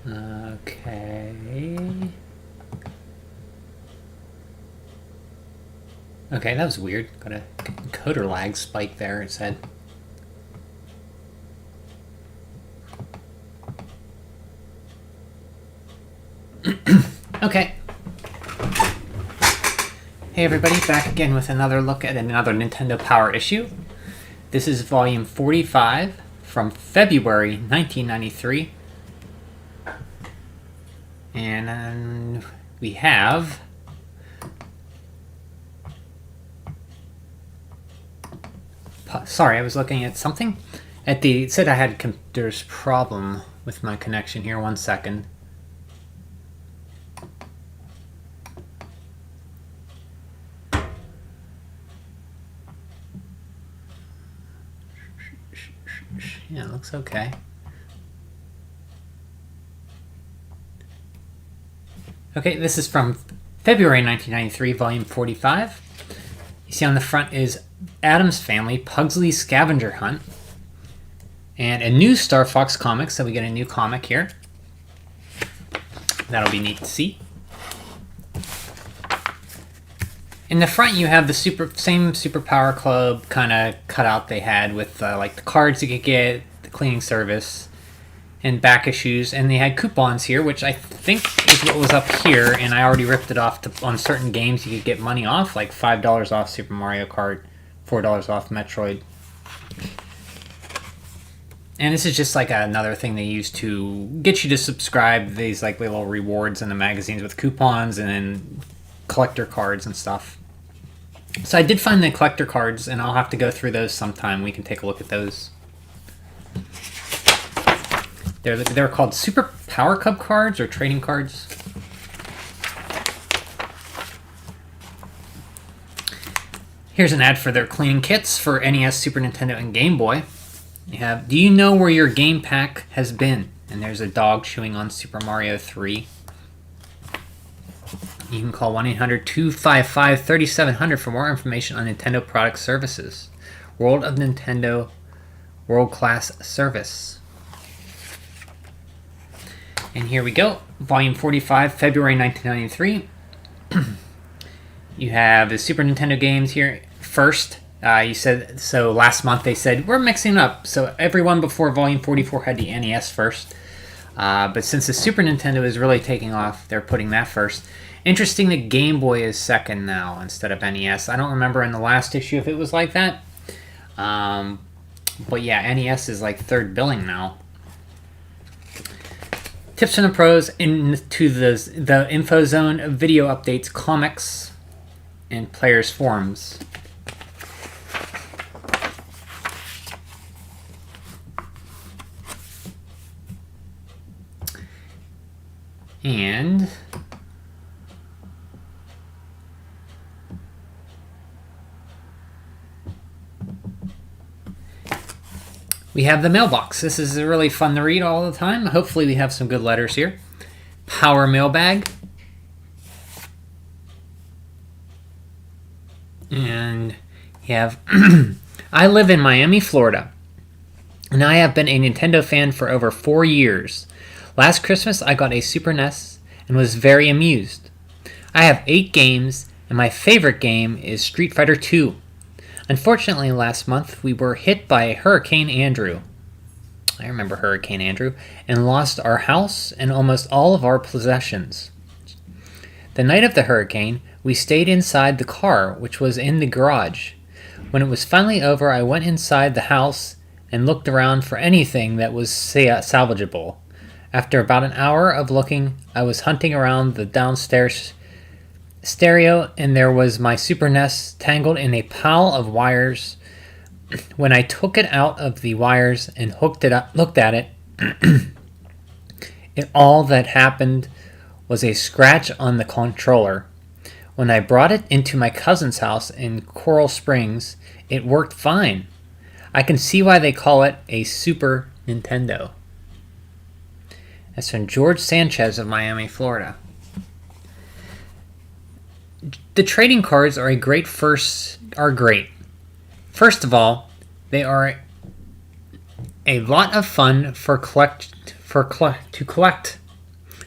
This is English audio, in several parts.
Okay. Okay, that was weird. Got a coder lag spike there, it said. Okay. Hey everybody, back again with another look at another Nintendo Power issue. This is volume 45 from February 1993. And we have sorry, I was looking at something. It said I had there's problem with my connection here. 1 second. Yeah, it looks okay. Okay, this is from February 1993, volume 45. You see on the front is Addams Family, Pugsley's Scavenger Hunt, and a new Star Fox comic, so we get a new comic here. That'll be neat to see. In the front, you have the same Superpower Club kind of cutout they had with like the cards you could get, the cleaning service, and back issues. And they had coupons here, which I think is what was up here. And I already ripped it off on certain games. You could get money off, like $5 off Super Mario Kart, $4 off Metroid. And this is just like another thing they use to get you to subscribe. These like little rewards in the magazines with coupons and then collector cards and stuff. So I did find the collector cards, and I'll have to go through those sometime. We can take a look at those. They're called Super Power Cup cards or trading cards. Here's an ad for their cleaning kits for NES, Super Nintendo, and Game Boy. You have, do you know where your game pack has been? And there's a dog chewing on Super Mario 3. You can call 1-800-255-3700 for more information on Nintendo product services. World of Nintendo, world-class service. And here we go. Volume 45, February 1993. You have the Super Nintendo games here first. You said so last month they said we're mixing up. So everyone before Volume 44 had the NES first. But since the Super Nintendo is really taking off, they're putting that first. Interesting that Game Boy is second now instead of NES. I don't remember in the last issue if it was like that. But yeah, NES is like third billing now. Tips from the pros into the info zone, video updates, comics, and players' forums. And we have the mailbox. This is really fun to read all the time. Hopefully we have some good letters here. Power mailbag. And you have I live in Miami, Florida, and I have been a Nintendo fan for over 4 years. Last Christmas I got a Super NES and was very amused. I have 8 games, and my favorite game is Street Fighter II. Unfortunately, last month we were hit by Hurricane Andrew. I remember Hurricane Andrew, and lost our house and almost all of our possessions. The night of the hurricane, we stayed inside the car, which was in the garage. When it was finally over, I went inside the house and looked around for anything that was salvageable. After about an hour of looking, I was hunting around the downstairs stereo, and there was my Super NES tangled in a pile of wires. When I took it out of the wires and hooked it up, looked at it, all that happened was a scratch on the controller. When I brought it into my cousin's house in Coral Springs, it worked fine. I can see why they call it a Super Nintendo. That's from George Sanchez of Miami, Florida. The trading cards are great. First of all, they are a lot of fun to collect.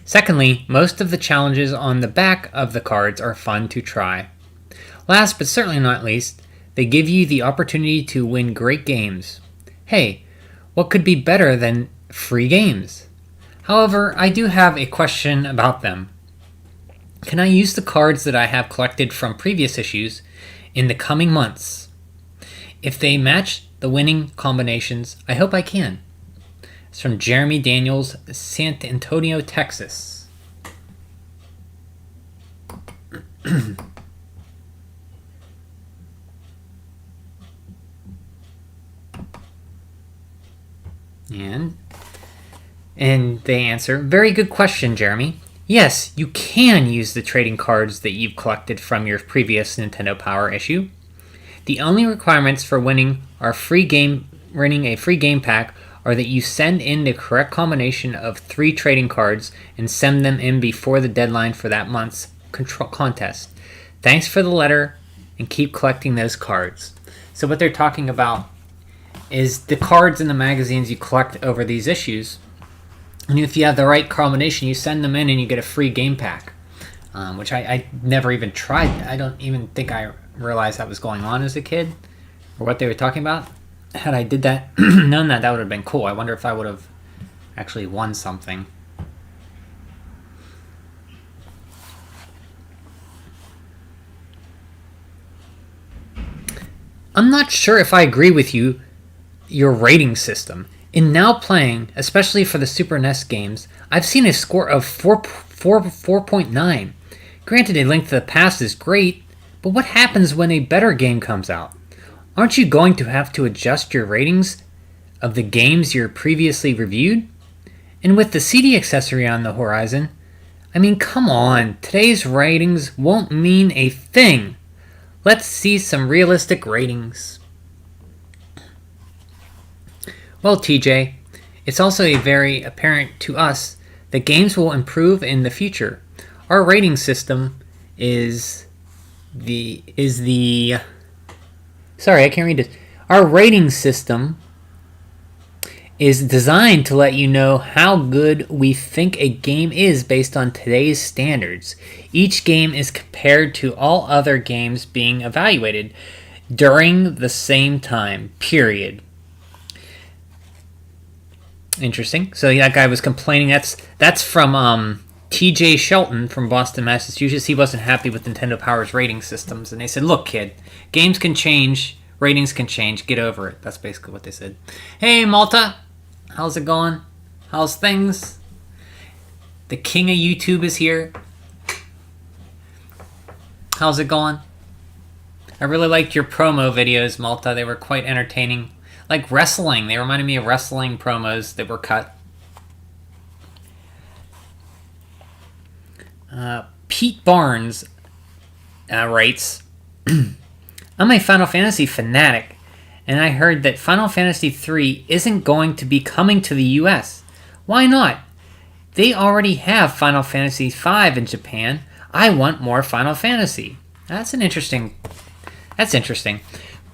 Secondly, most of the challenges on the back of the cards are fun to try. Last but certainly not least, they give you the opportunity to win great games. Hey, what could be better than free games? However, I do have a question about them. Can I use the cards that I have collected from previous issues in the coming months? If they match the winning combinations, I hope I can. It's from Jeremy Daniels, San Antonio, Texas. And they answer, very good question, Jeremy. Yes, you can use the trading cards that you've collected from your previous Nintendo Power issue. The only requirements for winning a free game pack are that you send in the correct combination of 3 trading cards and send them in before the deadline for that month's contest. Thanks for the letter, and keep collecting those cards. So what they're talking about is the cards in the magazines you collect over these issues. And if you have the right combination, you send them in and you get a free game pack, which I never even tried. I don't even think I realized that was going on as a kid, or what they were talking about. Had I did that, known that would have been cool. I wonder if I would have actually won something. I'm not sure if I agree with your rating system. In now playing, especially for the Super NES games, I've seen a score of 4.9. Granted, A Link to the Past is great, but what happens when a better game comes out? Aren't you going to have to adjust your ratings of the games you previously reviewed? And with the CD accessory on the horizon, I mean, come on, today's ratings won't mean a thing. Let's see some realistic ratings. Well, TJ, it's also very apparent to us that games will improve in the future. Our rating system Sorry, I can't read this. Our rating system is designed to let you know how good we think a game is based on today's standards. Each game is compared to all other games being evaluated during the same time, period. Interesting. So that guy was complaining. That's from T.J. Shelton from Boston, Massachusetts. He wasn't happy with Nintendo Power's rating systems, and they said, "Look, kid, games can change, ratings can change. Get over it." That's basically what they said. Hey, Malta, how's it going? How's things? The king of YouTube is here. How's it going? I really liked your promo videos, Malta. They were quite entertaining. Like wrestling. They reminded me of wrestling promos that were cut. Pete Barnes writes, I'm a Final Fantasy fanatic, and I heard that Final Fantasy III isn't going to be coming to the US. Why not? They already have Final Fantasy V in Japan. I want more Final Fantasy. That's interesting.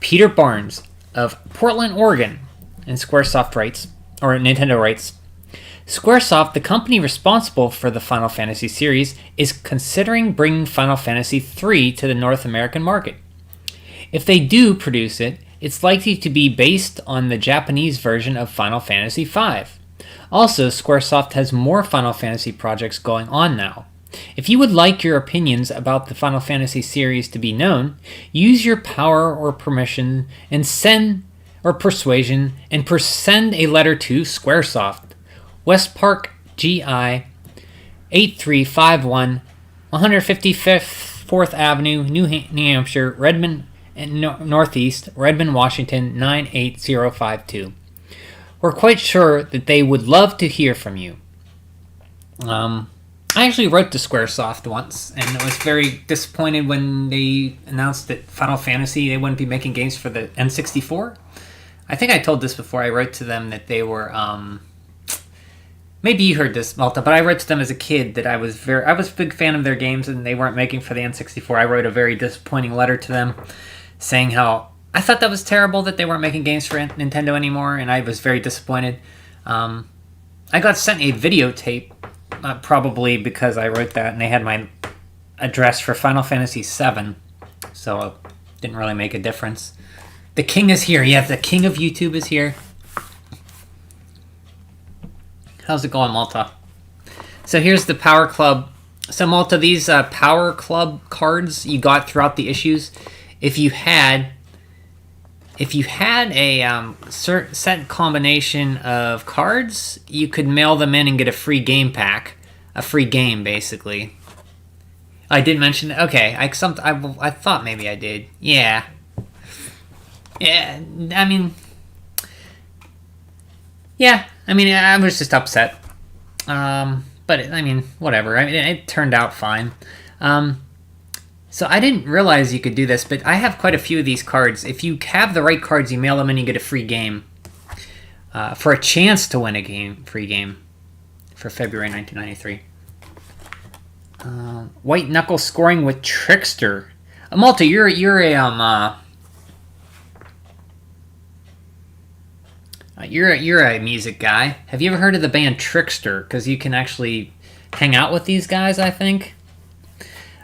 Peter Barnes of Portland, Oregon, and Squaresoft writes, or Nintendo writes, Squaresoft, the company responsible for the Final Fantasy series, is considering bringing Final Fantasy III to the North American market. If they do produce it, it's likely to be based on the Japanese version of Final Fantasy V. Also, Squaresoft has more Final Fantasy projects going on now. If you would like your opinions about the Final Fantasy series to be known, use your power or permission and send a letter to Squaresoft, West Park, GI, 8351, 155th 4th Avenue, New Hampshire, Redmond, and Northeast, Redmond, Washington, 98052. We're quite sure that they would love to hear from you. I actually wrote to Squaresoft once, and I was very disappointed when they announced that Final Fantasy, they wouldn't be making games for the N64. I think I told this before. I wrote to them that they were, maybe you heard this, Malta, but I wrote to them as a kid that I was a big fan of their games, and they weren't making for the N64. I wrote a very disappointing letter to them saying how I thought that was terrible that they weren't making games for Nintendo anymore, and I was very disappointed. I got sent a videotape Probably because I wrote that and they had my address for Final Fantasy VII, so it didn't really make a difference. The king is here. Yeah, the king of YouTube is here. How's it going, Malta? So here's the Power Club. So Malta, these Power Club cards you got throughout the issues, if you had a set combination of cards, you could mail them in and get a free game pack, a free game basically. I did mention it. Okay, I thought maybe I did. Yeah. I mean, I was just upset. But I mean, whatever. I mean, it turned out fine. So I didn't realize you could do this, but I have quite a few of these cards. If you have the right cards, you mail them in, you get a free game. For a chance to win a free game for February 1993. White Knuckle scoring with Trickster. Malta, you're a music guy. Have you ever heard of the band Trickster? Because you can actually hang out with these guys, I think.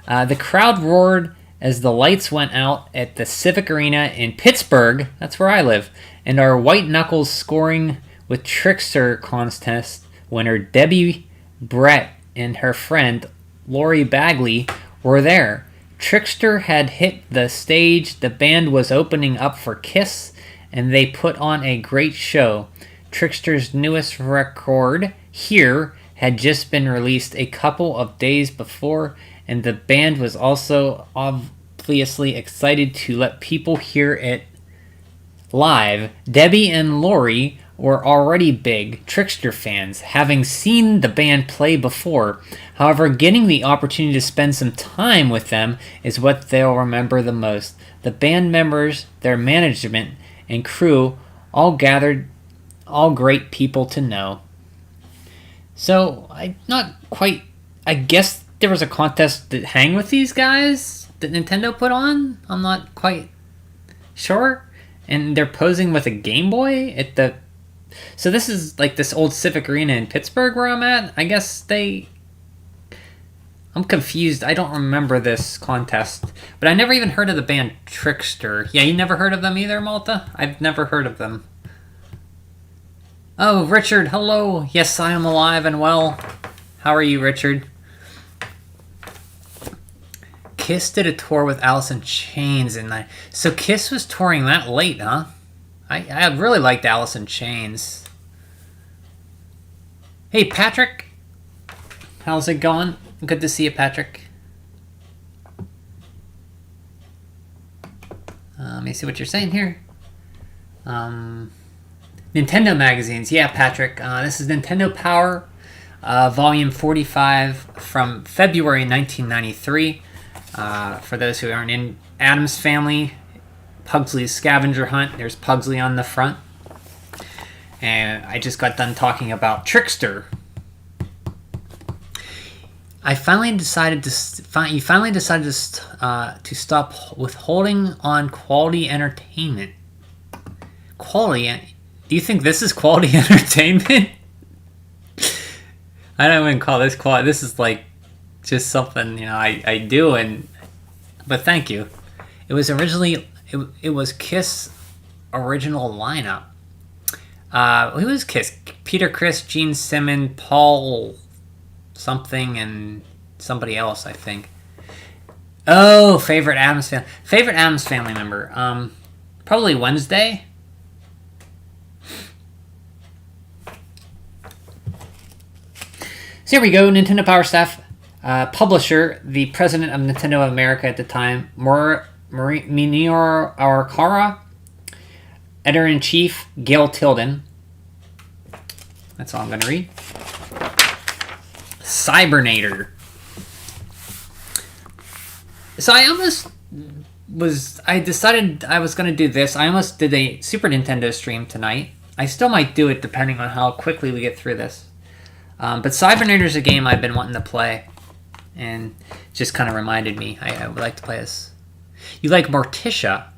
The crowd roared as the lights went out at the Civic Arena in Pittsburgh. That's where I live. And our White Knuckles scoring with Trickster contest winner Debbie Brett and her friend Lori Bagley were there. Trickster had hit the stage. The band was opening up for Kiss, and they put on a great show. Trickster's newest record, Here, had just been released a couple of days before, and the band was also obviously excited to let people hear it live. Debbie and Lori were already big Trickster fans, having seen the band play before. However, getting the opportunity to spend some time with them is what they'll remember the most. The band members, their management, and crew all gathered, all great people to know. So, I guess there was a contest to hang with these guys that Nintendo put on? I'm not quite sure. And they're posing with a Game Boy at the... So this is like this old Civic Arena in Pittsburgh where I'm at. I guess I'm confused. I don't remember this contest. But I never even heard of the band Trickster. Yeah, you never heard of them either, Malta? I've never heard of them. Oh, Richard, hello. Yes, I am alive and well. How are you, Richard? Kiss did a tour with Alice in Chains, so Kiss was touring that late, huh? I really liked Alice in Chains. Hey, Patrick. How's it going? Good to see you, Patrick. Let me see what you're saying here. Nintendo magazines. Yeah, Patrick. This is Nintendo Power, volume 45 from February 1993. For those who aren't in Addams Family, Pugsley's Scavenger Hunt. There's Pugsley on the front. And I just got done talking about Trickster. You finally decided to stop withholding on quality entertainment. Quality? Do you think this is quality entertainment? I don't even call this quality. This is like just something I do, but thank you. It was originally it was Kiss original lineup. Who was Kiss? Peter Criss, Gene Simmons, Paul something, and somebody else, I think. Oh, favorite Addams Family member. Probably Wednesday. So here we go. Nintendo Power staff. Publisher, the president of Nintendo of America at the time, Minoru Arakawa. Editor-in-chief, Gail Tilden. That's all I'm going to read. Cybernator. So I decided I was going to do this. I almost did a Super Nintendo stream tonight. I still might do it depending on how quickly we get through this. But Cybernator is a game I've been wanting to play. And just kind of reminded me I would like to play this. You like Morticia?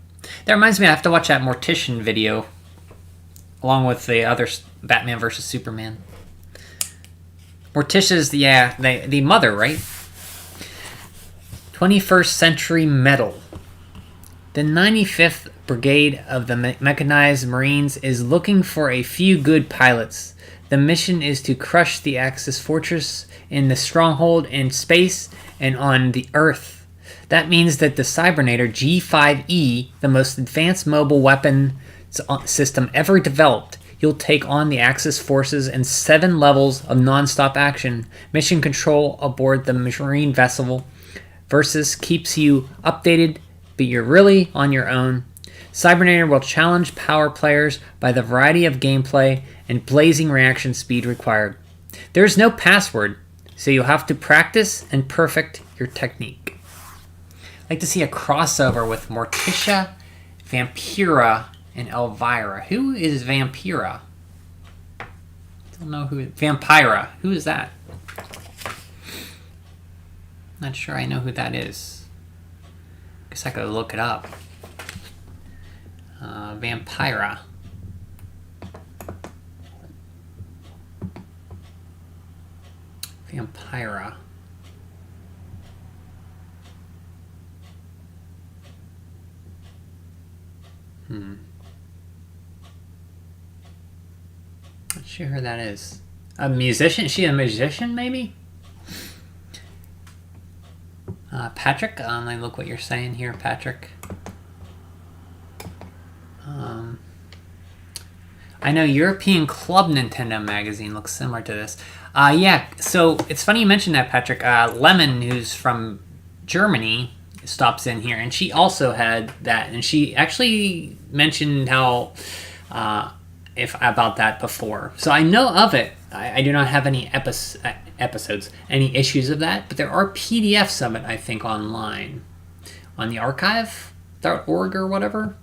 That reminds me, I have to watch that Mortician video along with the other Batman vs. Superman. Morticia's, yeah, the mother, right? 21st Century Medal. The 95th Brigade of the Mechanized Marines is looking for a few good pilots. The mission is to crush the Axis fortress in the stronghold in space and on the Earth. That means that the Cybernator G5E, the most advanced mobile weapon system ever developed, you'll take on the Axis forces in 7 levels of non-stop action. Mission control aboard the Marine vessel versus keeps you updated, but you're really on your own. Cybernator will challenge power players by the variety of gameplay and blazing reaction speed required. There's no password, so you'll have to practice and perfect your technique. I'd like to see a crossover with Morticia, Vampira, and Elvira. Who is Vampira? I don't know who. Vampira. Who is that? Not sure I know who that is. Guess I could look it up. Vampira. Vampira. Not sure who that is. A musician? Is she a musician, maybe? Patrick? Let me look what you're saying here, Patrick. I know European Club Nintendo magazine looks similar to this. Yeah, so it's funny you mentioned that, Patrick. Lemon, who's from Germany, stops in here, and she also had that, and she actually mentioned how about that before. So I know of it. I do not have any episodes, any issues of that, but there are PDFs of it, I think, online on the archive.org or whatever.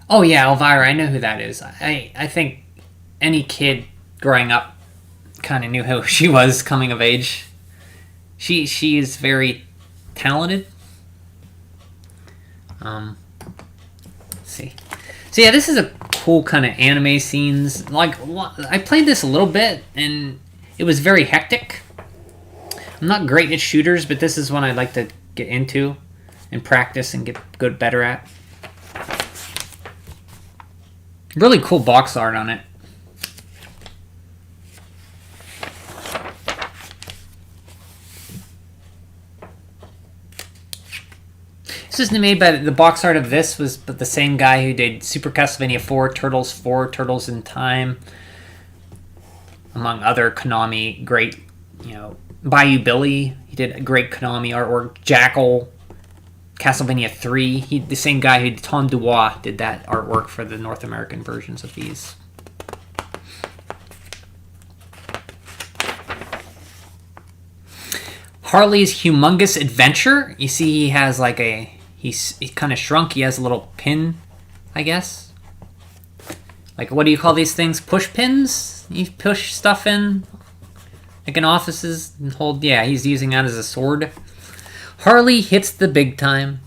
Oh yeah, Elvira, I know who that is. I think any kid growing up kind of knew who she was coming of age. She is very talented. Let's see. So yeah, this is a cool kind of anime scenes. Like, I played this a little bit, and it was very hectic. I'm not great at shooters, but this is one I'd like to get into and practice and get better at. Really cool box art on it. This was made by the box art of this was the same guy who did Super Castlevania 4, Turtles 4, Turtles in Time, among other Konami great, Bayou Billy. He did a great Konami artwork. Jackal, Castlevania 3. The same guy who did Tom Dubois did that artwork for the North American versions of these. Harley's Humongous Adventure. You see he has like he's kind of shrunk. He has a little pin, I guess. Like, what do you call these things? Push pins? You push stuff in, like in offices and hold. Yeah, he's using that as a sword. Harley hits the big time.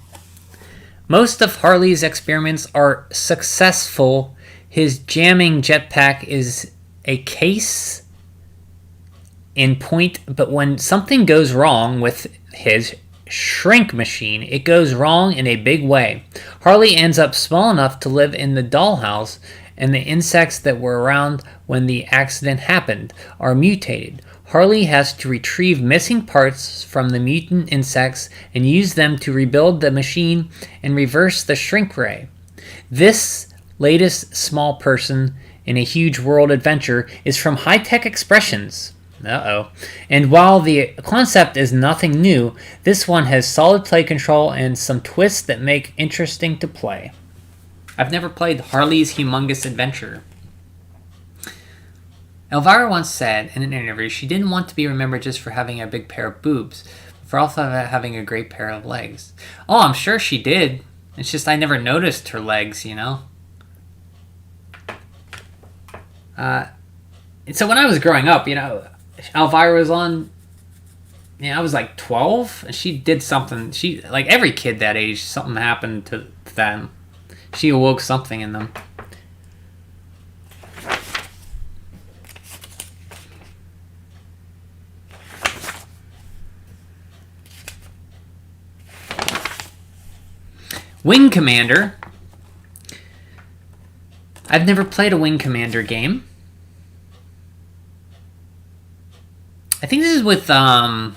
Most of Harley's experiments are successful. His jamming jetpack is a case in point, but when something goes wrong with his shrink machine, it goes wrong in a big way. Harley ends up small enough to live in the dollhouse, and the insects that were around when the accident happened are mutated. Harley has to retrieve missing parts from the mutant insects and use them to rebuild the machine and reverse the shrink ray. This latest small person in a huge world adventure is from High Tech Expressions. And while the concept is nothing new, this one has solid play control and some twists that make interesting to play. I've never played Harley's Humongous Adventure. Elvira once said in an interview she didn't want to be remembered just for having a big pair of boobs, but for also having a great pair of legs. Oh, I'm sure she did. It's just I never noticed her legs, So when I was growing up, Elvira was on. I was like 12, and she did something. She, like every kid that age, something happened to them. She awoke something in them. Wing Commander. I've never played a Wing Commander game. I think this is with, what's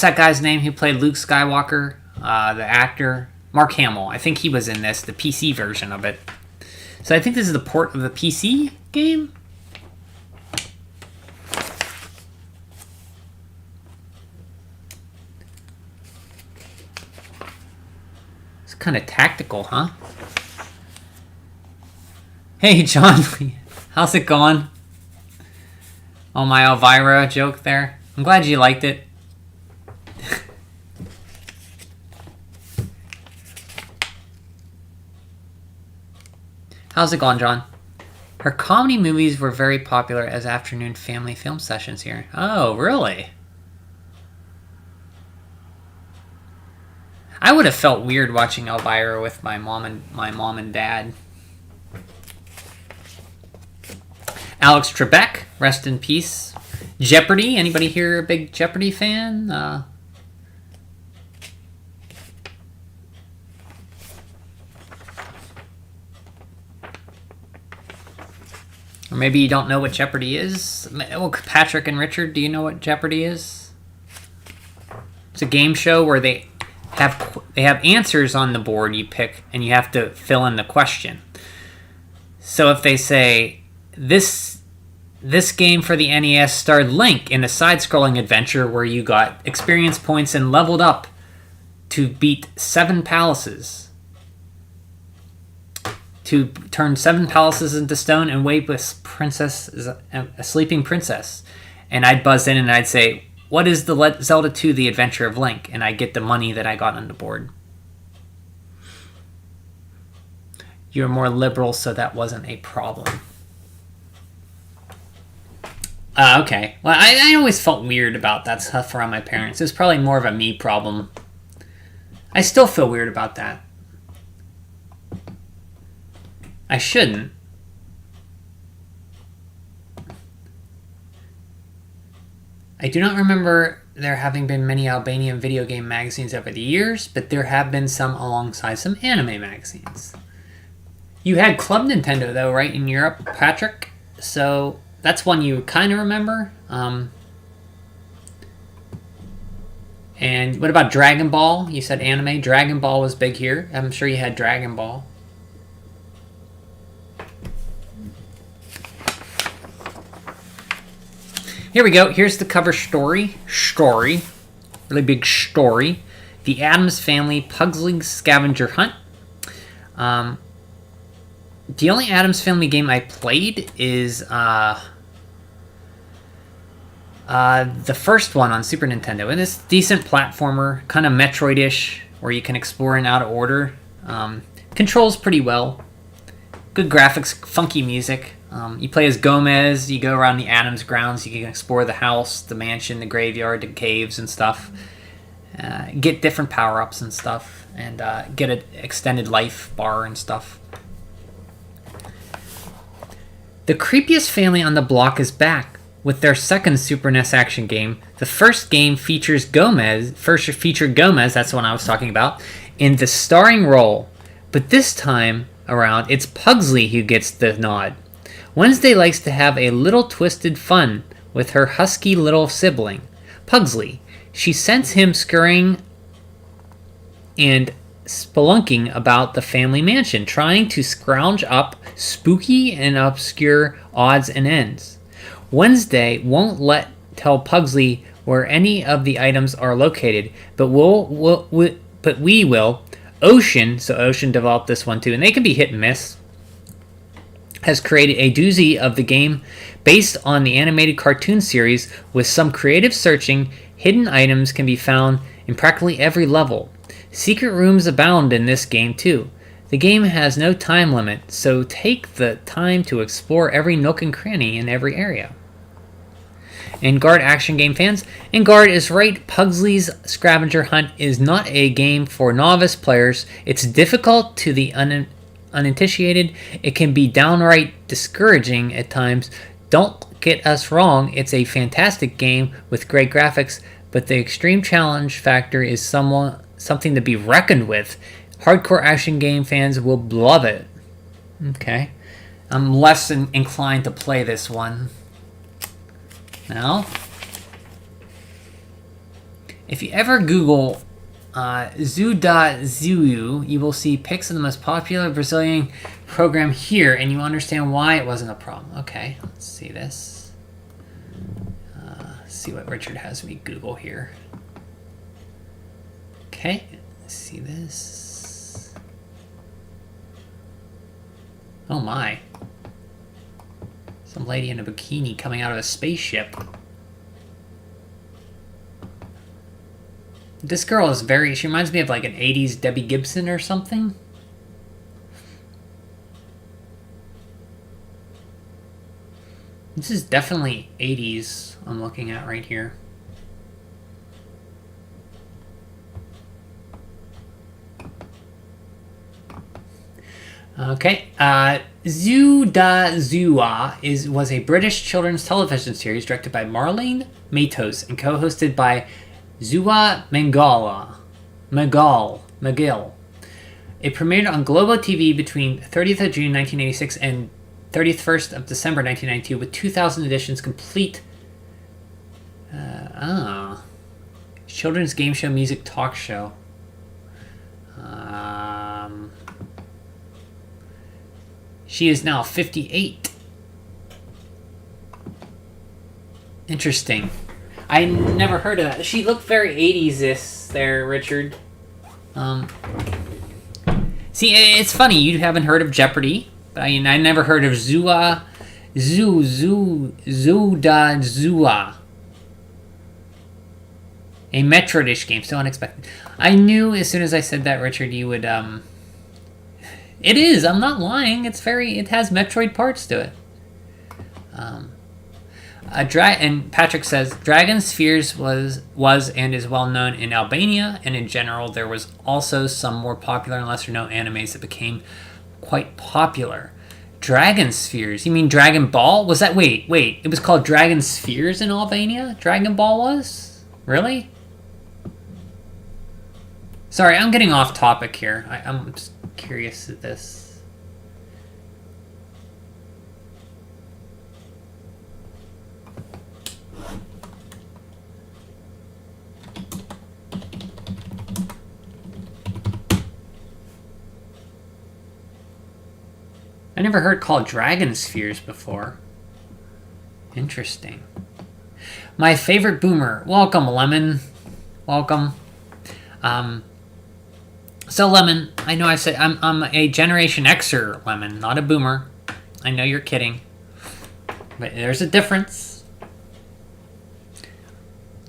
that guy's name who played Luke Skywalker? The actor? Mark Hamill. I think he was in this, the PC version of it. So I think this is the port of the PC game. It's kind of tactical, huh? Hey, John. How's it going? Oh, my Elvira joke there. I'm glad you liked it. How's it going, John? Her comedy movies were very popular as afternoon family film sessions here. Oh, really? I would have felt weird watching Elvira with my mom and dad. Alex Trebek, rest in peace. Jeopardy, anybody here a big Jeopardy fan? Or maybe you don't know what Jeopardy is. Well, Patrick and Richard, do you know what Jeopardy is? It's a game show where they have answers on the board you pick, and you have to fill in the question. So if they say, this game for the NES starred Link in a side-scrolling adventure where you got experience points and leveled up to beat 7 palaces. To turn 7 palaces into stone and wake a sleeping princess. And I'd buzz in and I'd say, what is the Zelda 2, The Adventure of Link? And I'd get the money that I got on the board. You're more liberal, so that wasn't a problem. Okay. Well, I always felt weird about that stuff around my parents. It was probably more of a me problem. I still feel weird about that. I shouldn't. I do not remember there having been many Albanian video game magazines over the years, but there have been some alongside some anime magazines. You had Club Nintendo, though, right, in Europe, Patrick? So that's one you kind of remember. And what about Dragon Ball? You said anime. Dragon Ball was big here. I'm sure you had Dragon Ball. Here we go. Here's the cover story. Really big story. The Addams Family Pugsling Scavenger Hunt. The only Addams Family game I played is the first one on Super Nintendo. And it's a decent platformer, kind of Metroid-ish, where you can explore in out of order. Controls pretty well. Good graphics, funky music. You play as Gomez, you go around the Addams grounds, you can explore the house, the mansion, the graveyard, the caves and stuff. Get different power-ups and stuff, and get an extended life bar and stuff. The creepiest family on the block is back with their second Super NES action game. The first game featured Gomez, that's the one I was talking about, in the starring role. But this time around, it's Pugsley who gets the nod. Wednesday likes to have a little twisted fun with her husky little sibling, Pugsley. She sends him scurrying and spelunking about the family mansion, trying to scrounge up spooky and obscure odds and ends. Wednesday won't tell Pugsley where any of the items are located, but we will. Ocean, so Ocean developed this one too, and they can be hit and miss, has created a doozy of the game based on the animated cartoon series. With some creative searching, hidden items can be found in practically every level. Secret rooms abound in this game too. The game has no time limit, so take the time to explore every nook and cranny in every area. Guard action game fans, Guard is right. Pugsley's Scavenger Hunt is not a game for novice players. It's difficult to the uninitiated. It can be downright discouraging at times. Don't get us wrong, it's a fantastic game with great graphics, but the extreme challenge factor is somewhat something to be reckoned with. Hardcore action game fans will love it. Okay. I'm less inclined to play this one. Now, if you ever Google Zoo.Zuu, you will see pics of the most popular Brazilian program here, and you understand why it wasn't a problem. Okay, let's see this. See what Richard has me Google here. Okay, let's see this. Oh my. Some lady in a bikini coming out of a spaceship. This girl is she reminds me of like an 80s Debbie Gibson or something. This is definitely 80s I'm looking at right here. Okay, Zoo.Zua was a British children's television series directed by Marlene Matos and co-hosted by Zua McGill. It premiered on Globo TV between 30th of June 1986 and 31st of December 1992 with 2,000 editions complete. Children's game show, music talk show. She is now 58. Interesting. I never heard of that. She looked very 80s there, Richard. See, it's funny. You haven't heard of Jeopardy, but I never heard of Zoo.Zua. A Metro Dish game, so unexpected. I knew as soon as I said that, Richard, you would, It is, I'm not lying. It has Metroid parts to it. And Patrick says, Dragon Spheres was and is well known in Albania, and in general, there was also some more popular and lesser known animes that became quite popular. Dragon Spheres? You mean Dragon Ball? Was that, wait, it was called Dragon Spheres in Albania? Dragon Ball was? Really? Sorry, I'm getting off topic here. I'm just curious at this. I never heard called Dragon Spheres before. Interesting. My favorite boomer. Welcome, Lemon. Welcome. So, Lemon, I know I said I'm a Generation Xer, Lemon, not a boomer. I know you're kidding. But there's a difference.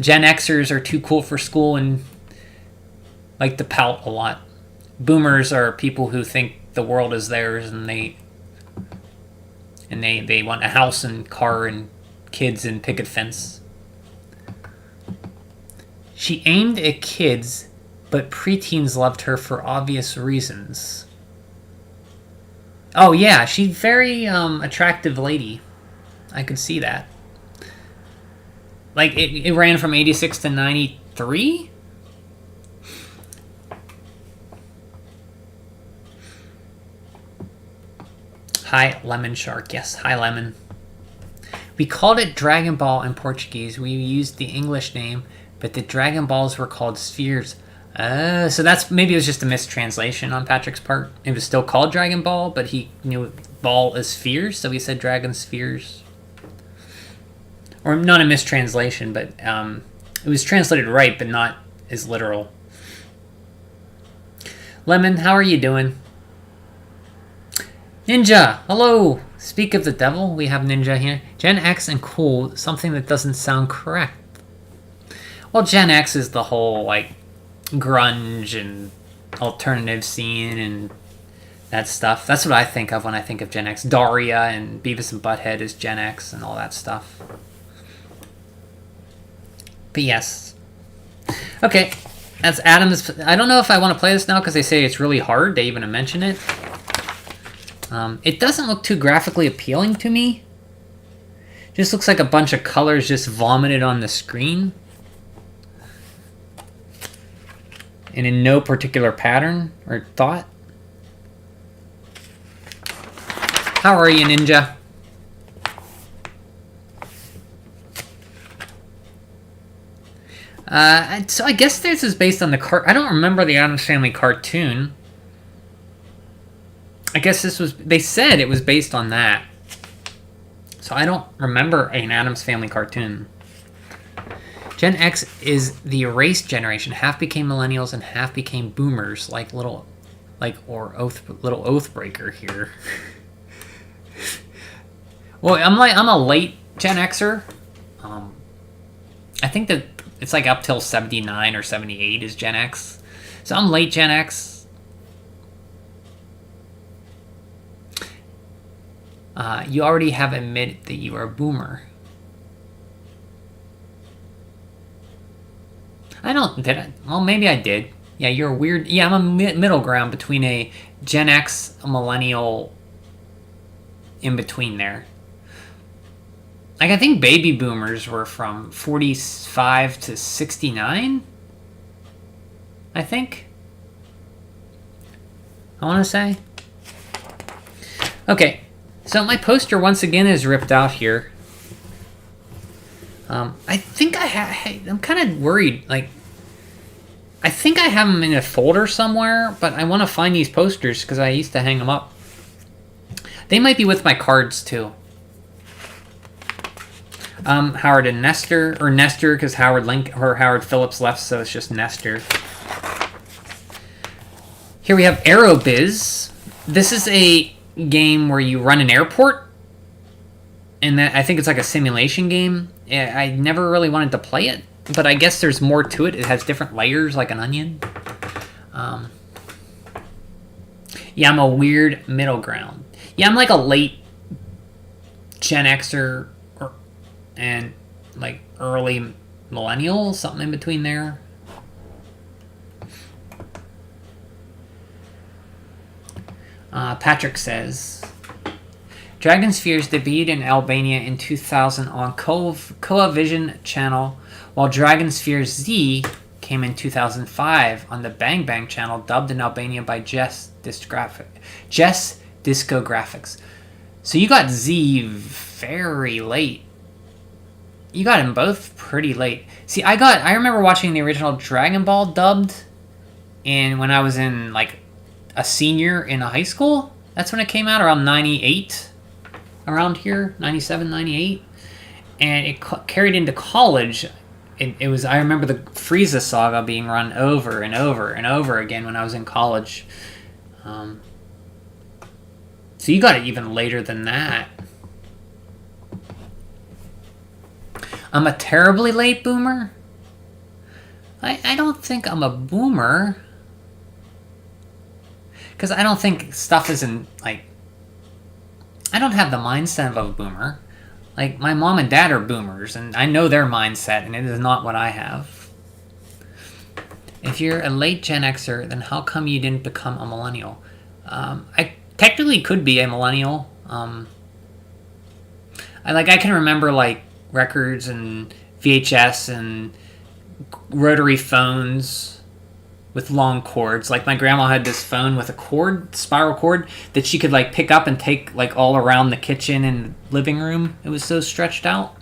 Gen Xers are too cool for school and like to pout a lot. Boomers are people who think the world is theirs and they want a house and car and kids and picket fence. She aimed at kids, but preteens loved her for obvious reasons. Oh yeah, she's very attractive lady. I could see that. Like it ran from 86 to 93? Hi, Lemon Shark. Yes, hi, Lemon. We called it Dragon Ball in Portuguese. We used the English name, but the Dragon Balls were called spheres. So that's maybe it was just a mistranslation on Patrick's part. It was still called Dragon Ball, but he knew ball as spheres, so he said Dragon Spheres. Or not a mistranslation, but it was translated right, but not as literal. Lemon, how are you doing? Ninja, hello! Speak of the devil, we have Ninja here. Gen X and cool, something that doesn't sound correct. Well, Gen X is the whole, like, grunge and alternative scene and that stuff. That's what I think of when I think of Gen X. Daria and Beavis and Butthead is Gen X and all that stuff. But yes. Okay, that's Adam's. I don't know if I want to play this now because they say it's really hard. They even mention it. It doesn't look too graphically appealing to me. Just looks like a bunch of colors just vomited on the screen. and in no particular pattern or thought. How are you, Ninja? So I guess this is based on the I don't remember the Addams Family cartoon. I guess this was... They said it was based on that. So I don't remember an Addams Family cartoon. Gen X is the erased generation. Half became millennials and half became boomers. Little oath breaker here. Well, I'm a late Gen Xer. I think that it's like up till 79 or 78 is Gen X. So I'm late Gen X. You already have admitted that you are a boomer. Did I? Well, maybe I did. Yeah, you're a weird... Yeah, I'm a middle ground between a Gen X, a millennial, in between there. I think baby boomers were from 45 to 69. I think. I want to say. Okay. So my poster once again is ripped out here. I think I'm kind of worried. I think I have them in a folder somewhere, but I want to find these posters because I used to hang them up. They might be with my cards too. Howard and Nestor, or Nestor because Howard Phillips left, so it's just Nestor. Here we have Aerobiz. This is a game where you run an airport, and I think it's like a simulation game. I never really wanted to play it, but I guess there's more to it. It has different layers, like an onion. Yeah, I'm a weird middle ground. Yeah, I'm like a late Gen Xer and like early millennial, something in between there. Patrick says, Dragon Spheres debuted in Albania in 2000 on Coavision channel, while Dragon Spheres Z came in 2005 on the Bang Bang channel, dubbed in Albania by Jess Discographics. So you got Z very late. You got them both pretty late. See, I remember watching the original Dragon Ball dubbed when I was in like a senior in a high school. That's when it came out, around 98, around here, 97, 98. And it carried into college. It was, I remember the Frieza saga being run over and over and over again when I was in college. So you got it even later than that. I'm a terribly late boomer? I don't think I'm a boomer. Because I don't think stuff isn't, like... I don't have the mindset of a boomer. Like, my mom and dad are boomers, and I know their mindset, and it is not what I have. If you're a late Gen Xer, then how come you didn't become a millennial? I technically could be a millennial. I can remember, like, records and VHS and rotary phones with long cords. Like, my grandma had this phone with a cord, spiral cord, that she could, like, pick up and take, like, all around the kitchen and living room. It was so stretched out.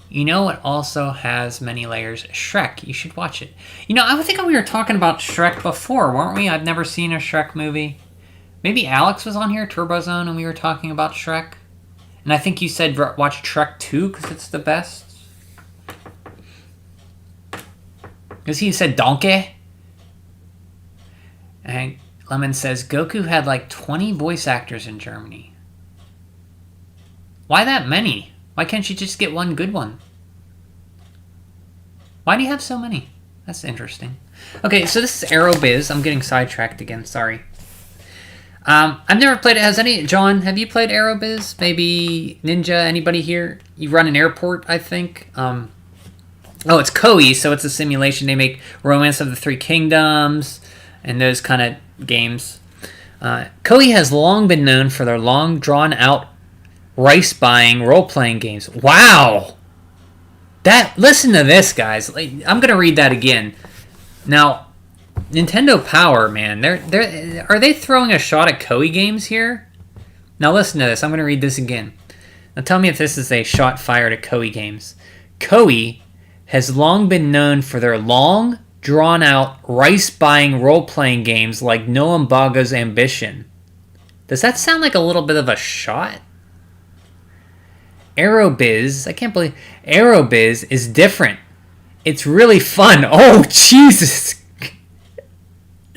You know what also has many layers? Shrek. You should watch it. You know, I think we were talking about Shrek before, weren't we? I've never seen a Shrek movie. Maybe Alex was on here, Turbozone, and we were talking about Shrek. And I think you said watch Shrek 2 because it's the best. Because he said donkey. And Lemon says, Goku had like 20 voice actors in Germany. Why that many? Why can't you just get one good one? Why do you have so many? That's interesting. Okay, so this is Aerobiz. I'm getting sidetracked again, sorry. I've never played it. John, have you played Aerobiz? Maybe Ninja, anybody here? You run an airport, I think. Oh, it's Koei, so it's a simulation. They make Romance of the Three Kingdoms and those kind of games. Koei has long been known for their long, drawn-out, rice-buying role-playing games. Wow! Listen to this, guys. Like, I'm gonna read that again. Now, Nintendo Power, man, are they throwing a shot at Koei games here? Now listen to this. I'm gonna read this again. Now tell me if this is a shot fired at Koei games. Koei has long been known for their long, drawn-out, rice-buying role-playing games like Noamboga's Ambition. Does that sound like a little bit of a shot? Aerobiz, I can't believe... Aerobiz is different. It's really fun. Oh, Jesus!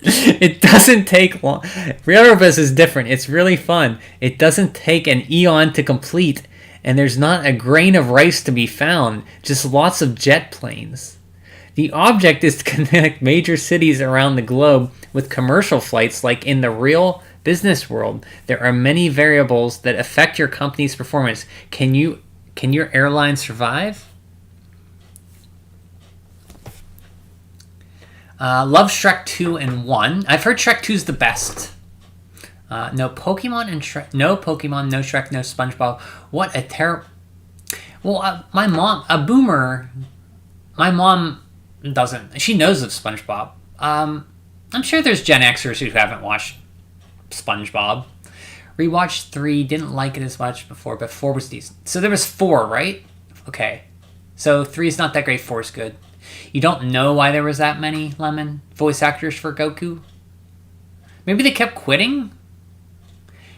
It doesn't take long. Aerobiz is different. It's really fun. It doesn't take an eon to complete, and there's not a grain of rice to be found, just lots of jet planes. The object is to connect major cities around the globe with commercial flights like in the real business world. There are many variables that affect your company's performance. Can your airline survive? Love Shrek 2 and 1. I've heard Shrek 2 is the best. No Pokemon and Shrek. No Pokemon, no Shrek, no SpongeBob. What a terrible... Well, my mom... A boomer... My mom doesn't... She knows of SpongeBob. I'm sure there's Gen Xers who haven't watched SpongeBob. Rewatched 3, didn't like it as much before, but 4 was decent. So there was 4, right? Okay. So 3 is not that great, 4 is good. You don't know why there was that many, Lemon, voice actors for Goku? Maybe they kept quitting?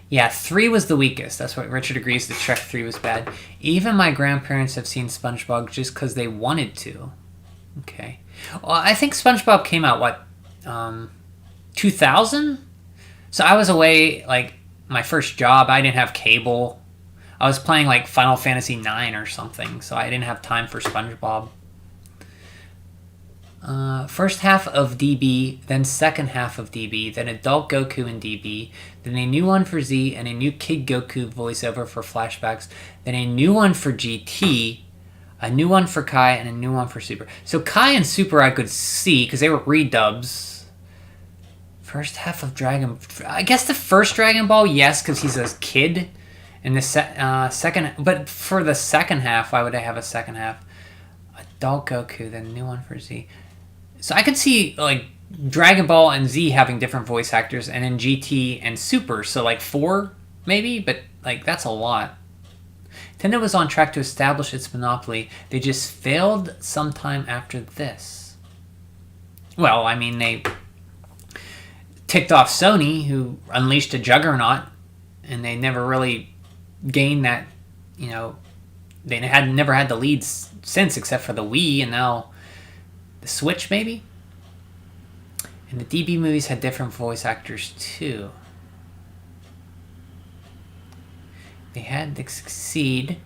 Yeah, 3 was the weakest. That's what Richard agrees that Shrek 3 was bad. Even my grandparents have seen SpongeBob just because they wanted to. Okay. Well, I think SpongeBob came out, 2000? So I was away, like, my first job. I didn't have cable. I was playing, like, Final Fantasy IX or something, so I didn't have time for SpongeBob. First half of DB, then second half of DB, then Adult Goku in DB, then a new one for Z, and a new Kid Goku voiceover for flashbacks, then a new one for GT, a new one for Kai, and a new one for Super. So Kai and Super I could see, because they were redubs. First half of Dragon... I guess the first Dragon Ball, yes, because he's a kid. And the second... But for the second half, why would I have a second half? Adult Goku, then a new one for Z. So I could see, like, Dragon Ball and Z having different voice actors, and then GT and Super, so, like, 4, maybe? But, like, that's a lot. Nintendo was on track to establish its monopoly. They just failed sometime after this. Well, I mean, they ticked off Sony, who unleashed a juggernaut, and they never really gained that, you know... They never had the leads since, except for the Wii, and now the Switch, maybe? And the DB movies had different voice actors, too. They had to succeed.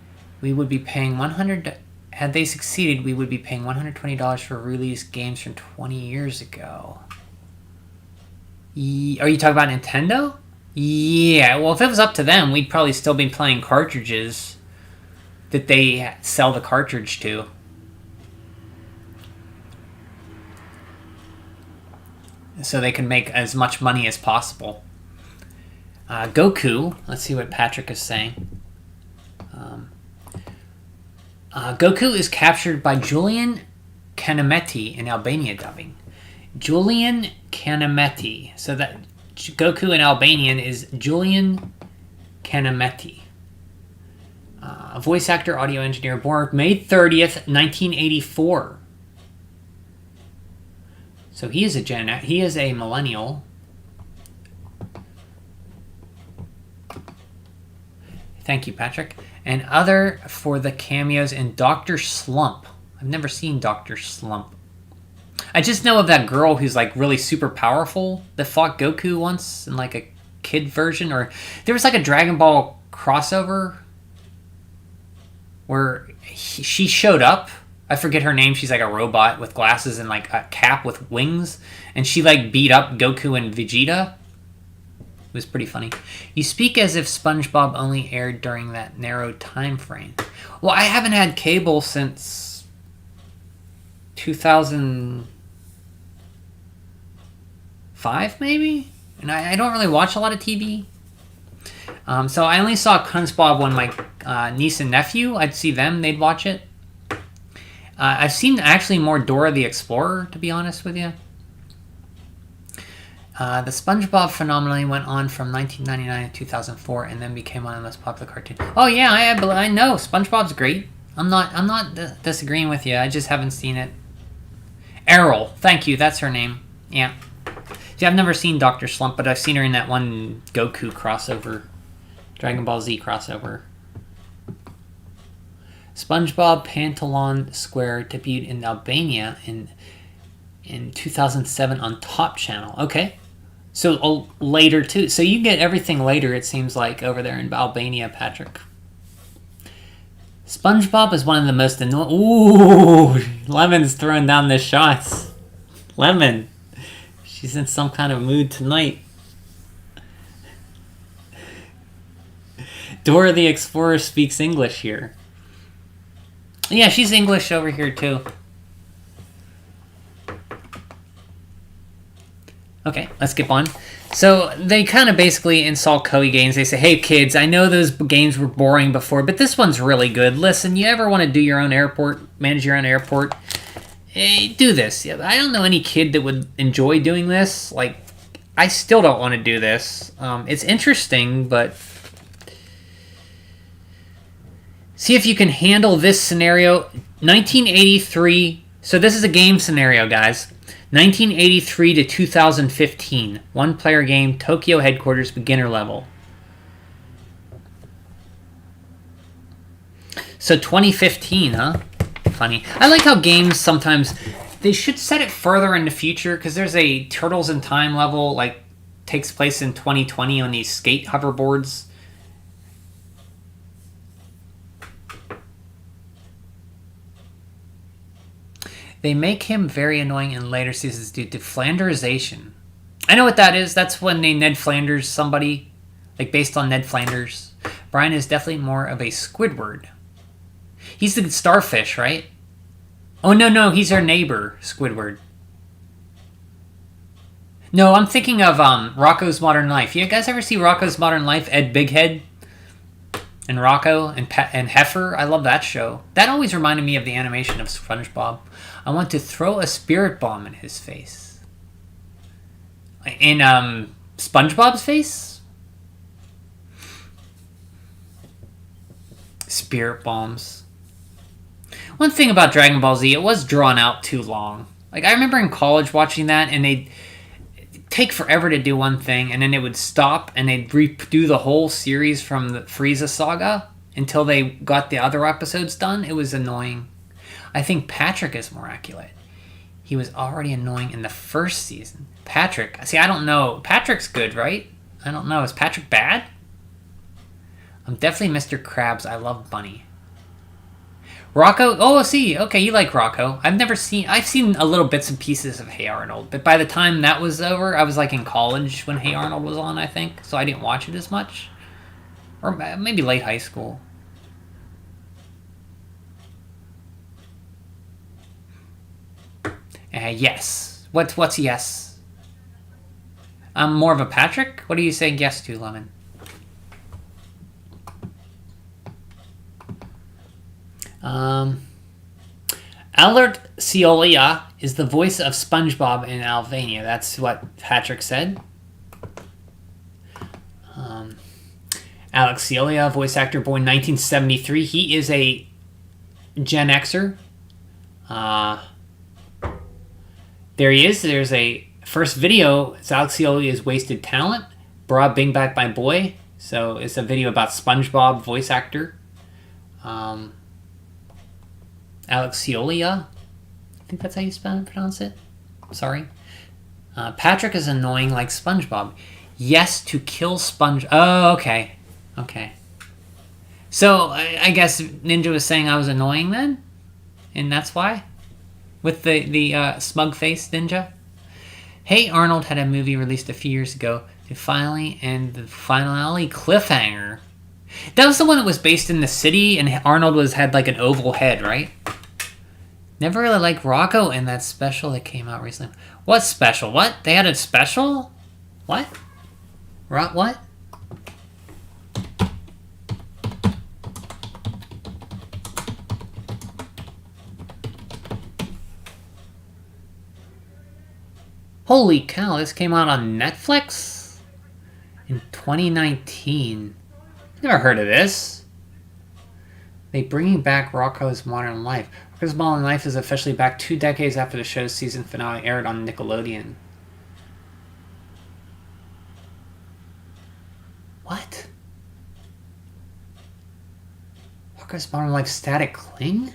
We would be paying Had they succeeded, we would be paying $120 for released games from 20 years ago. Are you talking about Nintendo? Yeah, well, if it was up to them, we'd probably still be playing cartridges that they sell the cartridge to. So they can make as much money as possible. Goku, let's see what Patrick is saying. Goku is captured by Julian Kanameti in Albania dubbing. Julian Kanameti. So that Goku in Albanian is Julian Kanameti. A voice actor, audio engineer, born May 30th, 1984. So he is a millennial. Thank you, Patrick. And other for the cameos in Dr. Slump. I've never seen Dr. Slump. I just know of that girl who's like really super powerful that fought Goku once in like a kid version, or there was like a Dragon Ball crossover where she showed up. I forget her name. She's like a robot with glasses and like a cap with wings, and she like beat up Goku and Vegeta. It was pretty funny. You speak as if SpongeBob only aired during that narrow time frame. Well, I haven't had cable since 2005, maybe? And I don't really watch a lot of TV. So I only saw SpongeBob when my niece and nephew, I'd see them, they'd watch it. I've seen actually more Dora the Explorer, to be honest with you. The SpongeBob phenomenon went on from 1999 to 2004, and then became one of the most popular cartoons. Oh yeah, I know SpongeBob's great. I'm not disagreeing with you. I just haven't seen it. Errol, thank you. That's her name. Yeah. See, I've never seen Dr. Slump, but I've seen her in that one Goku crossover, Dragon Ball Z crossover. SpongeBob Pantalon Square debuted in Albania in 2007 on Top Channel. Okay. So later too. So you get everything later, it seems like, over there in Albania, Patrick. SpongeBob is one of the most annoying... Ooh! Lemon's throwing down the shots. Lemon. She's in some kind of mood tonight. Dora the Explorer speaks English here. Yeah, she's English over here too. Okay, let's skip on. So they kind of basically insult Koei Games. They say, hey kids, I know those games were boring before, but this one's really good. Listen, you ever want to do your own airport, manage your own airport? Hey, do this. I don't know any kid that would enjoy doing this. Like, I still don't want to do this. It's interesting, but... See if you can handle this scenario. 1983. So this is a game scenario, guys. 1983 to 2015. One-player game, Tokyo headquarters, beginner level. So 2015, huh? Funny. I like how games sometimes... They should set it further in the future, because there's a Turtles in Time level, like, takes place in 2020 on these skate hoverboards. They make him very annoying in later seasons due to Flanderization. I know what that is. That's when they Ned Flanders somebody, like based on Ned Flanders. Brian is definitely more of a Squidward. He's the starfish, right? Oh, no, he's our neighbor, Squidward. No, I'm thinking of Rocko's Modern Life. You guys ever see Rocko's Modern Life? Ed Bighead and Rocco and Heifer? I love that show. That always reminded me of the animation of SpongeBob. I want to throw a spirit bomb in his face. In SpongeBob's face? Spirit bombs. One thing about Dragon Ball Z, it was drawn out too long. Like, I remember in college watching that, and they'd take forever to do one thing, and then it would stop, and they'd redo the whole series from the Frieza saga until they got the other episodes done. It was annoying. I think Patrick is more accurate. He was already annoying in the first season. Patrick. See, I don't know. Patrick's good, right? I don't know. Is Patrick bad? I'm definitely Mr. Krabs. I love Bunny. Rocco? Oh, see. Okay, you like Rocco. I've seen a little bits and pieces of Hey Arnold. But by the time that was over, I was like in college when Hey Arnold was on, I think. So I didn't watch it as much. Or maybe late high school. Yes. What's yes? I'm more of a Patrick? What are you saying yes to, Lemon? Allard Ciolia is the voice of SpongeBob in Albania. That's what Patrick said. Alex Ciolia, voice actor, born 1973. He is a Gen Xer. There he is. There's a first video. It's Alex Ciolia's Wasted Talent. Brought Bing Back My Boy. So it's a video about SpongeBob, voice actor. Alex Ciolia. I think that's how you pronounce it. Sorry. Patrick is annoying like SpongeBob. Yes to kill Sponge... Oh, okay. Okay. So, I guess Ninja was saying I was annoying then? And that's why? With the smug-faced Ninja? Hey Arnold had a movie released a few years ago to finally end the finale cliffhanger. That was the one that was based in the city, and Arnold had like an oval head, right? Never really liked Rocco in that special that came out recently. What special? What? They had a special? What? What? Holy cow, this came out on Netflix in 2019. Never heard of this. They bringing back Rocko's Modern Life. Rocko's Modern Life is officially back 2 decades after the show's season finale aired on Nickelodeon. What? Rocko's Modern Life Static Cling?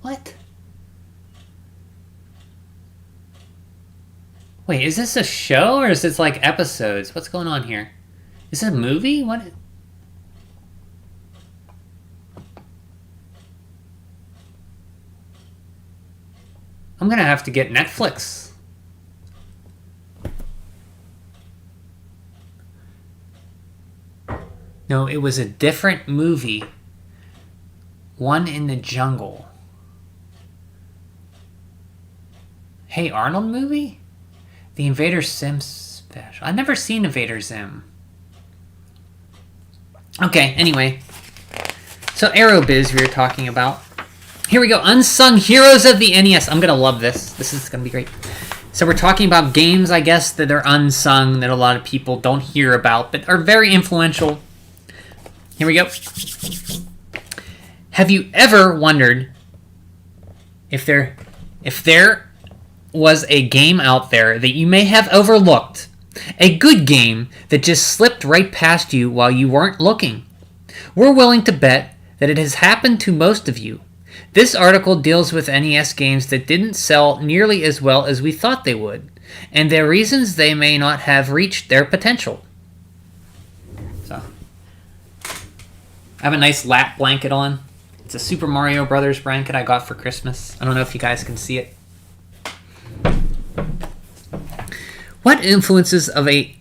What? Wait, is this a show or is this like episodes? What's going on here? Is it a movie? What? I'm gonna have to get Netflix. No, it was a different movie. One in the Jungle. Hey Arnold movie? The Invader Zim special. I've never seen Invader Zim. Okay, anyway. So Aerobiz we were talking about. Here we go. Unsung Heroes of the NES. I'm going to love this. This is going to be great. So we're talking about games, I guess, that are unsung, that a lot of people don't hear about, but are very influential. Here we go. Have you ever wondered if there was a game out there that you may have overlooked? A good game that just slipped right past you while you weren't looking? We're willing to bet that it has happened to most of you. This article deals with NES games that didn't sell nearly as well as we thought they would, and their reasons they may not have reached their potential. So, I have a nice lap blanket on. It's a Super Mario Brothers blanket I got for Christmas. I don't know if you guys can see it. What influences a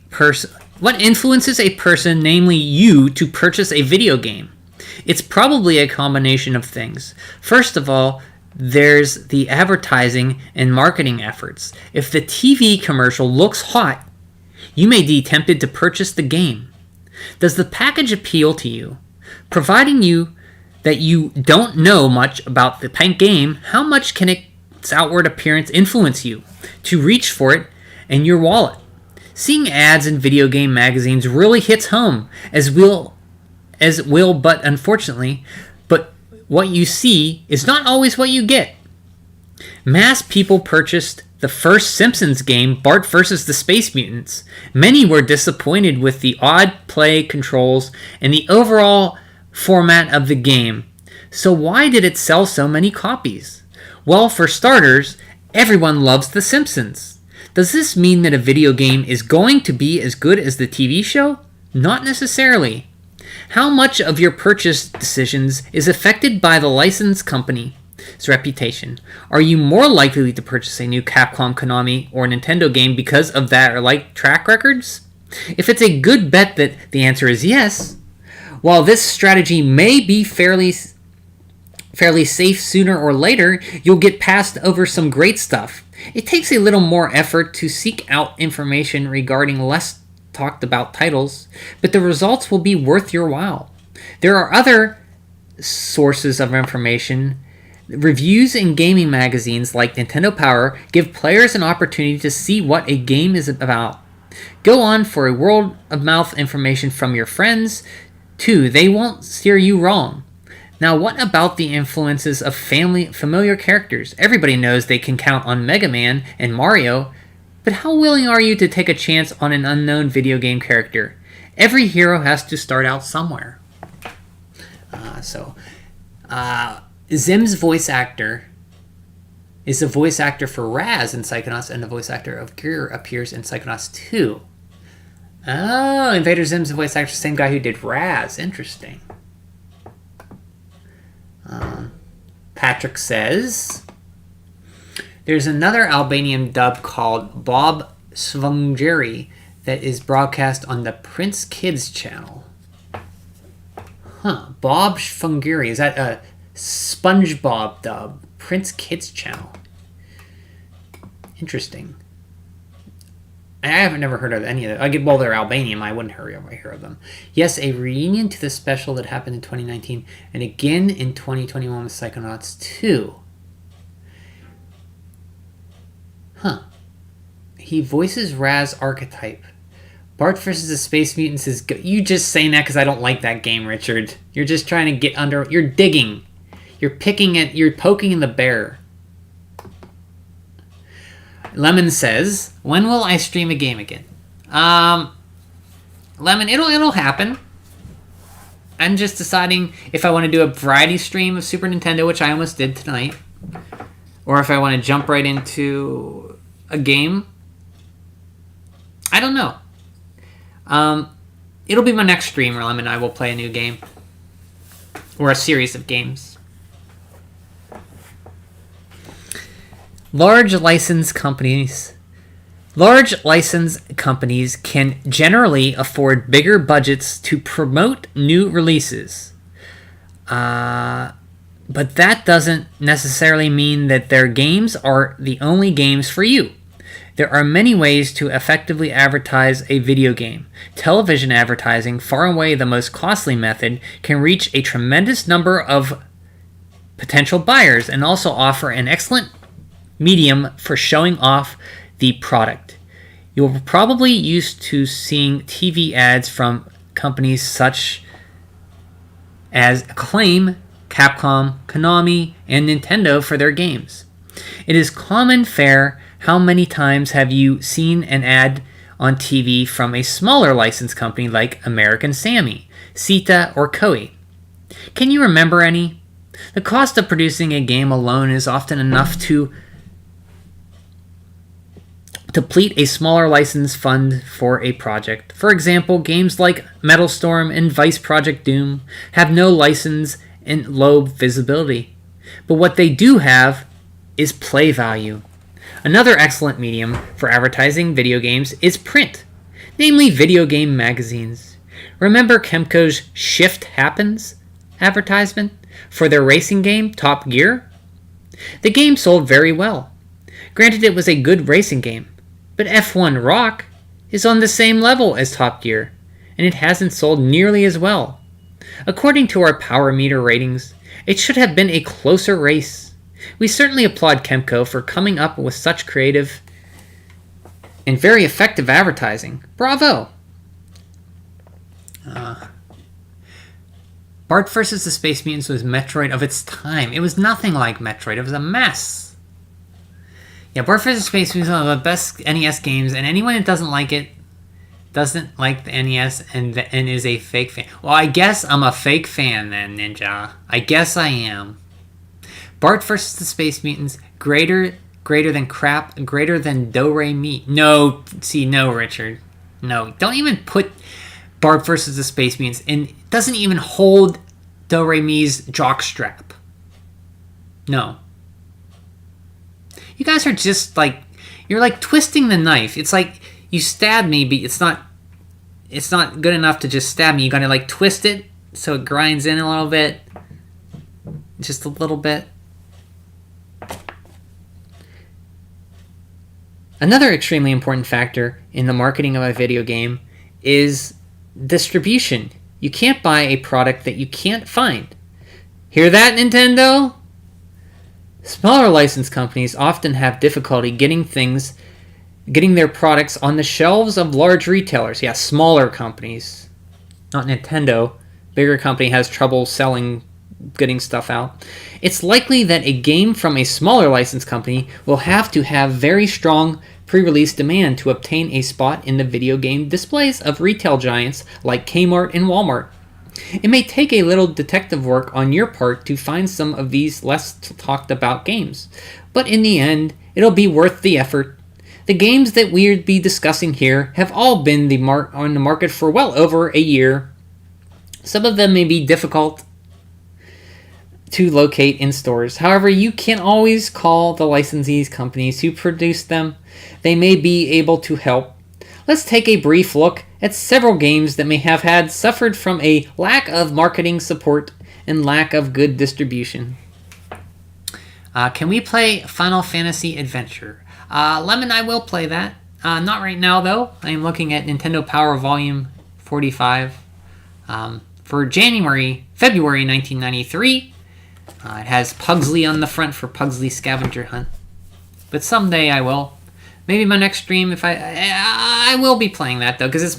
person, namely you, to purchase a video game? It's probably a combination of things. First of all, there's the advertising and marketing efforts. If the TV commercial looks hot, you may be tempted to purchase the game. Does the package appeal to you? Providing that you don't know much about the game, how much can its outward appearance influence you to reach for it in your wallet? Seeing ads in video game magazines really hits home, as will, but unfortunately, but what you see is not always what you get. Mass people purchased the first Simpsons game, Bart vs. the Space Mutants. Many were disappointed with the odd play controls and the overall format of the game. So why did it sell so many copies? Well, for starters, everyone loves The Simpsons. Does this mean that a video game is going to be as good as the TV show? Not necessarily. How much of your purchase decisions is affected by the license company's reputation? Are you more likely to purchase a new Capcom, Konami, or Nintendo game because of their track records? If it's a good bet that the answer is yes, while this strategy may be fairly safe sooner or later, you'll get passed over some great stuff. It takes a little more effort to seek out information regarding less talked about titles, but the results will be worth your while. There are other sources of information. Reviews in gaming magazines like Nintendo Power give players an opportunity to see what a game is about. Go on for a word of mouth information from your friends, too. They won't steer you wrong. Now, what about the influences of familiar characters? Everybody knows they can count on Mega Man and Mario, but how willing are you to take a chance on an unknown video game character? Every hero has to start out somewhere. Zim's voice actor is the voice actor for Raz in Psychonauts, and the voice actor of Gear appears in Psychonauts 2. Oh, Invader Zim's the voice actor, same guy who did Raz. Interesting. Patrick says, there's another Albanian dub called Bob Svungeri that is broadcast on the Prince Kids channel. Bob Svungeri. Is that a SpongeBob dub? Prince Kids channel. Interesting. I haven't never heard of any of them. Well, they're Albanian. I wouldn't hear of them. Yes, a reunion to the special that happened in 2019 and again in 2021 with Psychonauts 2. He voices Raz Archetype. Bart versus the Space Mutants is good. You just saying that because I don't like that game, Richard. You're just trying to get under... You're digging. You're picking at... You're poking in the bear. Lemon says, when will I stream a game again? Lemon, it'll happen. I'm just deciding if I want to do a variety stream of Super Nintendo, which I almost did tonight, or if I want to jump right into a game. I don't know. It'll be my next stream, where Lemon and I will play a new game. Or a series of games. Large license companies can generally afford bigger budgets to promote new releases. But that doesn't necessarily mean that their games are the only games for you. There are many ways to effectively advertise a video game. Television advertising, far and away the most costly method, can reach a tremendous number of potential buyers and also offer an excellent medium for showing off the product. You're probably used to seeing TV ads from companies such as Acclaim, Capcom, Konami, and Nintendo for their games. It is common fare. How many times have you seen an ad on TV from a smaller licensed company like American Sammy, Sita, or Koei? Can you remember any? The cost of producing a game alone is often enough to deplete a smaller license fund for a project. For example, games like Metal Storm and Vice Project Doom have no license and low visibility. But what they do have is play value. Another excellent medium for advertising video games is print, namely video game magazines. Remember Kemco's Shift Happens advertisement for their racing game, Top Gear? The game sold very well. Granted, it was a good racing game, but F1 Rock is on the same level as Top Gear, and it hasn't sold nearly as well. According to our Power Meter ratings, it should have been a closer race. We certainly applaud Kemco for coming up with such creative and very effective advertising. Bravo! Bart vs. the Space Mutants was Metroid of its time. It was nothing like Metroid. It was a mess. Yeah, Bart vs. Space Mutants is one of the best NES games, and anyone that doesn't like it doesn't like the NES and is a fake fan. Well, I guess I'm a fake fan then, Ninja. I guess I am. Bart vs. the Space Mutants, greater than crap, greater than Do-Re-Mi. No, Richard. No, don't even put Bart vs. the Space Mutants, and it doesn't even hold Do-Re-Mi's jockstrap. No. You guys are just like, you're like twisting the knife. It's like you stab me, but it's not good enough to just stab me. You gotta like twist it so it grinds in a little bit. Just a little bit. Another extremely important factor in the marketing of a video game is distribution. You can't buy a product that you can't find. Hear that, Nintendo? Smaller license companies often have difficulty getting their products on the shelves of large retailers. Yeah, smaller companies. Not Nintendo. Bigger company has trouble getting stuff out. It's likely that a game from a smaller license company will have to have very strong pre-release demand to obtain a spot in the video game displays of retail giants like Kmart and Walmart. It may take a little detective work on your part to find some of these less talked about games, but in the end, it'll be worth the effort. The games that we'll be discussing here have all been on the market for well over a year. Some of them may be difficult to locate in stores. However, you can always call the licensees companies who produce them. They may be able to help. Let's take a brief look at several games that may have suffered from a lack of marketing support and lack of good distribution. Can we play Final Fantasy Adventure? Lemon, I will play that. Not right now, though. I am looking at Nintendo Power Volume 45 for February 1993. It has Pugsley on the front for Pugsley Scavenger Hunt. But someday I will. Maybe my next stream, if I will be playing that, though, because it's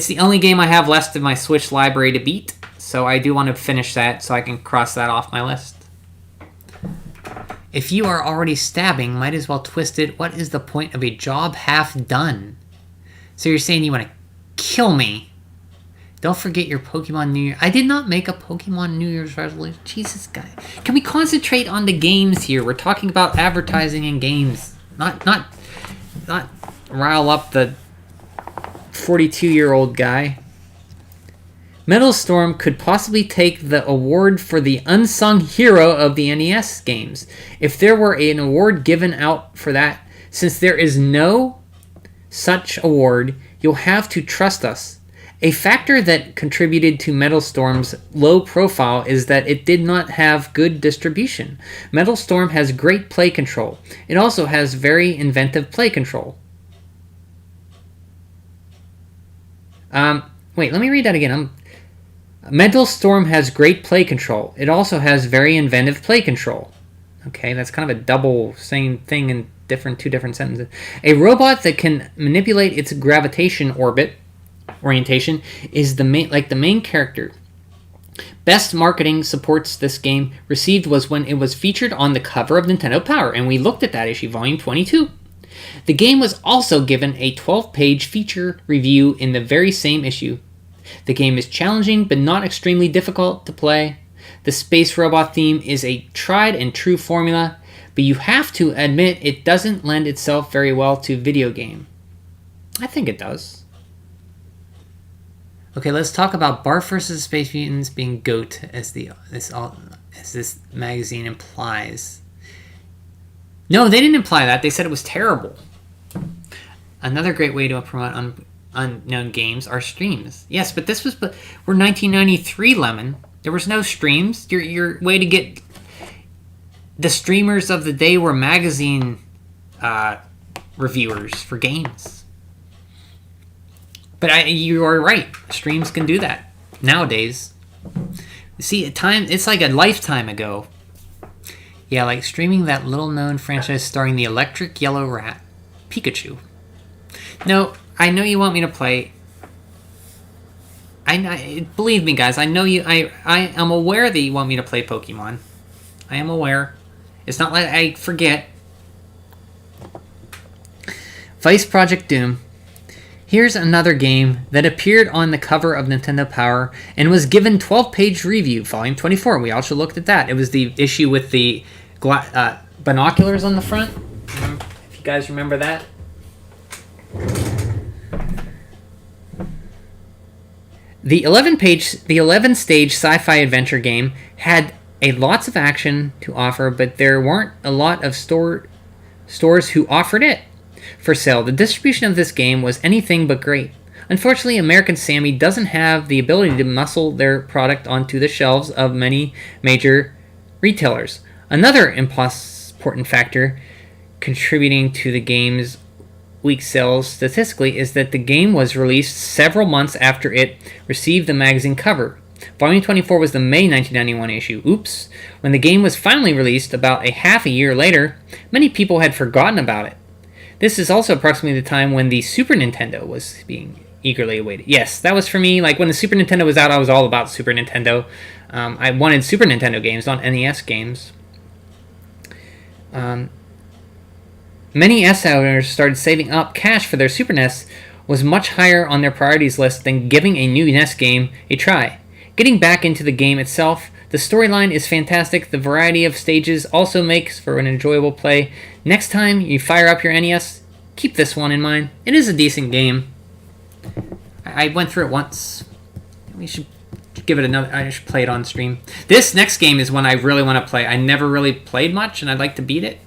the only game I have left in my Switch library to beat, so I do want to finish that so I can cross that off my list. If you are already stabbing, might as well twist it. What is the point of a job half done? So you're saying you want to kill me? Don't forget your Pokemon New Year. I did not make a Pokemon New Year's resolution. Jesus, guy. Can we concentrate on the games here? We're talking about advertising and games. Not rile up the 42-year-old guy. Metal Storm could possibly take the award for the unsung hero of the NES games. If there were an award given out for that, since there is no such award, you'll have to trust us. A factor that contributed to Metal Storm's low profile is that it did not have good distribution. Metal Storm has great play control. It also has very inventive play control. Wait, let me read that again. Metal Storm has great play control. It also has very inventive play control. Okay, that's kind of a double same thing in two different sentences. A robot that can manipulate its gravitation orientation is the main character. Best marketing supports this game received was when it was featured on the cover of Nintendo Power, and we looked at that issue, volume 22. The game was also given a 12-page feature review in the very same issue. The game is challenging but not extremely difficult to play. The space robot theme is a tried and true formula, but you have to admit it doesn't lend itself very well to video game. I think it does. Okay, let's talk about Bart vs. Space Mutants being GOAT, as this magazine implies. No, they didn't imply that. They said it was terrible. Another great way to promote unknown games are streams. Yes, but we're 1993, Lemon. There was no streams. Your way to get the streamers of the day were magazine reviewers for games. But you are right. Streams can do that nowadays. See, it's like a lifetime ago. Yeah, like streaming that little-known franchise starring the electric yellow rat, Pikachu. No, I know you want me to play. Believe me, guys. I know you. I am aware that you want me to play Pokemon. I am aware. It's not like I forget. Vice Project Doom. Here's another game that appeared on the cover of Nintendo Power and was given 12-page review, volume 24. We also looked at that. It was the issue with the binoculars on the front. If you guys remember that. The 11-stage sci-fi adventure game had lots of action to offer, but there weren't a lot of stores who offered it for sale. The distribution of this game was anything but great. Unfortunately, American Sammy doesn't have the ability to muscle their product onto the shelves of many major retailers. Another important factor contributing to the game's weak sales statistically is that the game was released several months after it received the magazine cover. Volume 24 was the May 1991 issue. Oops. When the game was finally released about a half a year later, many people had forgotten about it. This is also approximately the time when the Super Nintendo was being eagerly awaited. Yes, that was for me. Like, when the Super Nintendo was out, I was all about Super Nintendo. I wanted Super Nintendo games, not NES games. Many S owners started saving up cash for their Super NES was much higher on their priorities list than giving a new NES game a try. Getting back into the game itself, the storyline is fantastic. The variety of stages also makes for an enjoyable play. Next time you fire up your NES, keep this one in mind. It is a decent game. I went through it once. We should give it another. I should play it on stream. This next game is one I really want to play. I never really played much, and I'd like to beat it.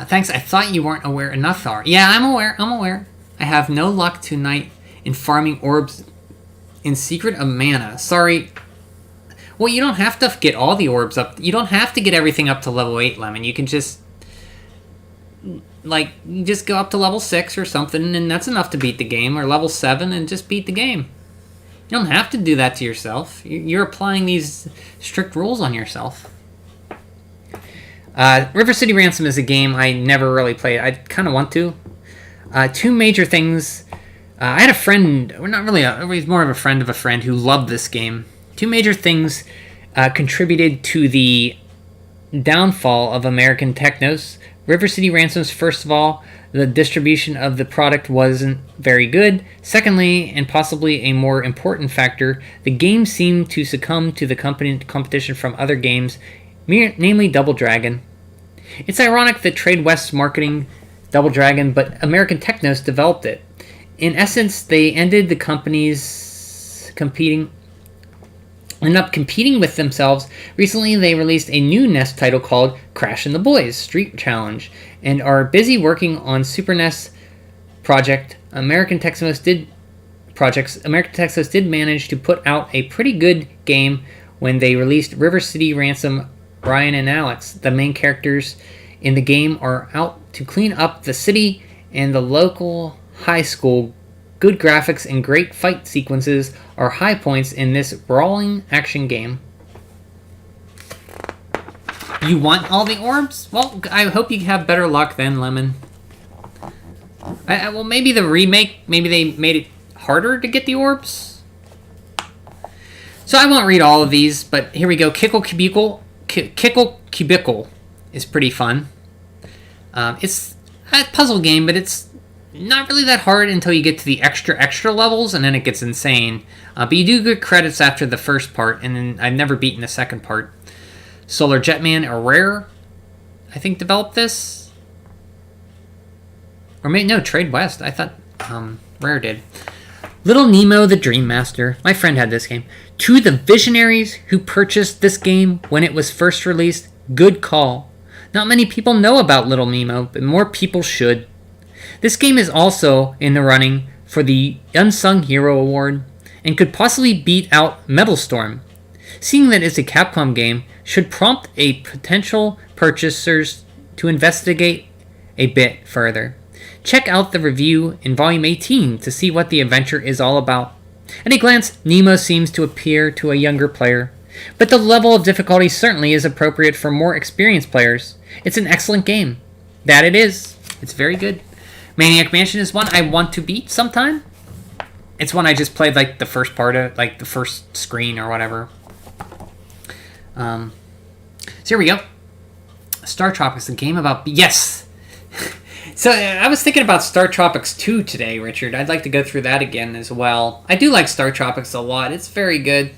Thanks. I thought you weren't aware enough, Thar. Yeah, I'm aware. I have no luck tonight in farming orbs in Secret of Mana. Sorry. Well, you don't have to get all the orbs up. You don't have to get everything up to level 8, Lemon. You can just go up to level 6 or something, and that's enough to beat the game, or level 7 and just beat the game. You don't have to do that to yourself. You're applying these strict rules on yourself. River City Ransom is a game I never really played. I kind of want to. Two major things. I had a friend, or not really, he's more of a friend who loved this game. Two major things contributed to the downfall of American technos. River City Ransoms, first of all, the distribution of the product wasn't very good. Secondly, and possibly a more important factor, the game seemed to succumb to the competition from other games, namely Double Dragon. It's ironic that Trade West's marketing Double Dragon, but American Technos developed it. In essence, they ended the companies competing with themselves. Recently, they released a new NES title called Crash and the Boys Street Challenge and are busy working on Super NES project. American Technos did manage to put out a pretty good game when they released River City Ransom. Ryan and Alex, the main characters in the game, are out to clean up the city and the local high school. Good graphics and great fight sequences are high points in this brawling action game. You want all the orbs? Well, I hope you have better luck than Lemon. Well, maybe the remake, maybe they made it harder to get the orbs. So I won't read all of these, but here we go. Kickle Cubicle is pretty fun. It's a puzzle game, but it's not really that hard until you get to the extra levels, and then it gets insane. But you do get credits after the first part, and then I've never beaten the second part. Solar Jetman or Rare, I think, developed this. Or maybe, no, Trade West. I thought Rare did. Little Nemo the Dream Master. My friend had this game. To the visionaries who purchased this game when it was first released, good call. Not many people know about Little Nemo, but more people should. This game is also in the running for the Unsung Hero Award and could possibly beat out Metal Storm. Seeing that it's a Capcom game should prompt a potential purchasers to investigate a bit further. Check out the review in Volume 18 to see what the adventure is all about. At a glance, Nemo seems to appeal to a younger player, but the level of difficulty certainly is appropriate for more experienced players. It's an excellent game. That it is. It's very good. Maniac Mansion is one I want to beat sometime. It's one I just played like the first part of, like the first screen or whatever. So here we go. Star Tropics, a game about... Yes! So I was thinking about Star Tropics 2 today, Richard. I'd like to go through that again as well. I do like Star Tropics a lot. It's very good.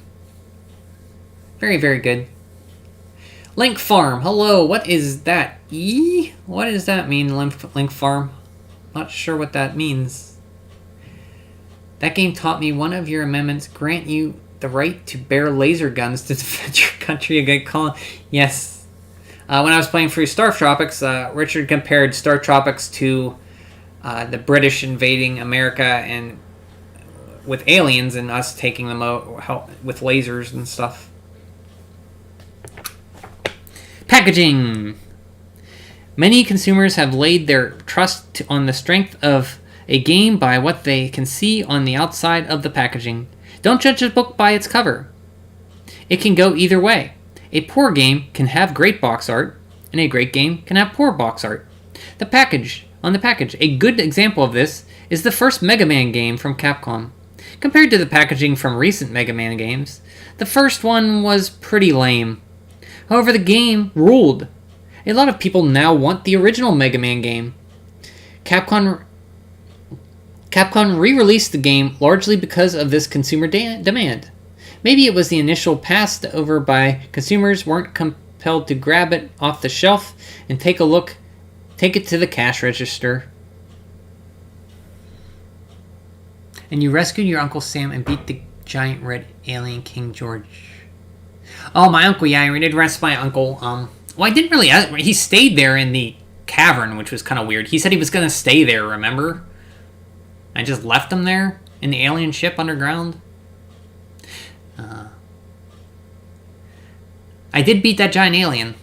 Very, very good. Link Farm. Hello. What is that? What does that mean, Link Farm? Not sure what that means. That game taught me one of your amendments grant you the right to bear laser guns to defend your country against colon. Yes. When I was playing through Star Tropics, Richard compared Star Tropics to the British invading America and with aliens and us taking them out with lasers and stuff. Packaging. Many consumers have laid their trust on the strength of a game by what they can see on the outside of the packaging. Don't judge a book by its cover. It can go either way. A poor game can have great box art, and a great game can have poor box art. The package. A good example of this is the first Mega Man game from Capcom. Compared to the packaging from recent Mega Man games, the first one was pretty lame. However, the game ruled. A lot of people now want the original Mega Man game. Capcom re-released the game largely because of this consumer demand. Maybe it was the initial passed over by consumers weren't compelled to grab it off the shelf and take it to the cash register. And you rescued your Uncle Sam and beat the giant red alien King George. Oh, my uncle, yeah, I did rescue my uncle. Well, I didn't really... He stayed there in the cavern, which was kind of weird. He said he was going to stay there, remember? I just left him there in the alien ship underground. I did beat that giant alien.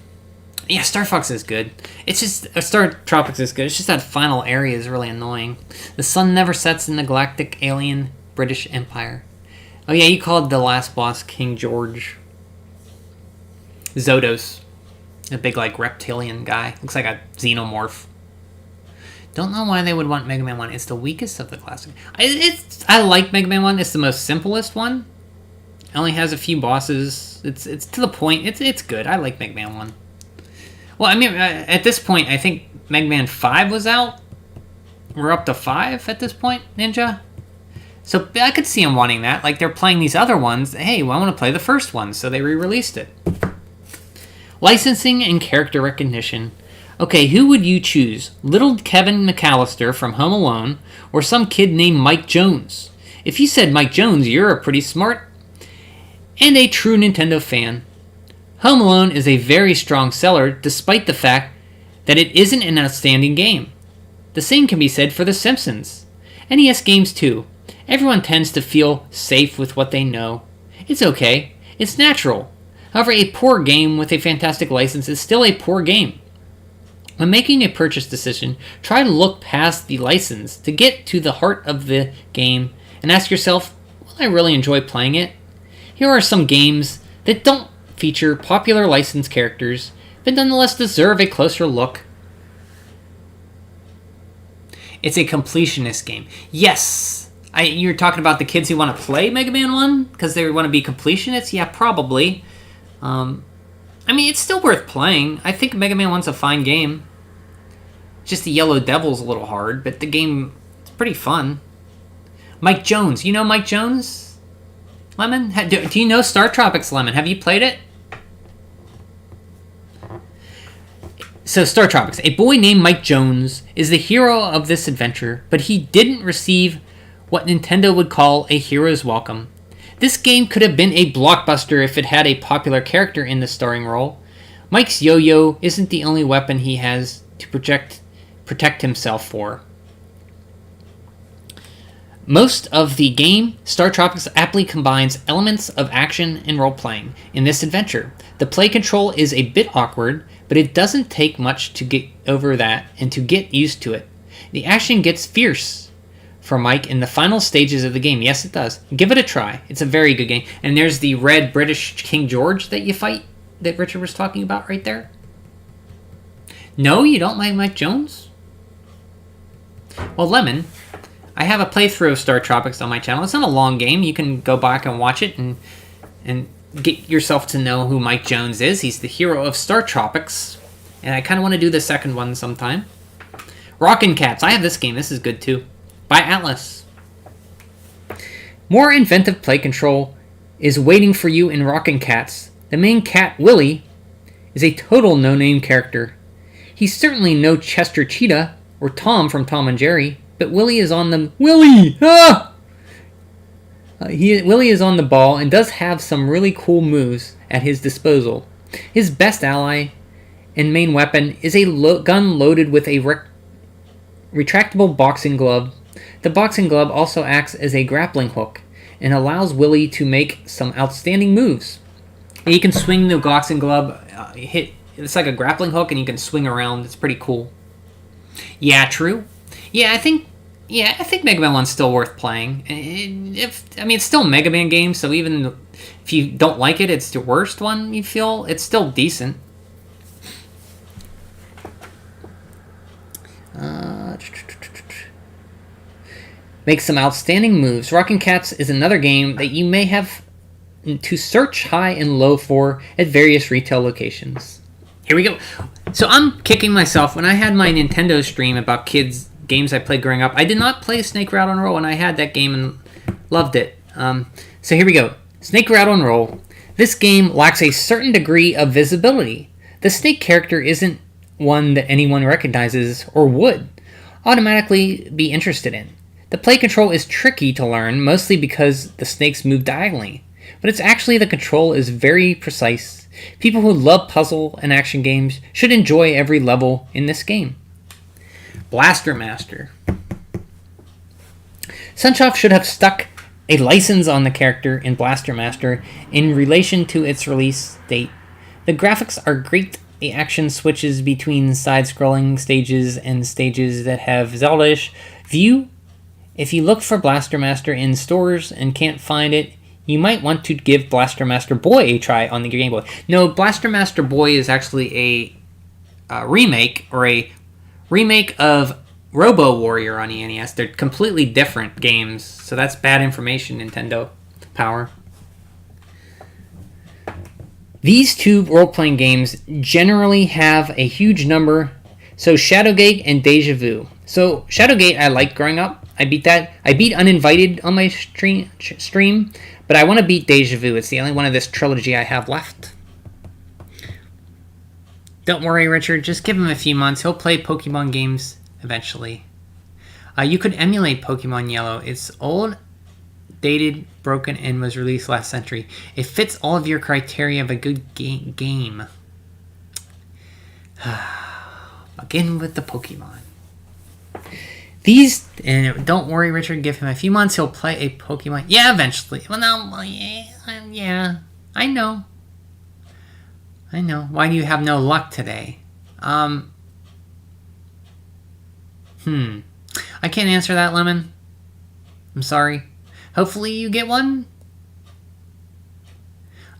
Yeah, Star Fox is good. It's just... Star Tropics is good. It's just that final area is really annoying. The sun never sets in the galactic alien British Empire. Oh yeah, you called the last boss King George. Zodos. A big, like, reptilian guy. Looks like a xenomorph. Don't know why they would want Mega Man 1. It's the weakest of the classic. I like Mega Man 1. It's the most simplest one. It only has a few bosses. It's to the point. It's good. I like Mega Man 1. Well, I mean, at this point, I think Mega Man 5 was out. We're up to 5 at this point, Ninja. So I could see them wanting that. Like, they're playing these other ones. Hey, well, I want to play the first one, so they re-released it. Licensing and character recognition. Okay, who would you choose? Little Kevin McAllister from Home Alone, or some kid named Mike Jones? If you said Mike Jones, you're a pretty smart and a true Nintendo fan. Home Alone is a very strong seller, despite the fact that it isn't an outstanding game. The same can be said for The Simpsons. NES games too. Everyone tends to feel safe with what they know. It's okay. It's natural. However, a poor game with a fantastic license is still a poor game. When making a purchase decision, try to look past the license to get to the heart of the game and ask yourself, will I really enjoy playing it? Here are some games that don't feature popular licensed characters, but nonetheless deserve a closer look. It's a completionist game. Yes! You're talking about the kids who want to play Mega Man 1 because they want to be completionists? Yeah, probably. I mean, it's still worth playing. I think Mega Man 1's a fine game. Just the Yellow Devil's a little hard, but the game is pretty fun. Mike Jones. You know Mike Jones? Lemon? Do you know Star Tropics, Lemon? Have you played it? So, Star Tropics. A boy named Mike Jones is the hero of this adventure, but he didn't receive what Nintendo would call a hero's welcome. This game could have been a blockbuster if it had a popular character in the starring role. Mike's yo-yo isn't the only weapon he has to protect himself for. Most of the game, Star Tropics aptly combines elements of action and role-playing in this adventure. The play control is a bit awkward, but it doesn't take much to get over that and to get used to it. The action gets fierce for Mike in the final stages of the game. Yes, it does. Give it a try. It's a very good game. And there's the red British King George that you fight that Richard was talking about right there. No, you don't like Mike Jones? Well, Lemon, I have a playthrough of Star Tropics on my channel. It's not a long game. You can go back and watch it and get yourself to know who Mike Jones is. He's the hero of Star Tropics. And I kind of want to do the second one sometime. Rockin Cats. I have this game. This is good too. By Atlas. More inventive play control is waiting for you in Rockin Cats. The main cat, Willie, is a total no-name character. He's certainly no Chester Cheetah or Tom from Tom and Jerry, but Willie is on the... Willie! Ah! Willie is on the ball and does have some really cool moves at his disposal. His best ally and main weapon is a gun loaded with a retractable boxing glove. The boxing glove also acts as a grappling hook and allows Willie to make some outstanding moves. And you can swing the boxing glove, it's like a grappling hook, and you can swing around. It's pretty cool. Yeah, true. Yeah, I think Mega Man 1's still worth playing. It's still a Mega Man game, so even if you don't like it, it's the worst one you feel, it's still decent. Make some outstanding moves. Rockin' Cats is another game that you may have to search high and low for at various retail locations. Here we go. So I'm kicking myself. When I had my Nintendo stream about games I played growing up, I did not play Snake Rattle and Roll, and I had that game and loved it. So here we go. Snake Rattle and Roll. This game lacks a certain degree of visibility. The Snake character isn't one that anyone recognizes or would automatically be interested in. The play control is tricky to learn, mostly because the snakes move diagonally, but it's actually the control is very precise. People who love puzzle and action games should enjoy every level in this game. Blaster Master. Sunsoft should have stuck a license on the character in Blaster Master in relation to its release date. The graphics are great. The action switches between side-scrolling stages and stages that have Zelda-ish view. If you look for Blaster Master in stores and can't find it, you might want to give Blaster Master Boy a try on the Game Boy. No, Blaster Master Boy is actually a remake of Robo Warrior on the NES. They're completely different games, so that's bad information, Nintendo Power. These two role-playing games generally have a huge number, so Shadowgate and Deja Vu. So Shadowgate I liked growing up. I beat that. I beat Uninvited on my stream, but I want to beat Deja Vu. It's the only one of this trilogy I have left. Don't worry, Richard. Just give him a few months. He'll play Pokemon games eventually. You could emulate Pokemon Yellow. It's old, dated, broken, and was released last century. It fits all of your criteria of a good game. Begin with the Pokemon. And don't worry, Richard, give him a few months, he'll play a Pokemon. Yeah, eventually. Well, no, yeah, I know. Why do you have no luck today? I can't answer that, Lemon. I'm sorry. Hopefully you get one.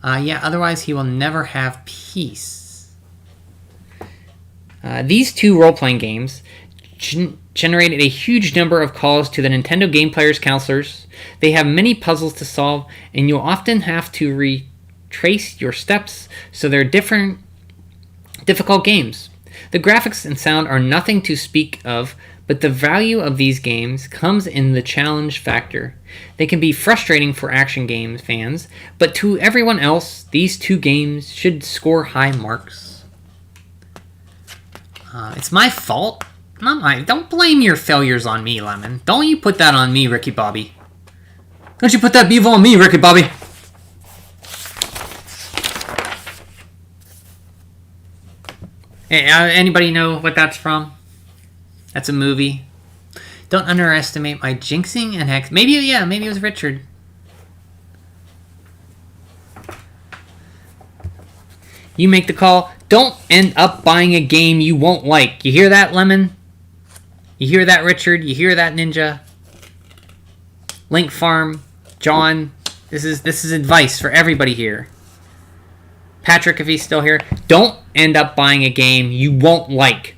Yeah, otherwise he will never have peace. These two role-playing games generated a huge number of calls to the Nintendo Game Players counselors. They have many puzzles to solve, and you'll often have to retrace your steps, so they're difficult games. The graphics and sound are nothing to speak of, but the value of these games comes in the challenge factor. They can be frustrating for action games fans, but to everyone else, these two games should score high marks. It's my fault. Not mine. Don't blame your failures on me, Lemon. Don't you put that on me, Ricky Bobby. Don't you put that beef on me, Ricky Bobby. Hey, anybody know what that's from? That's a movie. Don't underestimate my jinxing and hex. Maybe it was Richard. You make the call. Don't end up buying a game you won't like. You hear that, Lemon? You hear that, Richard? You hear that, Ninja? Link Farm, John. This is advice for everybody here. Patrick, if he's still here, don't end up buying a game you won't like.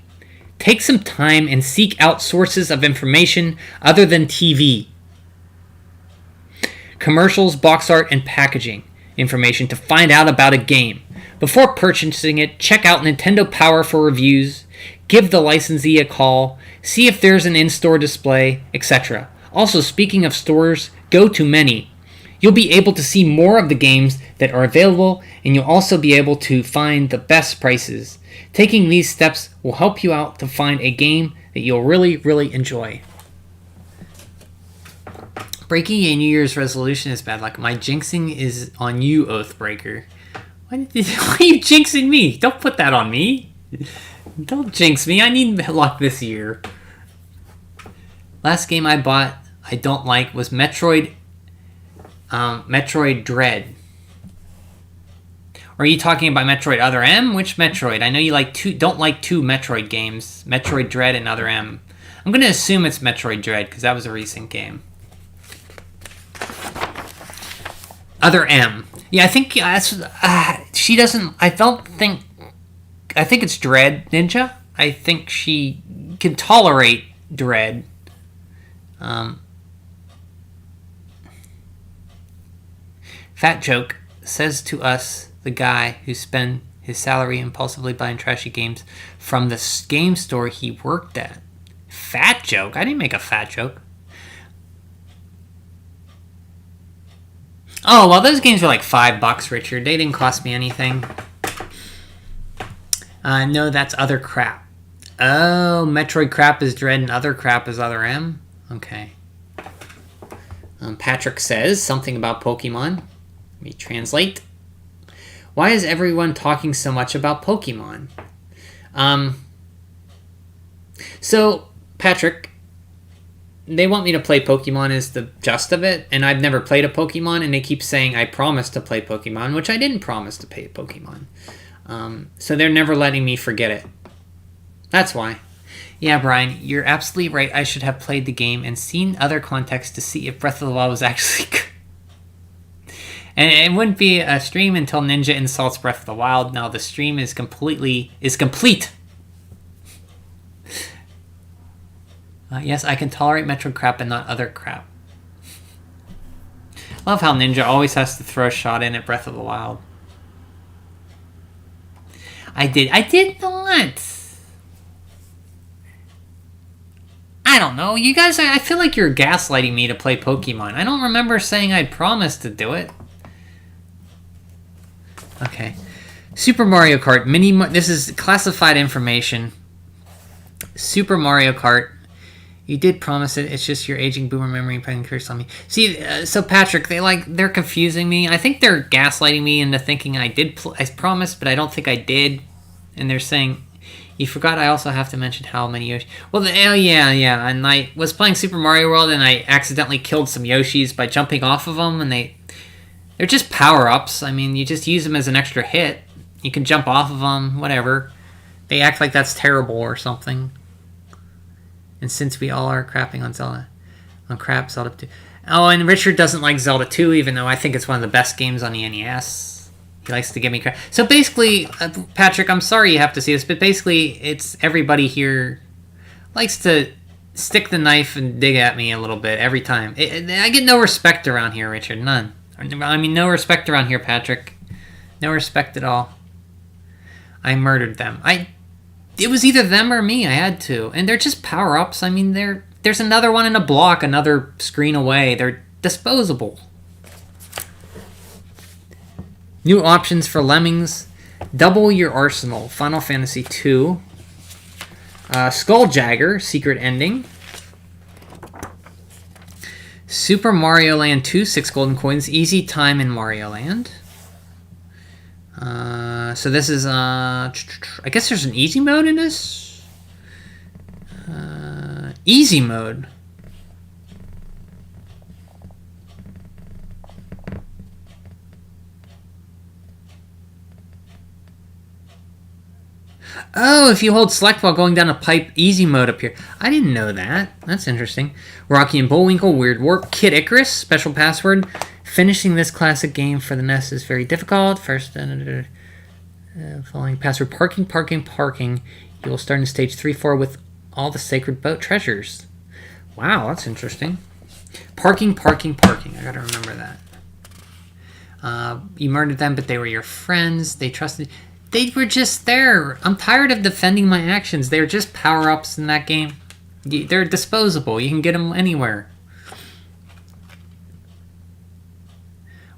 Take some time and seek out sources of information other than TV. Commercials, box art, and packaging information to find out about a game. Before purchasing it, check out Nintendo Power for reviews, give the licensee a call, see if there's an in-store display, etc. Also, speaking of stores, go to many. You'll be able to see more of the games that are available, and you'll also be able to find the best prices. Taking these steps will help you out to find a game that you'll really, really enjoy. Breaking a New Year's resolution is bad luck. My jinxing is on you, Oathbreaker. Why are you jinxing me? Don't put that on me. Don't jinx me. I need luck this year. Last game I bought I don't like was Metroid Dread. Or are you talking about Metroid Other M? Which Metroid? I know you don't like two Metroid games. Metroid Dread and Other M. I'm going to assume it's Metroid Dread because that was a recent game. Other M. Yeah, I think that's... she doesn't... I think it's Dread Ninja. I think she can tolerate Dread. Fat Joke says to us, the guy who spent his salary impulsively buying trashy games from the game store he worked at. Fat Joke? I didn't make a fat joke. Oh, well, those games were like $5, Richard. They didn't cost me anything. No, that's Other Crap. Oh, Metroid Crap is Dread and Other Crap is Other M? Okay. Patrick says something about Pokemon. Let me translate. Why is everyone talking so much about Pokemon? So, Patrick, they want me to play Pokemon is the gist of it, and I've never played a Pokemon, and they keep saying I promised to play Pokemon, which I didn't promise to play Pokemon. So they're never letting me forget it. That's why. Yeah, Brian, you're absolutely right. I should have played the game and seen other context to see if Breath of the Wild was actually good. And it wouldn't be a stream until Ninja insults Breath of the Wild. Now the stream is complete. Yes, I can tolerate Metroid crap and not other crap. Love how Ninja always has to throw a shot in at Breath of the Wild. I did not. I don't know. You guys, I feel like you're gaslighting me to play Pokemon. I don't remember saying I'd promised to do it. Okay. Super Mario Kart Mini... This is classified information. Super Mario Kart. You did promise it. It's just your aging boomer memory putting curse on me. See, so Patrick, they're confusing me. I think they're gaslighting me into thinking I promised, but I don't think I did. And they're saying, you forgot I also have to mention how many Yoshi... Well, yeah. And I was playing Super Mario World, and I accidentally killed some Yoshis by jumping off of them, and they're just power-ups. I mean, you just use them as an extra hit. You can jump off of them, whatever. They act like that's terrible or something. And since we all are crapping on Zelda, Zelda 2. Oh, and Richard doesn't like Zelda 2, even though I think it's one of the best games on the NES. He likes to give me crap. So basically, Patrick, I'm sorry you have to see this, but basically, it's everybody here likes to stick the knife and dig at me a little bit every time. I get no respect around here, Richard. None. I mean, no respect around here, Patrick. No respect at all. I murdered them. It was either them or me. I had to. And they're just power-ups. I mean, there's another one in a block, another screen away. They're disposable. New options for Lemmings. Double your arsenal. Final Fantasy II. Skulljagger, secret ending. Super Mario Land 2, 6 golden coins. Easy time in Mario Land. So this is, I guess there's an easy mode in this? Easy mode. Oh, if you hold select while going down a pipe, easy mode up here. I didn't know that. That's interesting. Rocky and Bullwinkle, Weird Warp, Kid Icarus, special password. Finishing this classic game for the NES is very difficult. First, following password, parking. You will start in stage 3-4 with all the sacred boat treasures. Wow, that's interesting. Parking. I gotta remember that. You murdered them, but they were your friends. They trusted... They were just there. I'm tired of defending my actions. They're just power-ups in that game. They're disposable. You can get them anywhere.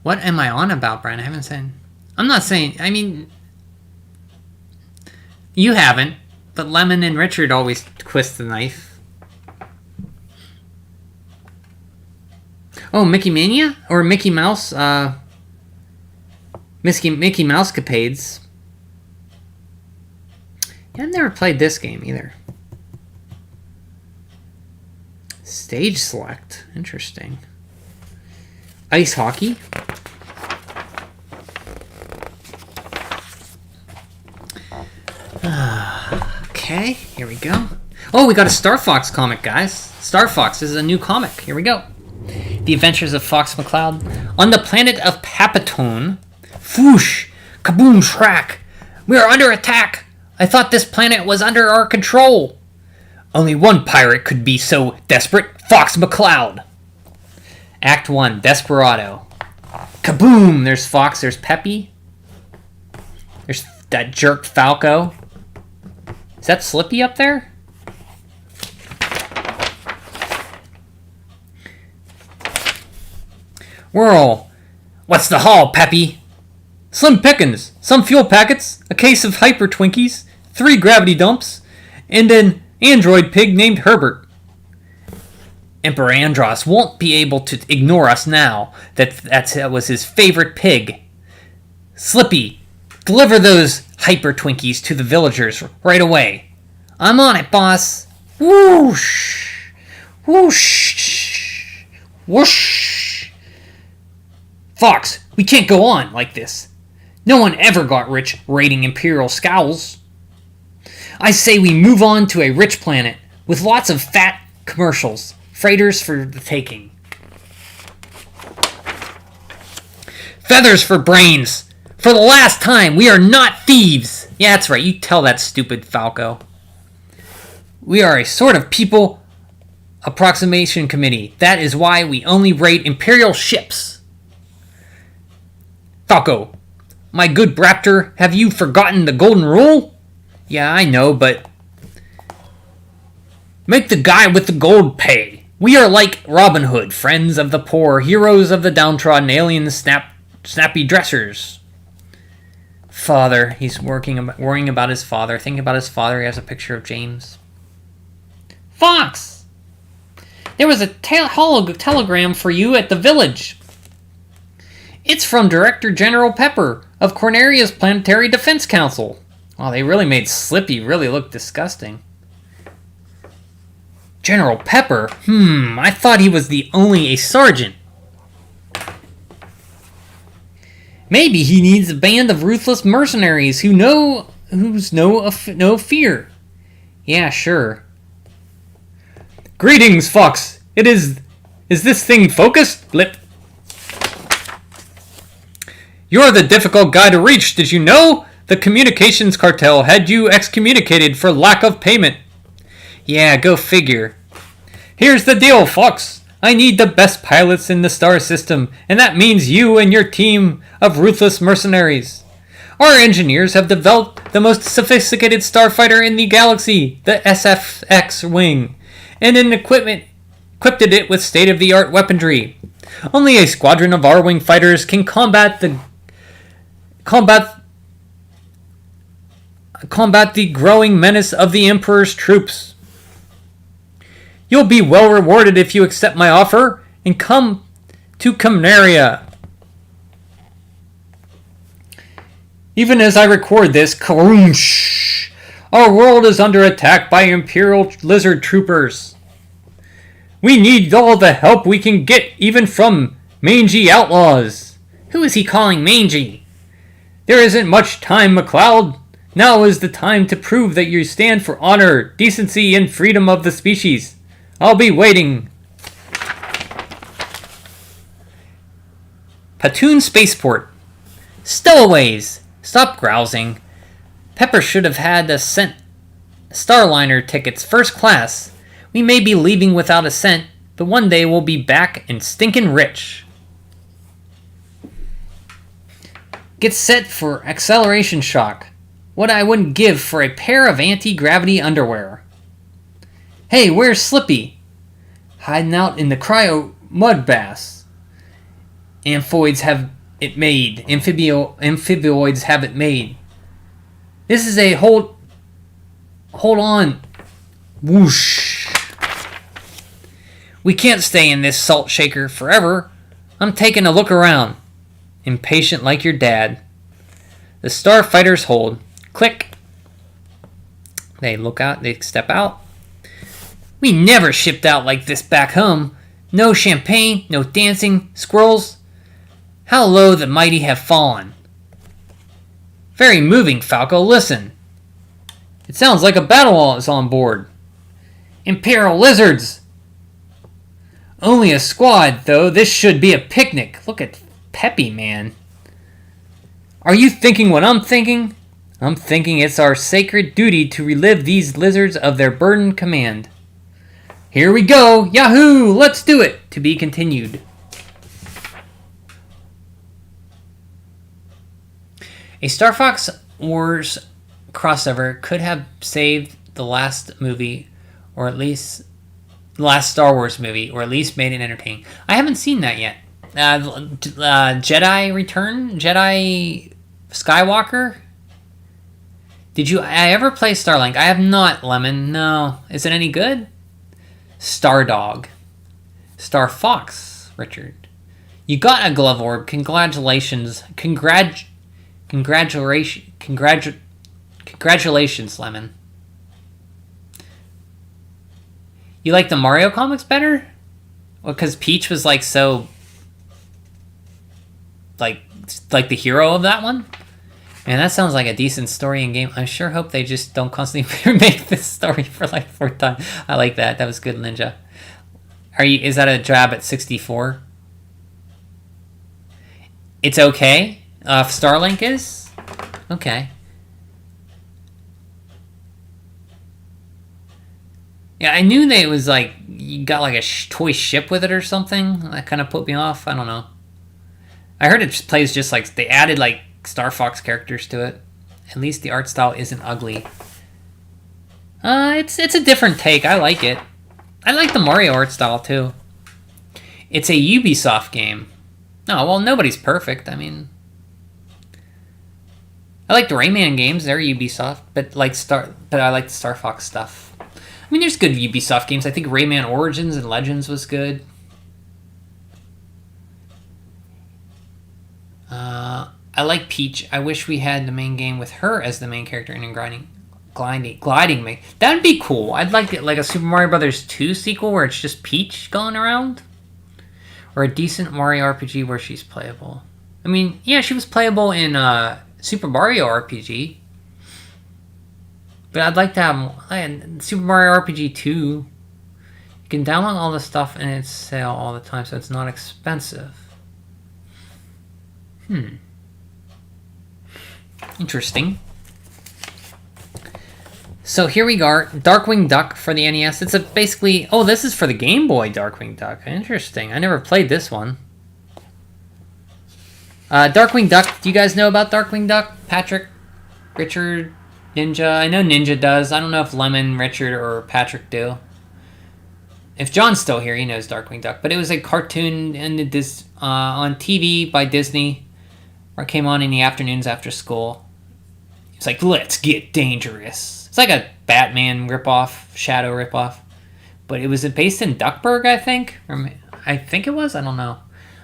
What am I on about, Brian? I haven't said... I'm not saying... I mean... You haven't. But Lemon and Richard always twist the knife. Oh, Mickey Mania? Or Mickey Mouse? Mickey Mouse Capades. Yeah, I've never played this game either. Stage select. Interesting. Ice hockey. Okay, here we go. Oh, we got a Star Fox comic, guys. Star Fox, this is a new comic. Here we go. The Adventures of Fox McCloud. On the planet of Papatone. Foosh! Kaboom! Shrak! We are under attack! I thought this planet was under our control. Only one pirate could be so desperate. Fox McCloud. Act 1, Desperado. Kaboom! There's Fox, there's Peppy. There's that jerk Falco. Is that Slippy up there? Whirl. What's the haul, Peppy? Slim pickings, some fuel packets, a case of Hyper Twinkies, 3 gravity dumps, and an android pig named Herbert. Emperor Andros won't be able to ignore us now. That was his favorite pig. Slippy, deliver those Hyper Twinkies to the villagers right away. I'm on it, boss. Whoosh! Whoosh! Whoosh! Fox, we can't go on like this. No one ever got rich raiding Imperial scowls. I say we move on to a rich planet with lots of fat commercials. Freighters for the taking. Feathers for brains! For the last time, we are not thieves! Yeah, that's right, you tell that stupid Falco. We are a sort of people approximation committee. That is why we only raid Imperial ships. Falco, my good Raptor, have you forgotten the golden rule? Yeah, I know, but... Make the guy with the gold pay. We are like Robin Hood, friends of the poor, heroes of the downtrodden, aliens, snappy dressers. Father, he's worrying about his father, thinking about his father. He has a picture of James. Fox! There was a telegram for you at the village. It's from Director General Pepper of Corneria's Planetary Defense Council. Oh, they really made Slippy really look disgusting. General Pepper? I thought he was only a sergeant. Maybe he needs a band of ruthless mercenaries who's no fear. Yeah, sure. Greetings, Fox. Is this thing focused? Blip. You're the difficult guy to reach, did you know? The communications cartel had you excommunicated for lack of payment. Yeah, go figure. Here's the deal, Fox. I need the best pilots in the star system, and that means you and your team of ruthless mercenaries. Our engineers have developed the most sophisticated starfighter in the galaxy, the SFX wing, and equipped it with state-of-the-art weaponry. Only a squadron of R-wing fighters can combat the growing menace of the Emperor's troops. You'll be well rewarded if you accept my offer and come to Corneria. Even as I record this, karoomsh, our world is under attack by Imperial lizard troopers. We need all the help we can get, even from mangy outlaws. Who is he calling mangy? There isn't much time, McLeod. Now is the time to prove that you stand for honor, decency, and freedom of the species. I'll be waiting. Patoon Spaceport. Stowaways! Stop grousing. Pepper should have had us sent Starliner tickets first class. We may be leaving without a cent, but one day we'll be back and stinkin' rich. Get set for acceleration shock. What I wouldn't give for a pair of anti-gravity underwear. Hey, where's Slippy? Hiding out in the cryo mud baths. Amphiboids have it made. Amphibioids have it made. This is a hold on. Whoosh. We can't stay in this salt shaker forever. I'm taking a look around. Impatient like your dad. The starfighters hold. Click. They look out. They step out. We never shipped out like this back home. No champagne, no dancing, squirrels. How low the mighty have fallen. Very moving, Falco. Listen. It sounds like a battle is on board. Imperial lizards. Only a squad, though. This should be a picnic. Look at Peppy, man. Are you thinking what I'm thinking? I'm thinking it's our sacred duty to relieve these lizards of their burdened command. Here we go! Yahoo! Let's do it! To be continued. A Star Fox Wars crossover could have saved the last movie, or at least the last Star Wars movie, or at least made it entertaining. I haven't seen that yet. Jedi Return? Jedi Skywalker? Did I ever play Starlink? I have not, Lemon. No. Is it any good? Stardog. Star Fox, Richard. You got a glove orb. Congratulations. Congratulations, Lemon. You like the Mario comics better? Well, because Peach was like so... Like the hero of that one? Man, that sounds like a decent story in game. I sure hope they just don't constantly make this story for like 4th time. I like that. That was good, Ninja. Is that a jab at 64? It's okay. If Starlink is okay. Yeah, I knew that it was like you got like a toy ship with it or something. That kind of put me off. I don't know. I heard it plays just like they added like Star Fox characters to it. At least the art style isn't ugly. It's a different take. I like it. I like the Mario art style too. It's a Ubisoft game. No, well, nobody's perfect. I mean, I like the Rayman games. They're Ubisoft, but I like the Star Fox stuff. I mean, there's good Ubisoft games. I think Rayman Origins and Legends was good. I like Peach. I wish we had the main game with her as the main character and gliding me. That'd be cool. I'd like it like a Super Mario Brothers 2 sequel where it's just Peach going around. Or a decent Mario RPG where she's playable. I mean, yeah, she was playable in Super Mario RPG. But I'd like to have Super Mario RPG 2. You can download all the stuff and it's sale all the time, so it's not expensive. Interesting. So here we are, Darkwing Duck for the NES. It's basically... Oh, this is for the Game Boy, Darkwing Duck. Interesting. I never played this one. Darkwing Duck. Do you guys know about Darkwing Duck? Patrick, Richard, Ninja. I know Ninja does. I don't know if Lemon, Richard, or Patrick do. If John's still here, he knows Darkwing Duck. But it was a cartoon on TV by Disney. Where it came on in the afternoons after school. It's like, let's get dangerous. It's like a Batman ripoff, Shadow ripoff. But it was based in Duckburg, I think. Or I think it was. I don't know.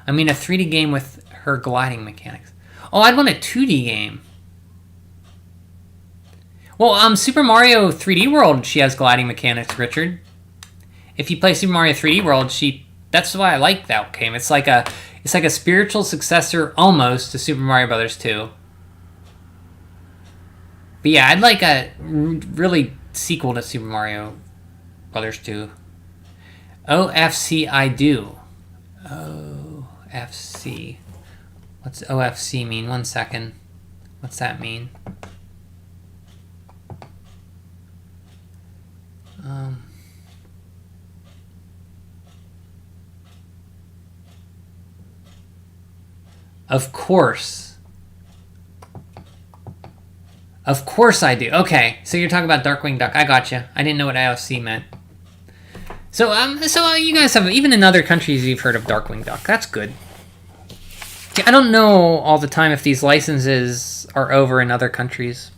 I mean, a 3D game with her gliding mechanics. Oh, I'd want a 2D game. Well, Super Mario 3D World, she has gliding mechanics, Richard. If you play Super Mario 3D World, that's why I like that game. It's like a spiritual successor almost to Super Mario Brothers 2. But yeah, I'd like a really sequel to Super Mario Brothers 2. OFC I do. OFC. What's OFC mean? 1 second. What's that mean? Of course. Of course I do. Okay, so you're talking about Darkwing Duck. I gotcha. I didn't know what IOC meant. So you guys have, even in other countries, you've heard of Darkwing Duck. That's good. I don't know all the time if these licenses are over in other countries.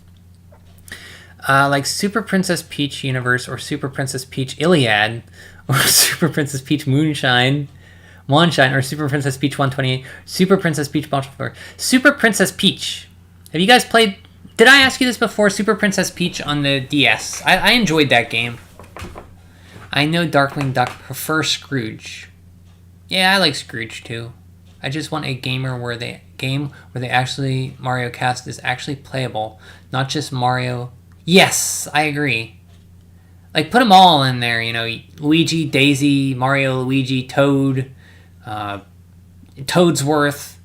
Like Super Princess Peach Universe, or Super Princess Peach Iliad, or Super Princess Peach Moonshine, or Super Princess Peach 128, Super Princess Peach Multiplayer. Super Princess Peach. Have you guys played... Did I ask you this before? Super Princess Peach on the DS. I enjoyed that game. I know Darkwing Duck prefer Scrooge. Yeah, I like Scrooge too. I just want a game where Mario Cast is actually playable, not just Mario. Yes, I agree. Like, put them all in there, you know, Luigi, Daisy, Mario, Luigi, Toad, Toadsworth,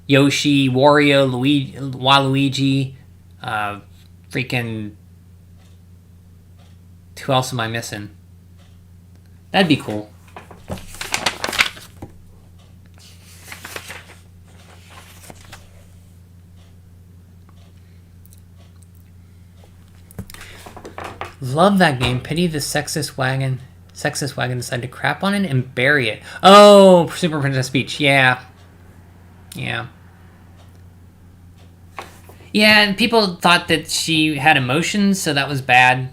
Yoshi, Wario, Waluigi, freaking... Who else am I missing? That'd be cool. Love that game. Pity the sexist wagon decided to crap on it and bury it. Oh, Super Princess Peach. Yeah. Yeah. Yeah, and people thought that she had emotions, so that was bad.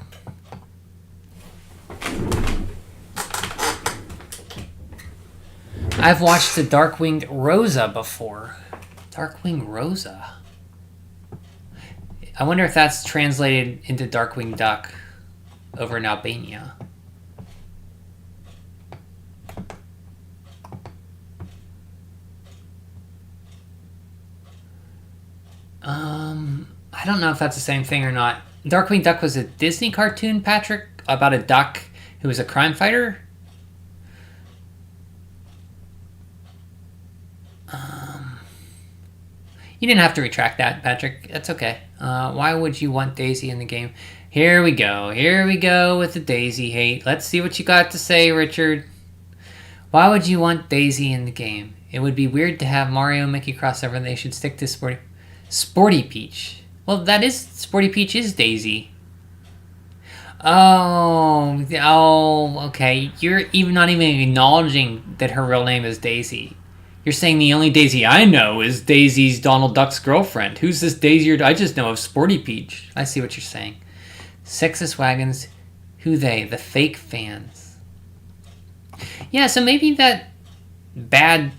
I've watched the Darkwing Rosa before. Darkwing Rosa. I wonder if that's translated into Darkwing Duck over in Albania. I don't know if that's the same thing or not. Darkwing Duck was a Disney cartoon, Patrick, about a duck who was a crime fighter. You didn't have to retract that, Patrick. That's okay. Why would you want Daisy in the game? Here we go. Here we go with the Daisy hate. Let's see what you got to say, Richard. Why would you want Daisy in the game? It would be weird to have Mario and Mickey crossover. They should stick to Sporty Peach. Well, that is... Sporty Peach is Daisy. Oh, okay. You're even not even acknowledging that her real name is Daisy. You're saying the only Daisy I know is Daisy's Donald Duck's girlfriend. Who's this Daisy? I just know of Sporty Peach. I see what you're saying. Sexist wagons. Who they? The fake fans. Yeah, so maybe that bad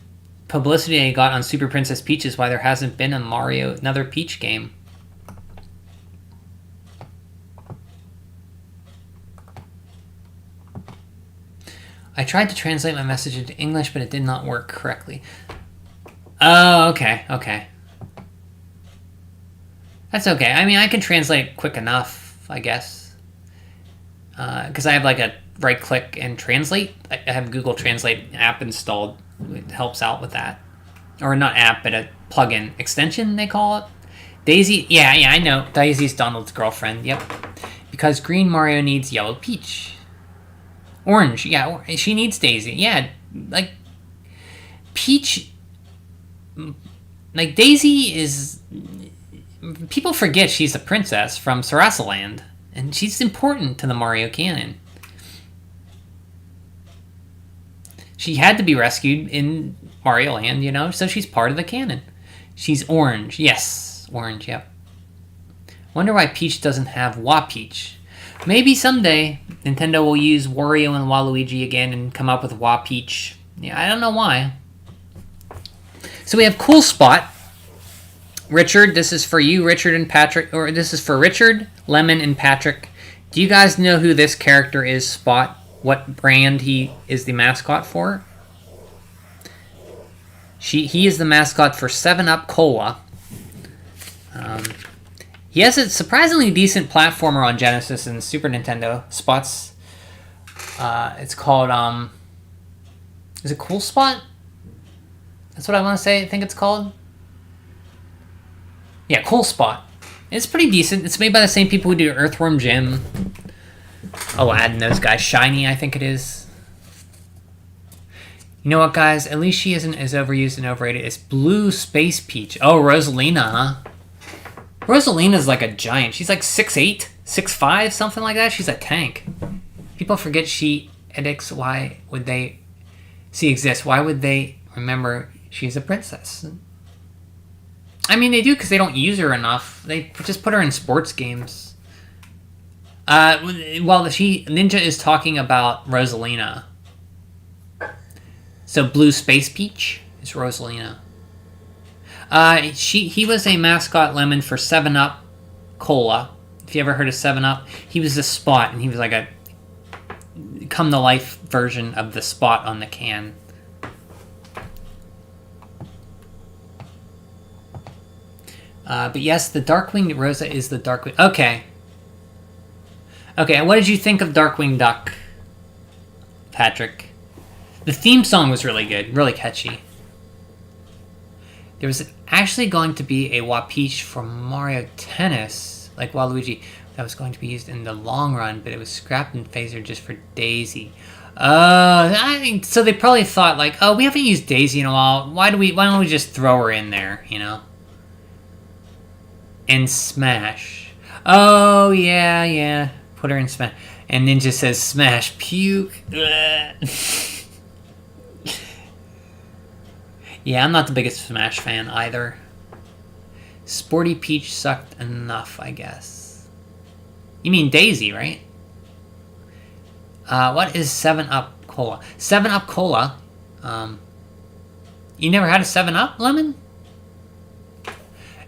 publicity I got on Super Princess Peach is why there hasn't been another Peach game. I tried to translate my message into English, but it did not work correctly. Oh, okay. That's okay. I mean, I can translate quick enough, I guess. Because I have like a right click and translate. I have Google Translate app installed. It helps out with that. Or not app, but a plugin extension, they call it. Daisy, yeah, I know. Daisy's Donald's girlfriend, yep. Because green Mario needs yellow Peach. Orange, yeah, she needs Daisy. Yeah, like, Peach, like, Daisy is, people forget she's a princess from Sarasaland, and she's important to the Mario canon. She had to be rescued in Mario Land, you know, so she's part of the canon. She's orange, yes, orange, yep. Wonder why Peach doesn't have Wa-Peach. Maybe someday Nintendo will use Wario and Waluigi again and come up with Wa-Peach. Yeah, I don't know why. So we have Cool Spot. Richard, this is for you, Richard and Patrick. Or this is for Richard, Lemon, and Patrick. Do you guys know who this character is, Spot? What brand he is the mascot for? He is the mascot for 7-Up Cola. He has a surprisingly decent platformer on Genesis and Super Nintendo. Spots. It's called, is it Cool Spot? That's what I want to say. I think it's called. Yeah, Cool Spot. It's pretty decent. It's made by the same people who do Earthworm Jim, Aladdin, those guys. Shiny, I think it is. You know what, guys? At least she isn't as overused and overrated. It's Blue Space Peach. Oh, Rosalina, huh? Rosalina's like a giant. She's like 6'8", 6'5", something like that. She's a tank. People forget she edicts. Why would they exist? Why would they remember she's a princess? I mean, they do because they don't use her enough. They just put her in sports games. Ninja is talking about Rosalina. So Blue Space Peach is Rosalina. He was a mascot, Lemon, for 7-Up Cola. If you ever heard of 7-Up, he was a Spot, and he was like a come-to-life version of the Spot on the can. But yes, the Darkwing Rosa is the Darkwing... Okay, and what did you think of Darkwing Duck, Patrick? The theme song was really good, really catchy. There was actually going to be a Wa-Peach for Mario Tennis, like Waluigi, that was going to be used in the long run, but it was scrapped in Phaser just for Daisy. So they probably thought, like, oh, we haven't used Daisy in a while. Why don't we just throw her in there, you know? And Smash. Oh, yeah. Put her in Smash. And Ninja says, Smash, puke. Yeah, I'm not the biggest Smash fan either. Sporty Peach sucked enough, I guess. You mean Daisy, right? What is 7-Up Cola? 7-Up Cola. You never had a 7-Up, Lemon?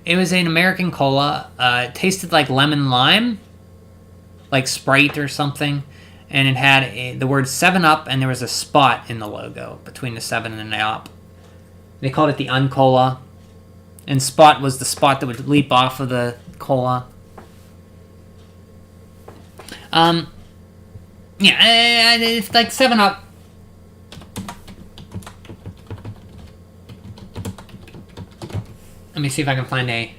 It was an American cola. It tasted like lemon lime. Like Sprite or something. And it had the word 7-Up, and there was a spot in the logo between the 7 and the up. They called it the Uncola. And Spot was the spot that would leap off of the cola. Yeah, it's like 7-Up. Let me see if I can find a...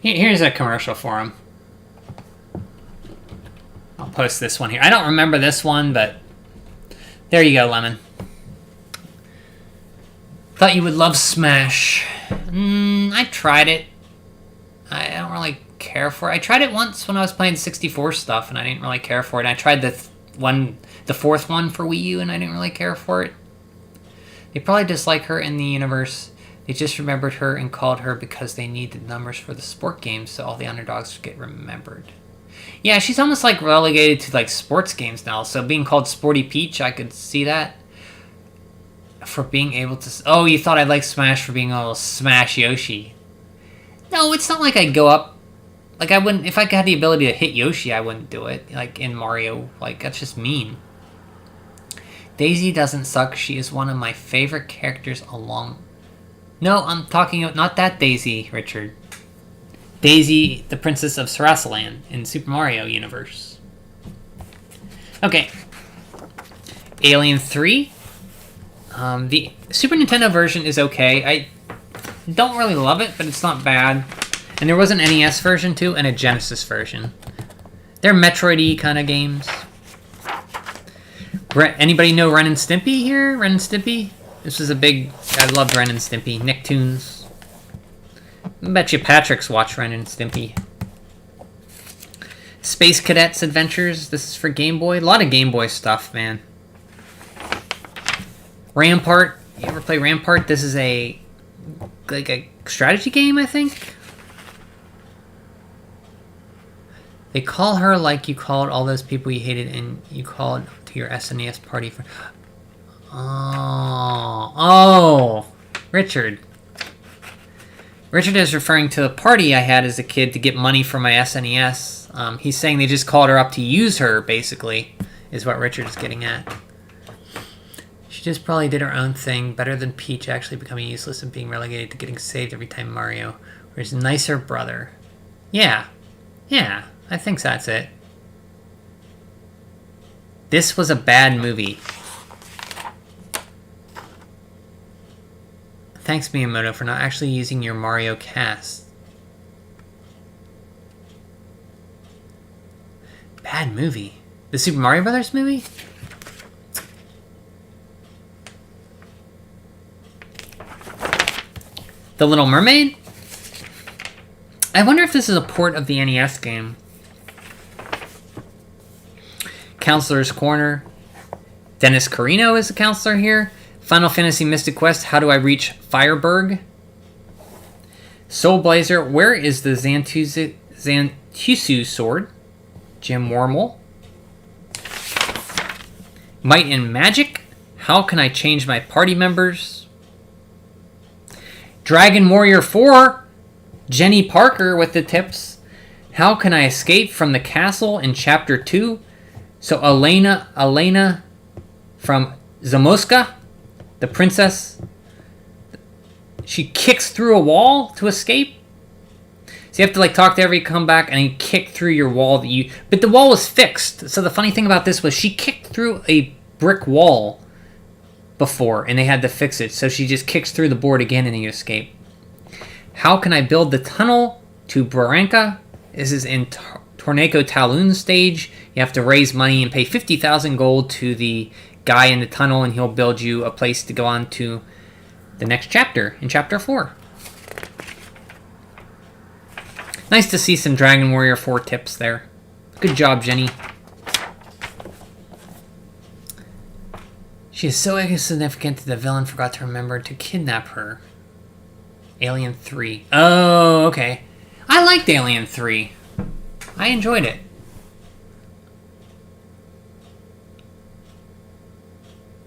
Here's a commercial for him. I'll post this one here. I don't remember this one, but there you go, Lemon. Thought you would love Smash. I tried it. I don't really care for it. I tried it once when I was playing 64 stuff, and I didn't really care for it. And I tried the fourth one for Wii U, and I didn't really care for it. They probably dislike her in the universe. They just remembered her and called her because they need the numbers for the sport games, so all the underdogs get remembered. Yeah, she's almost like relegated to like sports games now. So being called Sporty Peach, I could see that. For being able to... Oh, you thought I'd like Smash for being able to smash Yoshi. No, it's not like I'd go up... Like, I wouldn't... If I had the ability to hit Yoshi, I wouldn't do it. Like, in Mario. Like, that's just mean. Daisy doesn't suck. She is one of my favorite characters along... No, I'm talking about... Not that Daisy, Richard. Daisy, the Princess of Sarasaland in Super Mario universe. Okay. Alien 3. The Super Nintendo version is okay. I don't really love it, but it's not bad. And there was an NES version, too, and a Genesis version. They're Metroid-y kind of games. Anybody know Ren and Stimpy here? Ren and Stimpy? This was a big... I loved Ren and Stimpy. Nicktoons. I bet you Patrick's watched Ren and Stimpy. Space Cadets Adventures. This is for Game Boy. A lot of Game Boy stuff, man. Rampart. You ever play Rampart? This is a strategy game, I think. They call her like you called all those people you hated and you called to your SNES party for... Oh, Richard. Richard is referring to the party I had as a kid to get money for my SNES. He's saying they just called her up to use her, basically, is what Richard is getting at. She just probably did her own thing, better than Peach actually becoming useless and being relegated to getting saved every time Mario, or his nicer brother. Yeah, I think that's it. This was a bad movie. Thanks, Miyamoto, for not actually using your Mario cast. Bad movie. The Super Mario Brothers movie? The Little Mermaid? I wonder if this is a port of the NES game. Counselor's Corner. Dennis Carino is the counselor here. Final Fantasy Mystic Quest, how do I reach Fireburg? Soul Blazer, where is the Zantusu sword? Jim Wormel. Might and Magic, how can I change my party members? Dragon Warrior 4, Jenny Parker with the tips. How can I escape from the castle in Chapter 2? So Elena from Zamoska, the princess, she kicks through a wall to escape. So you have to like talk to everybody, come back, and you kick through your wall that you... But the wall was fixed. So the funny thing about this was she kicked through a brick wall before, and they had to fix it. So she just kicks through the board again, and you escape. How can I build the tunnel to Barranca? This is in Tornado Talon stage. You have to raise money and pay 50,000 gold to the guy in the tunnel, and he'll build you a place to go on to the next chapter, in Chapter 4. Nice to see some Dragon Warrior 4 tips there. Good job, Jenny. She is so insignificant that the villain forgot to remember to kidnap her. Alien 3. Oh, okay. I liked Alien 3. I enjoyed it.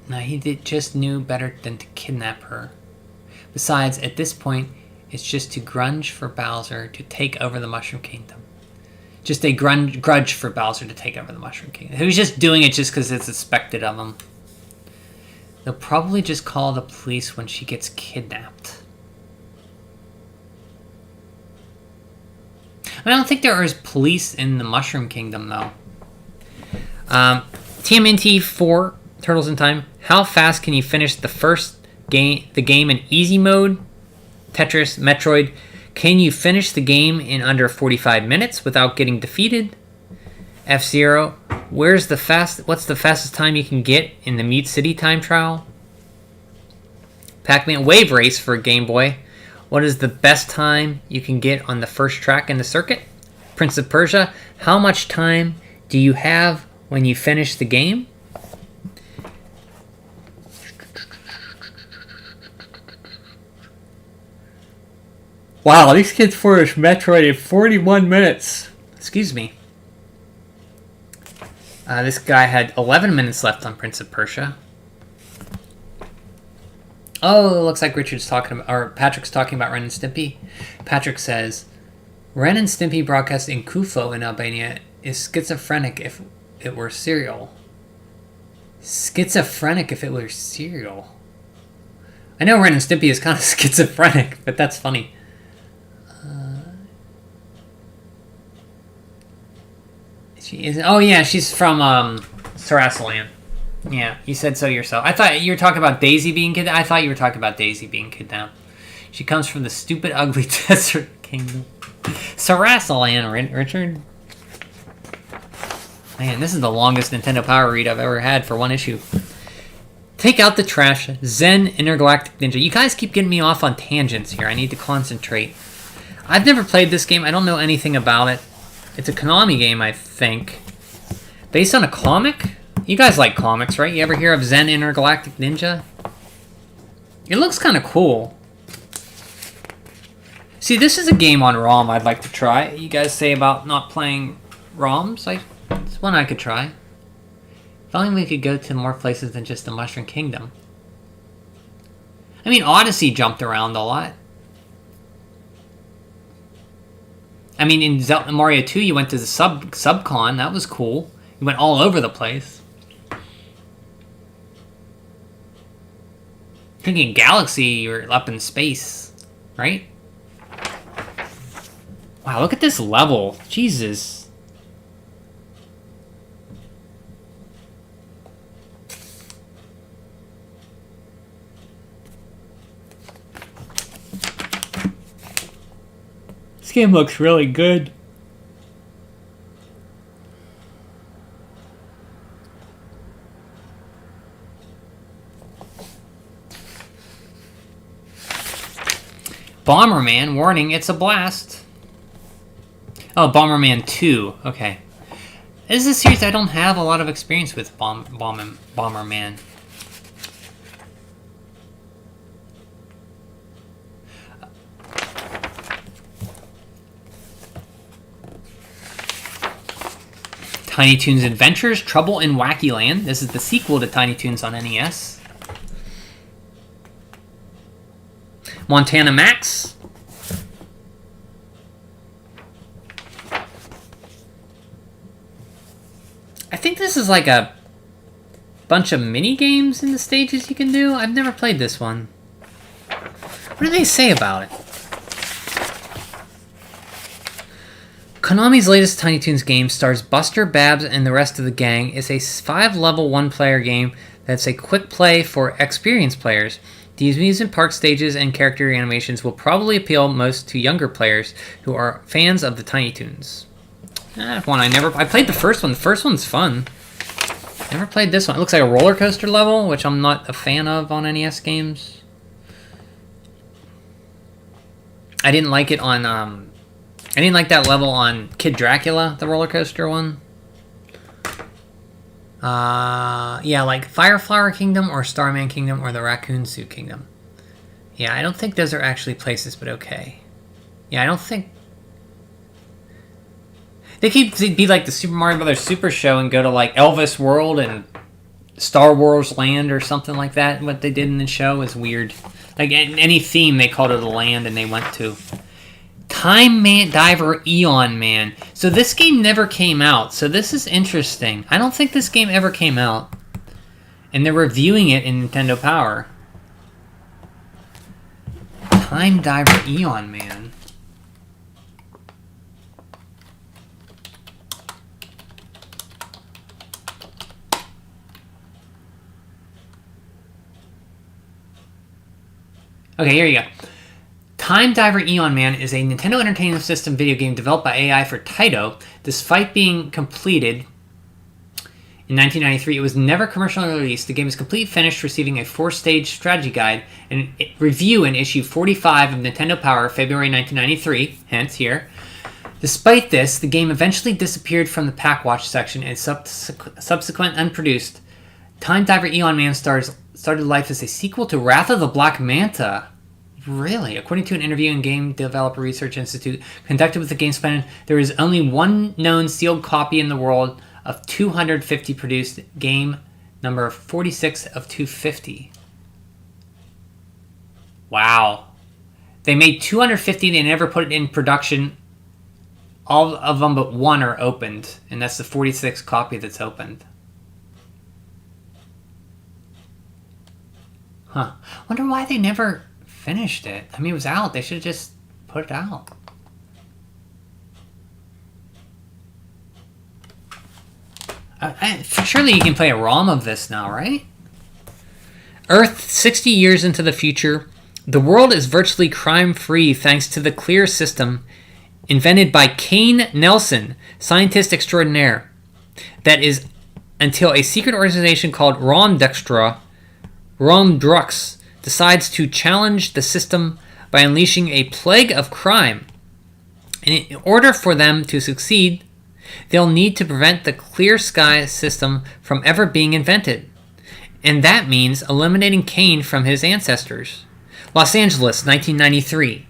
No, just knew better than to kidnap her. Besides, at this point, it's just to grunge for Bowser to take over the Mushroom Kingdom. Just a grudge for Bowser to take over the Mushroom Kingdom. He was just doing it just because it's expected of him. They'll probably just call the police when she gets kidnapped. I don't think there is police in the Mushroom Kingdom, though. TMNT 4, Turtles in Time. How fast can you finish the game in easy mode? Tetris, Metroid. Can you finish the game in under 45 minutes without getting defeated? F-Zero. What's the fastest time you can get in the Mute City time trial? Pac-Man Wave Race for Game Boy. What is the best time you can get on the first track in the circuit? Prince of Persia. How much time do you have when you finish the game? Wow, these kids finished Metroid in 41 minutes. Excuse me. This guy had 11 minutes left on Prince of Persia. Oh, it looks like Patrick's talking about Ren and Stimpy. Patrick says, Ren and Stimpy broadcast in Kufo in Albania is schizophrenic if it were cereal. Schizophrenic if it were cereal. I know Ren and Stimpy is kind of schizophrenic, but that's funny. She is. Oh yeah, she's from Sarasalan. Yeah, you said so yourself. I thought you were talking about Daisy being kidnapped. I thought you were talking about Daisy being kidnapped. She comes from the stupid, ugly desert kingdom. Sarasalan, Richard. Man, this is the longest Nintendo Power read I've ever had for one issue. Take out the trash. Zen Intergalactic Ninja. You guys keep getting me off on tangents here. I need to concentrate. I've never played this game. I don't know anything about it. It's a Konami game, I think. Based on a comic? You guys like comics, right? You ever hear of Zen Intergalactic Ninja? It looks kind of cool. See, this is a game on ROM I'd like to try. You guys say about not playing ROMs? It's one I could try. If only we could go to more places than just the Mushroom Kingdom. I mean, Odyssey jumped around a lot. I mean, in Mario 2, you went to the Subcon. That was cool. You went all over the place. Thinking Galaxy, you're up in space, right? Wow, look at this level. Jesus. This game looks really good. Bomberman, warning, it's a blast. Oh, Bomberman 2, okay. This is a series I don't have a lot of experience with, Bomberman. Tiny Toons Adventures, Trouble in Wacky Land. This is the sequel to Tiny Toons on NES. Montana Max. I think this is like a bunch of mini games in the stages you can do. I've never played this one. What do they say about it? Konami's latest Tiny Toons game stars Buster, Babs, and the rest of the gang. It's a 5-level 1-player game that's a quick play for experienced players. These amusement park stages and character animations will probably appeal most to younger players who are fans of the Tiny Toons. I played the first one. The first one's fun. Never played this one. It looks like a roller coaster level, which I'm not a fan of on NES games. I didn't like it on I didn't like that level on Kid Dracula, the roller coaster one. Yeah, like Fireflower Kingdom or Starman Kingdom or the Raccoon Suit Kingdom. Yeah, I don't think those are actually places, but okay. Yeah, I don't think... They could be like the Super Mario Brothers Super Show and go to like Elvis World and Star Wars Land or something like that. What they did in the show is weird. Like any theme, they called it a land and they went to. Time Diver Eon Man. So this game never came out. So this is interesting. I don't think this game ever came out. And they're reviewing it in Nintendo Power. Time Diver Eon Man. Okay, here you go. Time Diver Eon Man is a Nintendo Entertainment System video game developed by AI for Taito. Despite being completed in 1993, it was never commercially released. The game is complete finished, receiving a 4-stage strategy guide and review in issue 45 of Nintendo Power, February 1993, hence here. Despite this, the game eventually disappeared from the Pack Watch section and subsequent unproduced. Time Diver Eon Man started life as a sequel to Wrath of the Black Manta. Really? According to an interview in Game Developer Research Institute conducted with the GameSpot, there is only one known sealed copy in the world of 250 produced, game number 46 of 250. Wow. They made 250, they never put it in production. All of them but one are opened, and that's the 46th copy that's opened. Huh. Wonder why they never finished it. I mean, it was out. They should have just put it out. Surely you can play a ROM of this now, right? Earth, 60 years into the future. The world is virtually crime-free thanks to the Clear system invented by Kane Nelson, scientist extraordinaire. That is until a secret organization called Romdrux decides to challenge the system by unleashing a plague of crime. And in order for them to succeed, they'll need to prevent the Clear Sky system from ever being invented. And that means eliminating Kane from his ancestors. Los Angeles, 1993.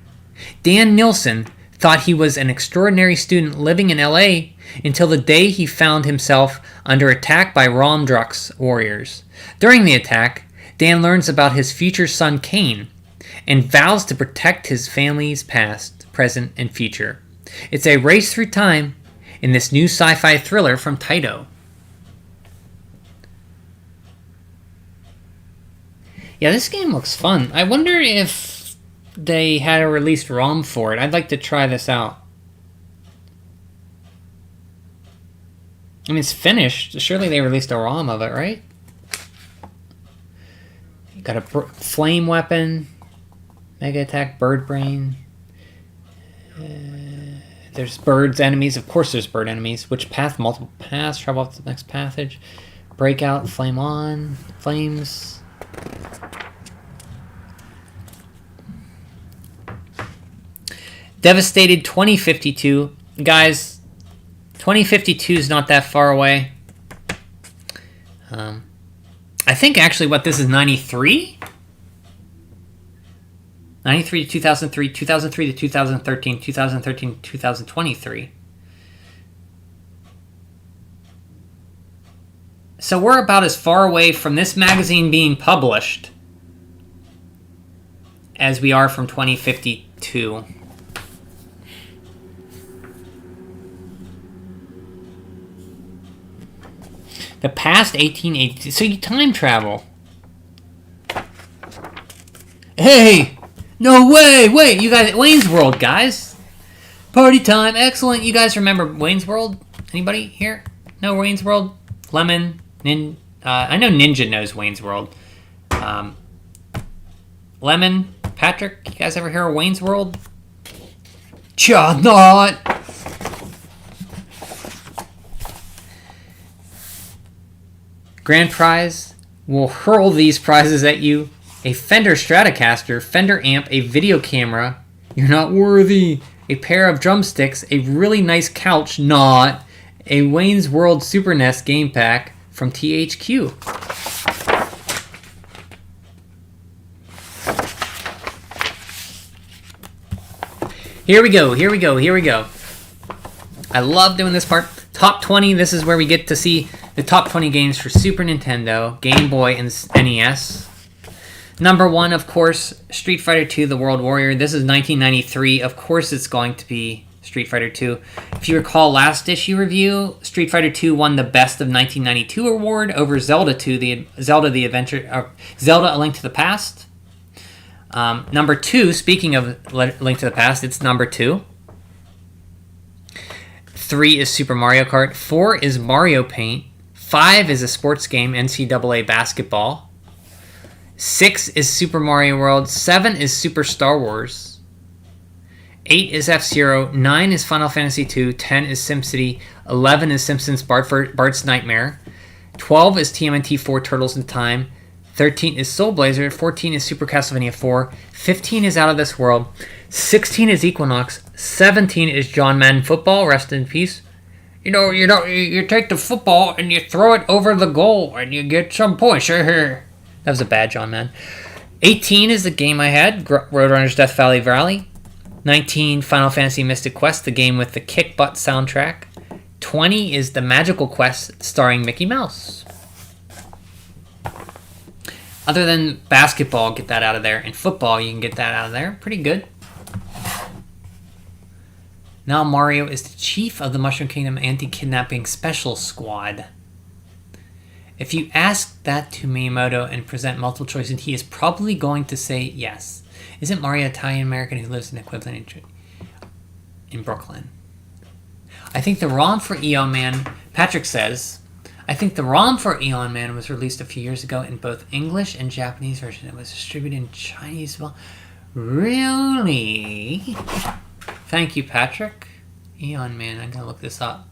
Dan Nilsson thought he was an extraordinary student living in LA until the day he found himself under attack by Romdrux warriors. During the attack, Dan learns about his future son Kane and vows to protect his family's past, present, and future. It's a race through time in this new sci-fi thriller from Taito. Yeah, this game looks fun. I wonder if they had a released ROM for it. I'd like to try this out. I mean, it's finished. Surely they released a ROM of it, right? You got a flame weapon, mega attack, bird brain. There's birds enemies. Of course there's bird enemies. Which path? Multiple paths. Travel up to the next passage. Breakout, flame on, flames. Devastated 2052. Guys, 2052 is not that far away. I think actually what this is 93? 93 to 2003, 2003 to 2013, 2013 to 2023. So we're about as far away from this magazine being published as we are from 2052. The past 1882. So you time travel. Hey! No way! Wait, you guys, Wayne's World, guys. Party time, excellent. You guys remember Wayne's World? Anybody here? No Wayne's World? Lemon, I know Ninja knows Wayne's World. Lemon, Patrick, you guys ever hear of Wayne's World? Cha not. Grand prize will hurl these prizes at you. A Fender Stratocaster, Fender amp, a video camera. You're not worthy. A pair of drumsticks, a really nice couch, not. A Wayne's World Super NES game pack from THQ. Here we go, here we go, here we go. I love doing this part. Top 20, this is where we get to see the top 20 games for Super Nintendo, Game Boy, and NES. Number 1, of course, Street Fighter II, The World Warrior. This is 1993. Of course it's going to be Street Fighter II. If you recall last issue review, Street Fighter II won the Best of 1992 award over Zelda 2, Zelda A Link to the Past. Number 2, speaking of Link to the Past, it's number 2. 3 is Super Mario Kart. 4 is Mario Paint. 5 is a sports game, NCAA basketball. 6 is Super Mario World. 7 is Super Star Wars. 8 is F-Zero. 9 is Final Fantasy II. 10 is SimCity. 11 is Simpsons Bart's Nightmare. 12 is TMNT 4 Turtles in Time. 13 is Soul Blazer. 14 is Super Castlevania 4. 15 is Out of This World. 16 is Equinox. 17 is John Madden Football. Rest in peace. You take the football and you throw it over the goal and you get some points. That was a bad John Madden. 18 is the game I had, Roadrunner's Death Valley. 19, Final Fantasy Mystic Quest, the game with the kick butt soundtrack. 20 is The Magical Quest starring Mickey Mouse. Other than basketball, get that out of there. And football, you can get that out of there. Pretty good. Now Mario is the chief of the Mushroom Kingdom Anti-Kidnapping Special Squad. If you ask that to Miyamoto and present multiple choices, he is probably going to say yes. Isn't Mario Italian-American who lives in equivalent in Brooklyn? I think the ROM for Eon Man, Patrick says, I think the ROM for Eon Man was released a few years ago in both English and Japanese version. It was distributed in Chinese. Well, really? Thank you, Patrick. Eon Man, I'm going to look this up.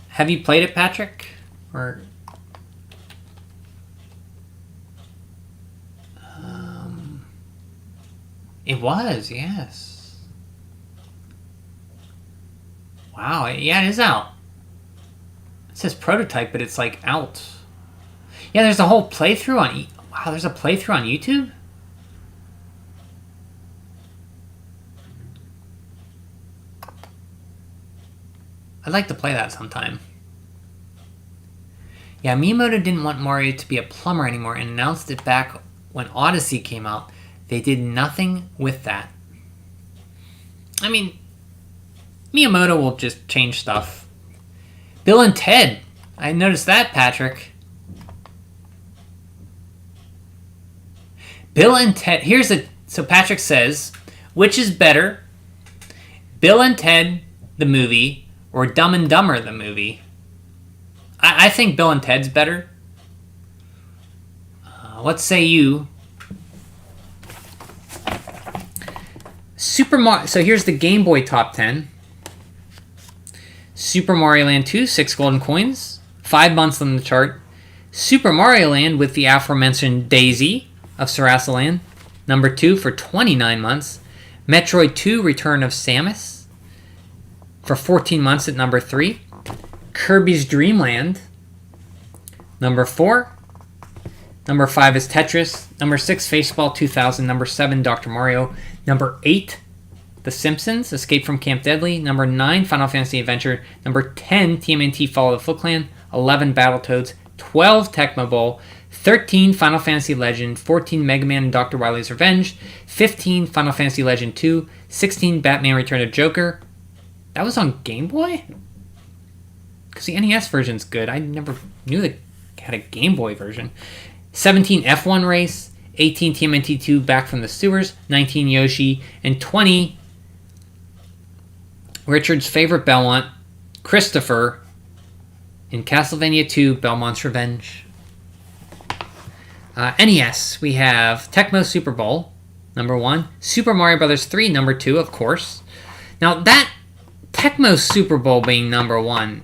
Have you played it, Patrick? Or... It was, yes. Wow, yeah, it is out. It says prototype, but it's like out. Yeah, there's a whole playthrough on... Wow, there's a playthrough on YouTube? I'd like to play that sometime. Yeah, Miyamoto didn't want Mario to be a plumber anymore and announced it back when Odyssey came out. They did nothing with that. I mean, Miyamoto will just change stuff. Bill and Ted. I noticed that, Patrick. Bill and Ted. So Patrick says, which is better, Bill and Ted, the movie, or Dumb and Dumber, the movie? I think Bill and Ted's better. What say you? Super Mario. So here's the Game Boy top 10. Super Mario Land 2, 6 golden coins, 5 months on the chart. Super Mario Land with the aforementioned Daisy of Sarasa Land, number 2 for 29 months. Metroid 2, Return of Samus for 14 months at number 3. Kirby's Dream Land, number 4. Number 5 is Tetris. Number 6, Baseball 2000. Number 7, Dr. Mario. Number 8, The Simpsons, Escape from Camp Deadly. Number 9, Final Fantasy Adventure. Number 10, TMNT Fall of the Foot Clan. 11, Battletoads. 12, Tecmo Bowl. 13, Final Fantasy Legend. 14, Mega Man and Dr. Wily's Revenge. 15, Final Fantasy Legend 2. 16, Batman Return of Joker. That was on Game Boy? Because the NES version's good. I never knew they had a Game Boy version. 17, F1 Race. 18, TMNT 2, Back from the Sewers. 19, Yoshi. And 20, Richard's favorite Belmont, Christopher, in Castlevania 2, Belmont's Revenge. NES, we have Tecmo Super Bowl, number 1. Super Mario Bros. 3, number 2, of course. Now, that Tecmo Super Bowl being number 1...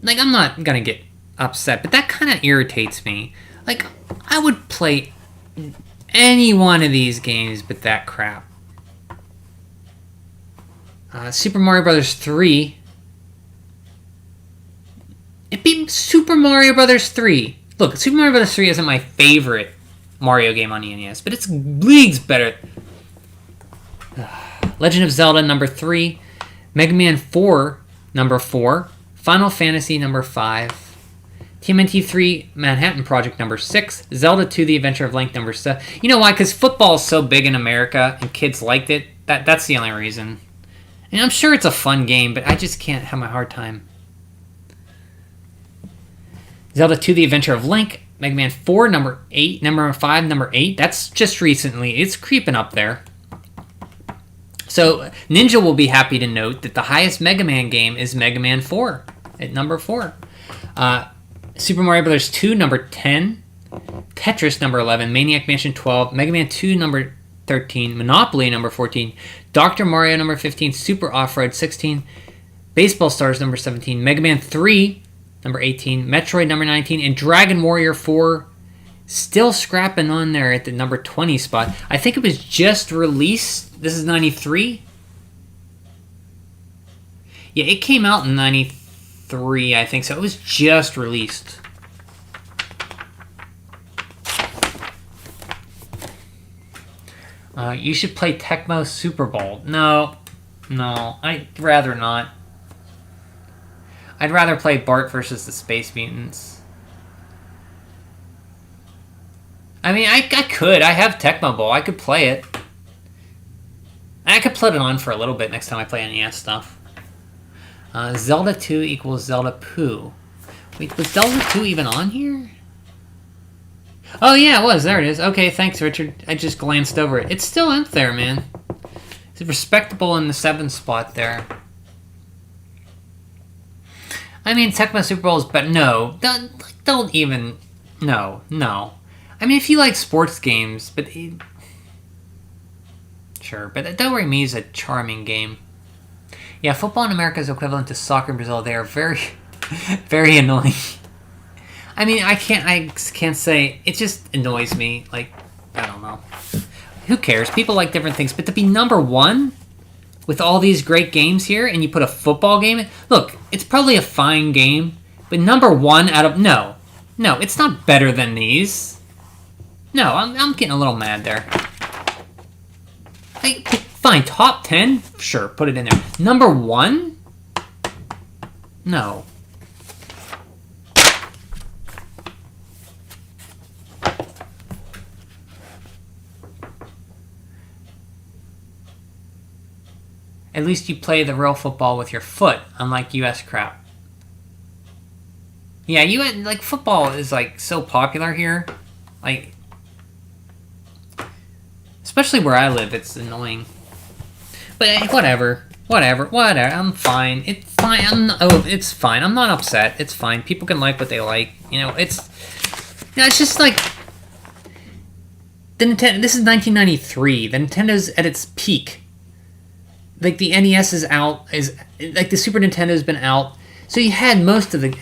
I'm not gonna get upset, but that kind of irritates me. Like, I would play any one of these games but that crap. Super Mario Bros. 3. It'd be Super Mario Bros. 3. Look, Super Mario Bros. 3 isn't my favorite Mario game on the NES, but it's leagues better. Legend of Zelda, number 3. Mega Man 4, number 4. Final Fantasy, number 5. TMNT 3, Manhattan Project, number 6. Zelda 2, The Adventure of Link, number 7. You know why? Because football is so big in America and kids liked it. That's the only reason. And I'm sure it's a fun game, but I just can't have my hard time. Zelda 2, The Adventure of Link. Mega Man 4, number 8. Number 5, number 8. That's just recently. It's creeping up there. So Ninja will be happy to note that the highest Mega Man game is Mega Man 4 at number 4. Super Mario Bros. 2, number 10. Tetris, number 11. Maniac Mansion, 12. Mega Man 2, number 13. Monopoly, number 14. Dr. Mario, number 15. Super Off-Road, 16. Baseball Stars, number 17. Mega Man 3, number 18. Metroid, number 19. And Dragon Warrior 4, still scrapping on there at the number 20 spot. I think it was just released. This is 93. Yeah, it came out in 93, I think. So it was just released. You should play Tecmo Super Bowl. No, I'd rather not. I'd rather play Bart versus the Space Mutants. I mean, I could. I have Tecmo Bowl. I could play it. I could put it on for a little bit next time I play NES stuff. Zelda 2 equals Zelda Pooh. Wait, was Zelda 2 even on here? Oh, yeah, it was. There it is. Okay, thanks, Richard. I just glanced over it. It's still up there, man. It's respectable in the 7th spot there. I mean, Tecmo Super Bowl is better. No, don't even... No. I mean, if you like sports games, but... Sure, but Don't Worry Me is a charming game. Yeah, football in America is equivalent to soccer in Brazil. They are very, very annoying. I mean, I can't say... It just annoys me. Like, I don't know. Who cares? People like different things. But to be number 1 with all these great games here, and you put a football game in... Look, it's probably a fine game, but number 1 out of... No, it's not better than these. No, I'm getting a little mad there. Fine, top 10? Sure, put it in there. Number 1? No. At least you play the real football with your foot, unlike US crap. Yeah, like football is like so popular here. Like, especially where I live, it's annoying. But whatever. I'm fine. It's fine. It's fine. I'm not upset. It's fine. People can like what they like. It's just like the Nintendo. This is 1993. The Nintendo's at its peak. Like, the NES is out, like the Super Nintendo's been out, so you had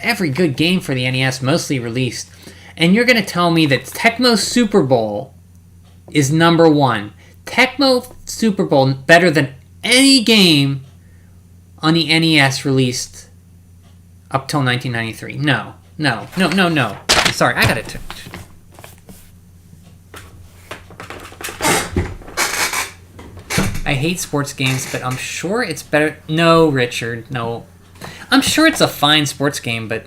every good game for the NES mostly released, and you're gonna tell me that Tecmo Super Bowl is number 1. Tecmo Super Bowl better than any game on the NES released up till 1993. No. Sorry, I got it. I hate sports games, but I'm sure it's better... No, Richard, no. I'm sure it's a fine sports game, but...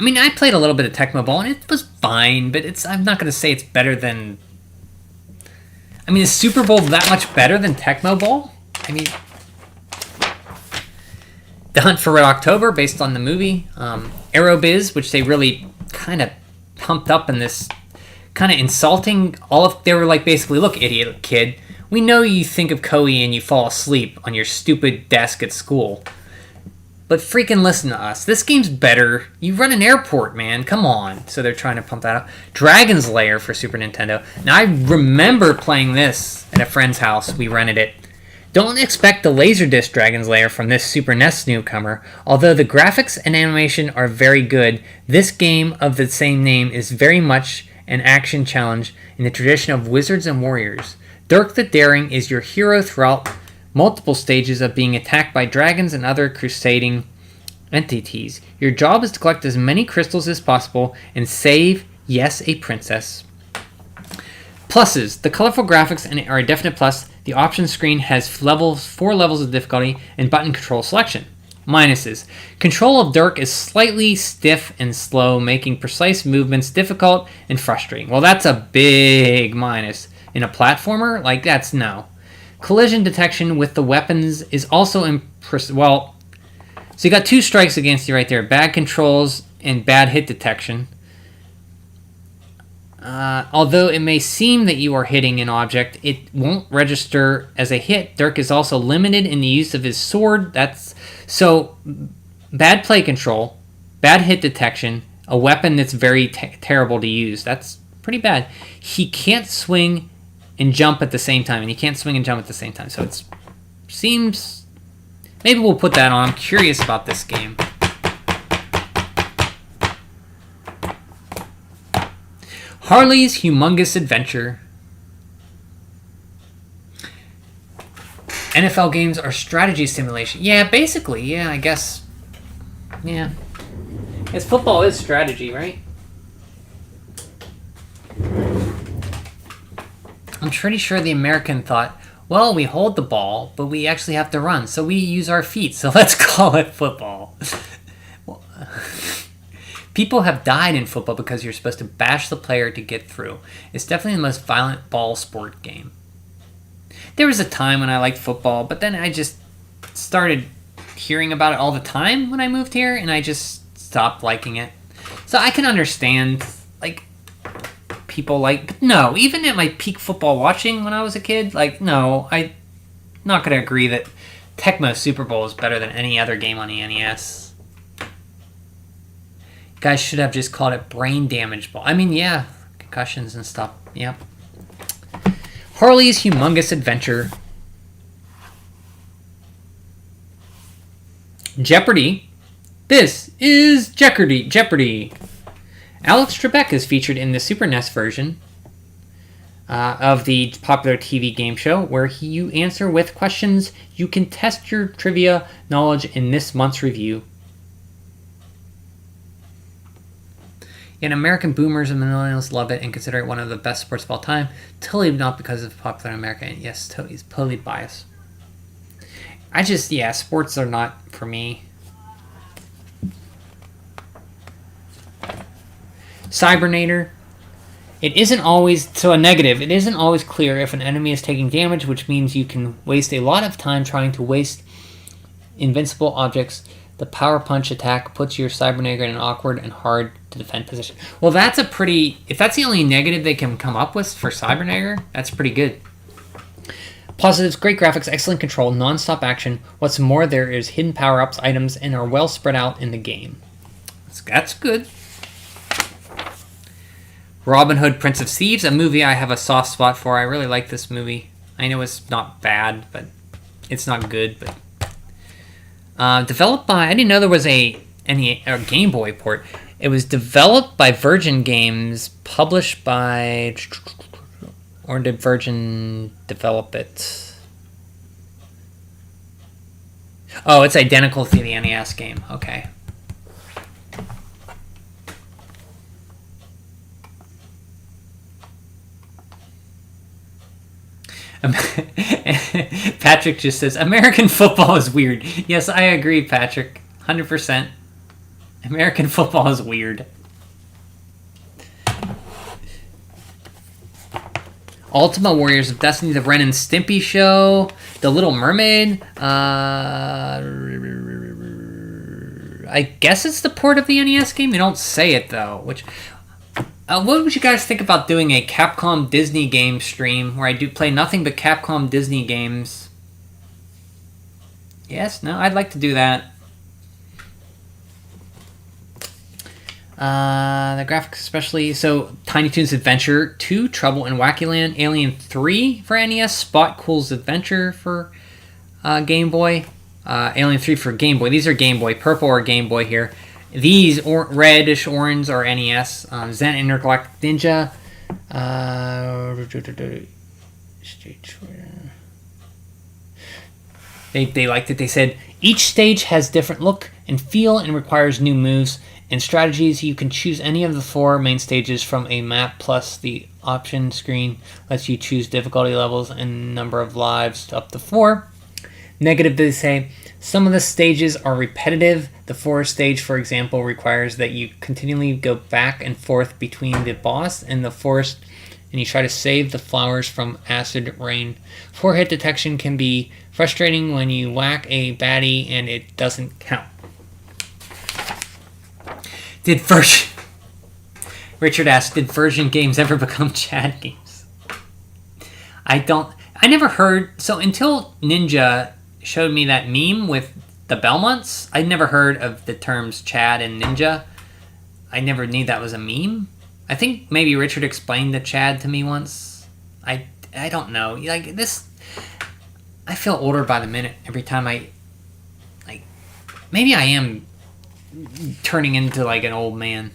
I mean, I played a little bit of Tecmo Bowl, and it was fine, but I'm not going to say it's better than... I mean, is Super Bowl that much better than Tecmo Bowl? I mean... The Hunt for Red October, based on the movie. Aerobiz, which they really kind of pumped up in this... kind of insulting. They were like, basically, look, idiot kid, we know you think of Koei and you fall asleep on your stupid desk at school, but freaking listen to us. This game's better. You run an airport, man. Come on. So they're trying to pump that up. Dragon's Lair for Super Nintendo. Now, I remember playing this at a friend's house. We rented it. Don't expect the Laserdisc Dragon's Lair from this Super NES newcomer. Although the graphics and animation are very good, this game of the same name is very much an action challenge in the tradition of Wizards and Warriors. Dirk the Daring is your hero throughout multiple stages of being attacked by dragons and other crusading entities. Your job is to collect as many crystals as possible and save, yes, a princess. Pluses. The colorful graphics are a definite plus. The options screen has 4 levels of difficulty and button control selection. Minuses. Control of Dirk is slightly stiff and slow, making precise movements difficult and frustrating. Well, that's a big minus. In a platformer, like, that's no. Collision detection with the weapons is also so you got 2 strikes against you right there. Bad controls and bad hit detection. Although it may seem that you are hitting an object, it won't register as a hit. Dirk is also limited in the use of his sword. So bad play control, bad hit detection, a weapon that's very terrible to use. That's pretty bad. He can't swing and jump at the same time, So it seems... Maybe we'll put that on. I'm curious about this game. Harley's Humongous Adventure. NFL games are strategy simulation. Yeah, basically. Yeah, I guess. Yeah. Because football is strategy, right? I'm pretty sure the American thought, well, we hold the ball, but we actually have to run, so we use our feet, so let's call it football. People have died in football because you're supposed to bash the player to get through. It's definitely the most violent ball sport game. There was a time when I liked football, but then I just started hearing about it all the time when I moved here, and I just stopped liking it. So I can understand, like, people like... No, even at my peak football watching when I was a kid, like, no, I'm not going to agree that Tecmo Super Bowl is better than any other game on the NES. Guys should have just called it brain damage ball. I mean, yeah, concussions and stuff. Yep. Harley's Humongous Adventure. Jeopardy. This is Jeopardy. Alex Trebek is featured in the Super NES version of the popular TV game show, where you answer with questions. You can test your trivia knowledge in this month's review. And American boomers and millennials love it and consider it one of the best sports of all time. Totally not because of popular in America. And yes, totally biased. Sports are not for me. Cybernator. It isn't always clear if an enemy is taking damage, which means you can waste a lot of time trying to waste invincible objects. The power punch attack puts your Cybernator in an awkward and hard to defend position. Well, if that's the only negative they can come up with for Cybernator, that's pretty good. Positives: great graphics, excellent control, non-stop action. What's more, there is hidden power-ups, items, and are well spread out in the game. That's good. Robin Hood, Prince of Thieves, a movie I have a soft spot for. I really like this movie. I know it's not bad, but it's not good, but... developed by... I didn't know there was a Game Boy port. It was developed by Virgin Games, published by... Or did Virgin develop it? Oh, it's identical to the NES game. Okay. Patrick just says, American football is weird. Yes, I agree, Patrick. 100%. American football is weird. Ultima Warriors of Destiny, the Ren and Stimpy show, The Little Mermaid. I guess it's the port of the NES game. They don't say it, though. What would you guys think about doing a Capcom Disney game stream where I do play nothing but Capcom Disney games? Yes? No? I'd like to do that. The graphics especially... So, Tiny Toons Adventure 2, Trouble in Wacky Land, Alien 3 for NES, Spot Cool's Adventure for Game Boy, Alien 3 for Game Boy. These are Game Boy. Purple or Game Boy here. These reddish orange are NES. Zen Intergalactic Ninja. They liked it. They said, each stage has different look and feel and requires new moves and strategies. You can choose any of the 4 main stages from a map, plus the option screen lets you choose difficulty levels and number of lives up to 4. Negative, they say, some of the stages are repetitive. The forest stage, for example, requires that you continually go back and forth between the boss and the forest, and you try to save the flowers from acid rain. 4-hit detection can be frustrating when you whack a baddie and it doesn't count. Richard asks, did version games ever become Chad games? I never heard, so until Ninja showed me that meme with the Belmonts, I never heard of the terms Chad and Ninja. I never knew that was a meme. I think maybe Richard explained the Chad to me once. I don't know. Like this, I feel older by the minute every time maybe I am turning into like an old man.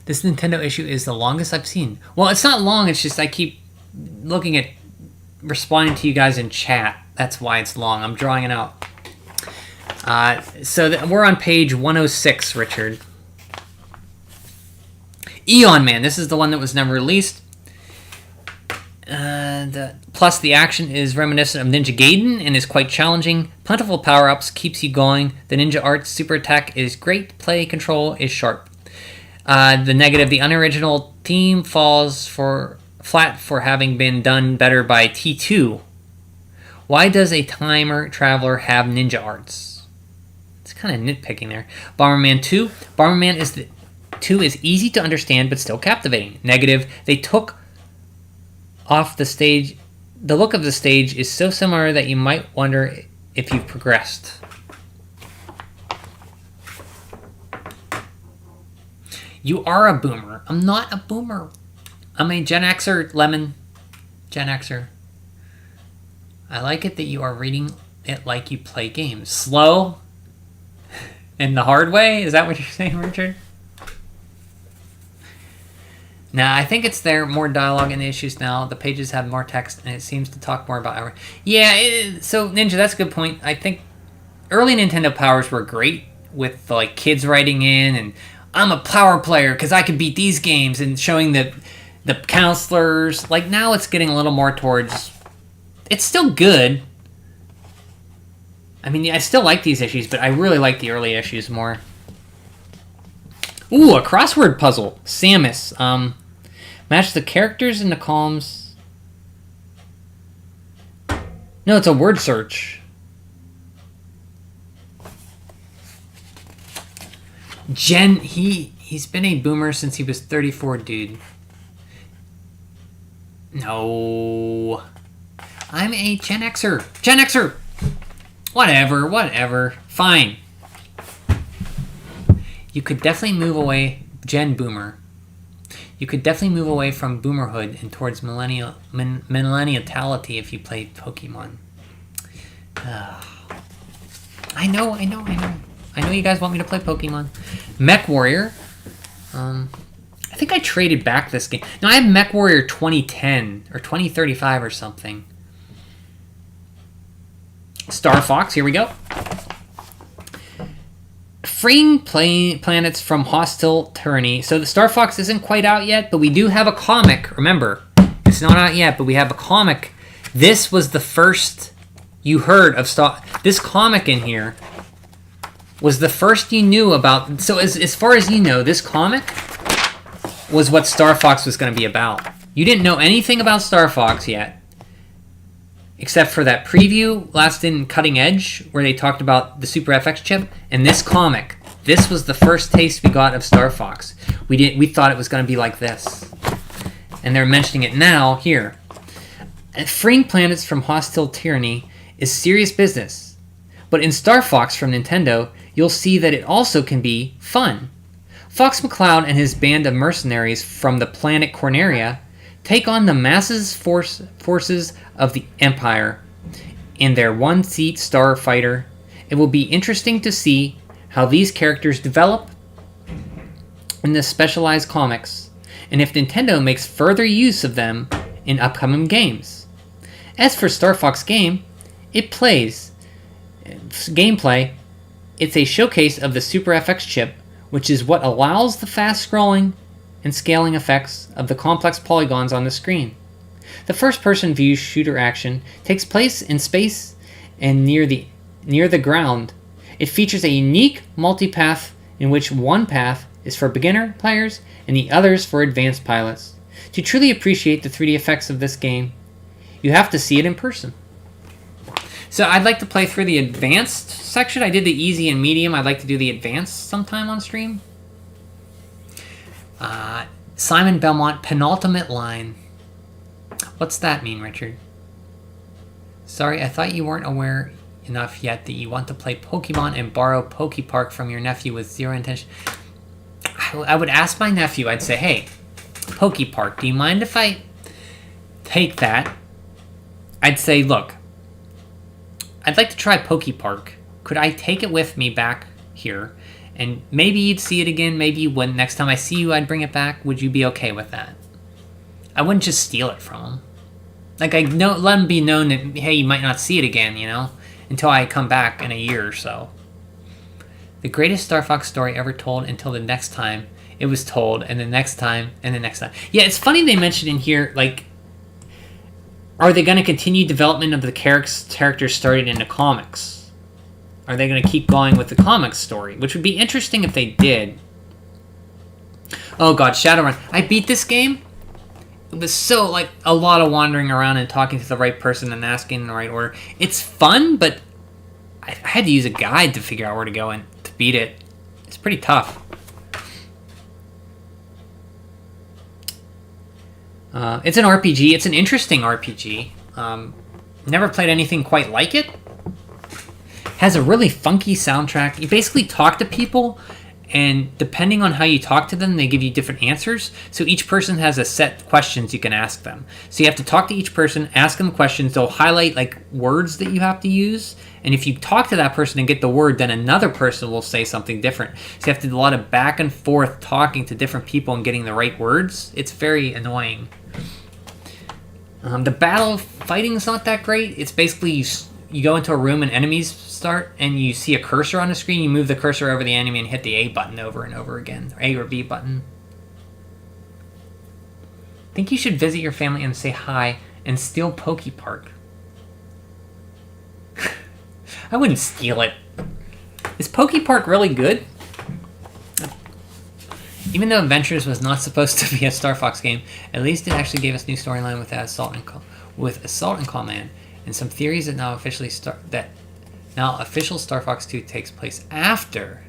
This Nintendo issue is the longest I've seen. Well, it's not long, it's just I keep looking at responding to you guys in chat. That's why it's long. I'm drawing it out. We're on page 106, Richard. Eon Man. This is the one that was never released. Plus, the action is reminiscent of Ninja Gaiden and is quite challenging. Plentiful power-ups keeps you going. The ninja art's super attack is great. Play control is sharp. The negative, the unoriginal theme falls flat for having been done better by T2. Why does a timer traveler have ninja arts? It's kind of nitpicking there. Bomberman 2. Bomberman 2 is easy to understand but still captivating. Negative, they took off the stage. The look of the stage is so similar that you might wonder if you've progressed. You are a boomer. I'm not a boomer. I'm a Gen Xer, Lemon. Gen Xer. I like it that you are reading it like you play games. Slow? In the hard way? Is that what you're saying, Richard? Now, I think it's there, more dialogue in the issues now. The pages have more text, and it seems to talk more about... Yeah, so, Ninja, that's a good point. I think early Nintendo powers were great with, like, kids writing in, and I'm a power player because I can beat these games, and showing the counselors. Like, now it's getting a little more towards... It's still good. I mean, I still like these issues, but I really like the early issues more. Ooh, a crossword puzzle. Samus. Match the characters in the columns. No, it's a word search. He's been a boomer since he was 34, dude. No. I'm a Gen Xer. Gen Xer! Whatever. Fine. You could definitely move away, Gen Boomer. You could definitely move away from boomerhood and towards millenniality if you played Pokemon. I know. I know you guys want me to play Pokemon. Mech Warrior. I think I traded back this game. No, I have Mech Warrior 2010 or 2035 or something. Star Fox, here we go. Freeing planets from hostile tyranny. So the Star Fox isn't quite out yet, but we do have a comic. Remember, it's not out yet, but we have a comic. This was the first you heard of this comic in here was the first you knew about. So as far as you know, this comic was what Star Fox was going to be about. You didn't know anything about Star Fox yet, except for that preview last in Cutting Edge where they talked about the Super FX chip, and this comic. This was the first taste we got of Star Fox. We thought it was going to be like this. And they're mentioning it now here. Freeing planets from hostile tyranny is serious business. But in Star Fox from Nintendo, you'll see that it also can be fun. Fox McCloud and his band of mercenaries from the planet Corneria take on the masses forces of the Empire in their one-seat starfighter. It will be interesting to see how these characters develop in the specialized comics, and if Nintendo makes further use of them in upcoming games. As for Star Fox gameplay, it's a showcase of the Super FX chip, which is what allows the fast scrolling and scaling effects of the complex polygons on the screen. The first-person view shooter action takes place in space and near the ground. It features a unique multipath in which one path is for beginner players and the others for advanced pilots. To truly appreciate the 3D effects of this game, you have to see it in person. So I'd like to play through the advanced section. I did the easy and medium. I'd like to do the advanced sometime on stream. Simon Belmont, penultimate line. What's that mean, Richard? Sorry, I thought you weren't aware enough yet that you want to play Pokemon and borrow Pokepark from your nephew with zero intention. I would ask my nephew, I'd say, hey, Pokepark, do you mind if I take that? I'd say, look, I'd like to try Pokepark. Could I take it with me back here? And maybe you'd see it again, maybe you wouldn't. Next time I see you, I'd bring it back. Would you be okay with that? I wouldn't just steal it from him. Like, let him be known that, hey, you might not see it again, you know, until I come back in a year or so. The greatest Star Fox story ever told until the next time it was told, and the next time, and the next time. Yeah, it's funny they mentioned in here, like, are they going to continue development of the characters started in the comics? Are they going to keep going with the comics story? Which would be interesting if they did. Oh god, Shadowrun. I beat this game. It was so, like, a lot of wandering around and talking to the right person and asking in the right order. It's fun, but I had to use a guide to figure out where to go and to beat it. It's pretty tough. It's an RPG. It's an interesting RPG. Never played anything quite like it. Has a really funky soundtrack. You basically talk to people, and depending on how you talk to them, they give you different answers. So each person has a set questions you can ask them. So you have to talk to each person, ask them questions. They'll highlight like words that you have to use. And if you talk to that person and get the word, then another person will say something different. So you have to do a lot of back and forth talking to different people and getting the right words. It's very annoying. The battle fighting is not that great. It's basically you go into a room and enemies start, and you see a cursor on the screen. You move the cursor over the enemy and hit the A button over and over again, or A or B button. I think you should visit your family and say hi and steal Pokepark. I wouldn't steal it. Is Pokepark really good? Even though Adventures was not supposed to be a Star Fox game, at least it actually gave us new storyline with Assault and Command, and some theories that now official Star Fox 2 takes place after.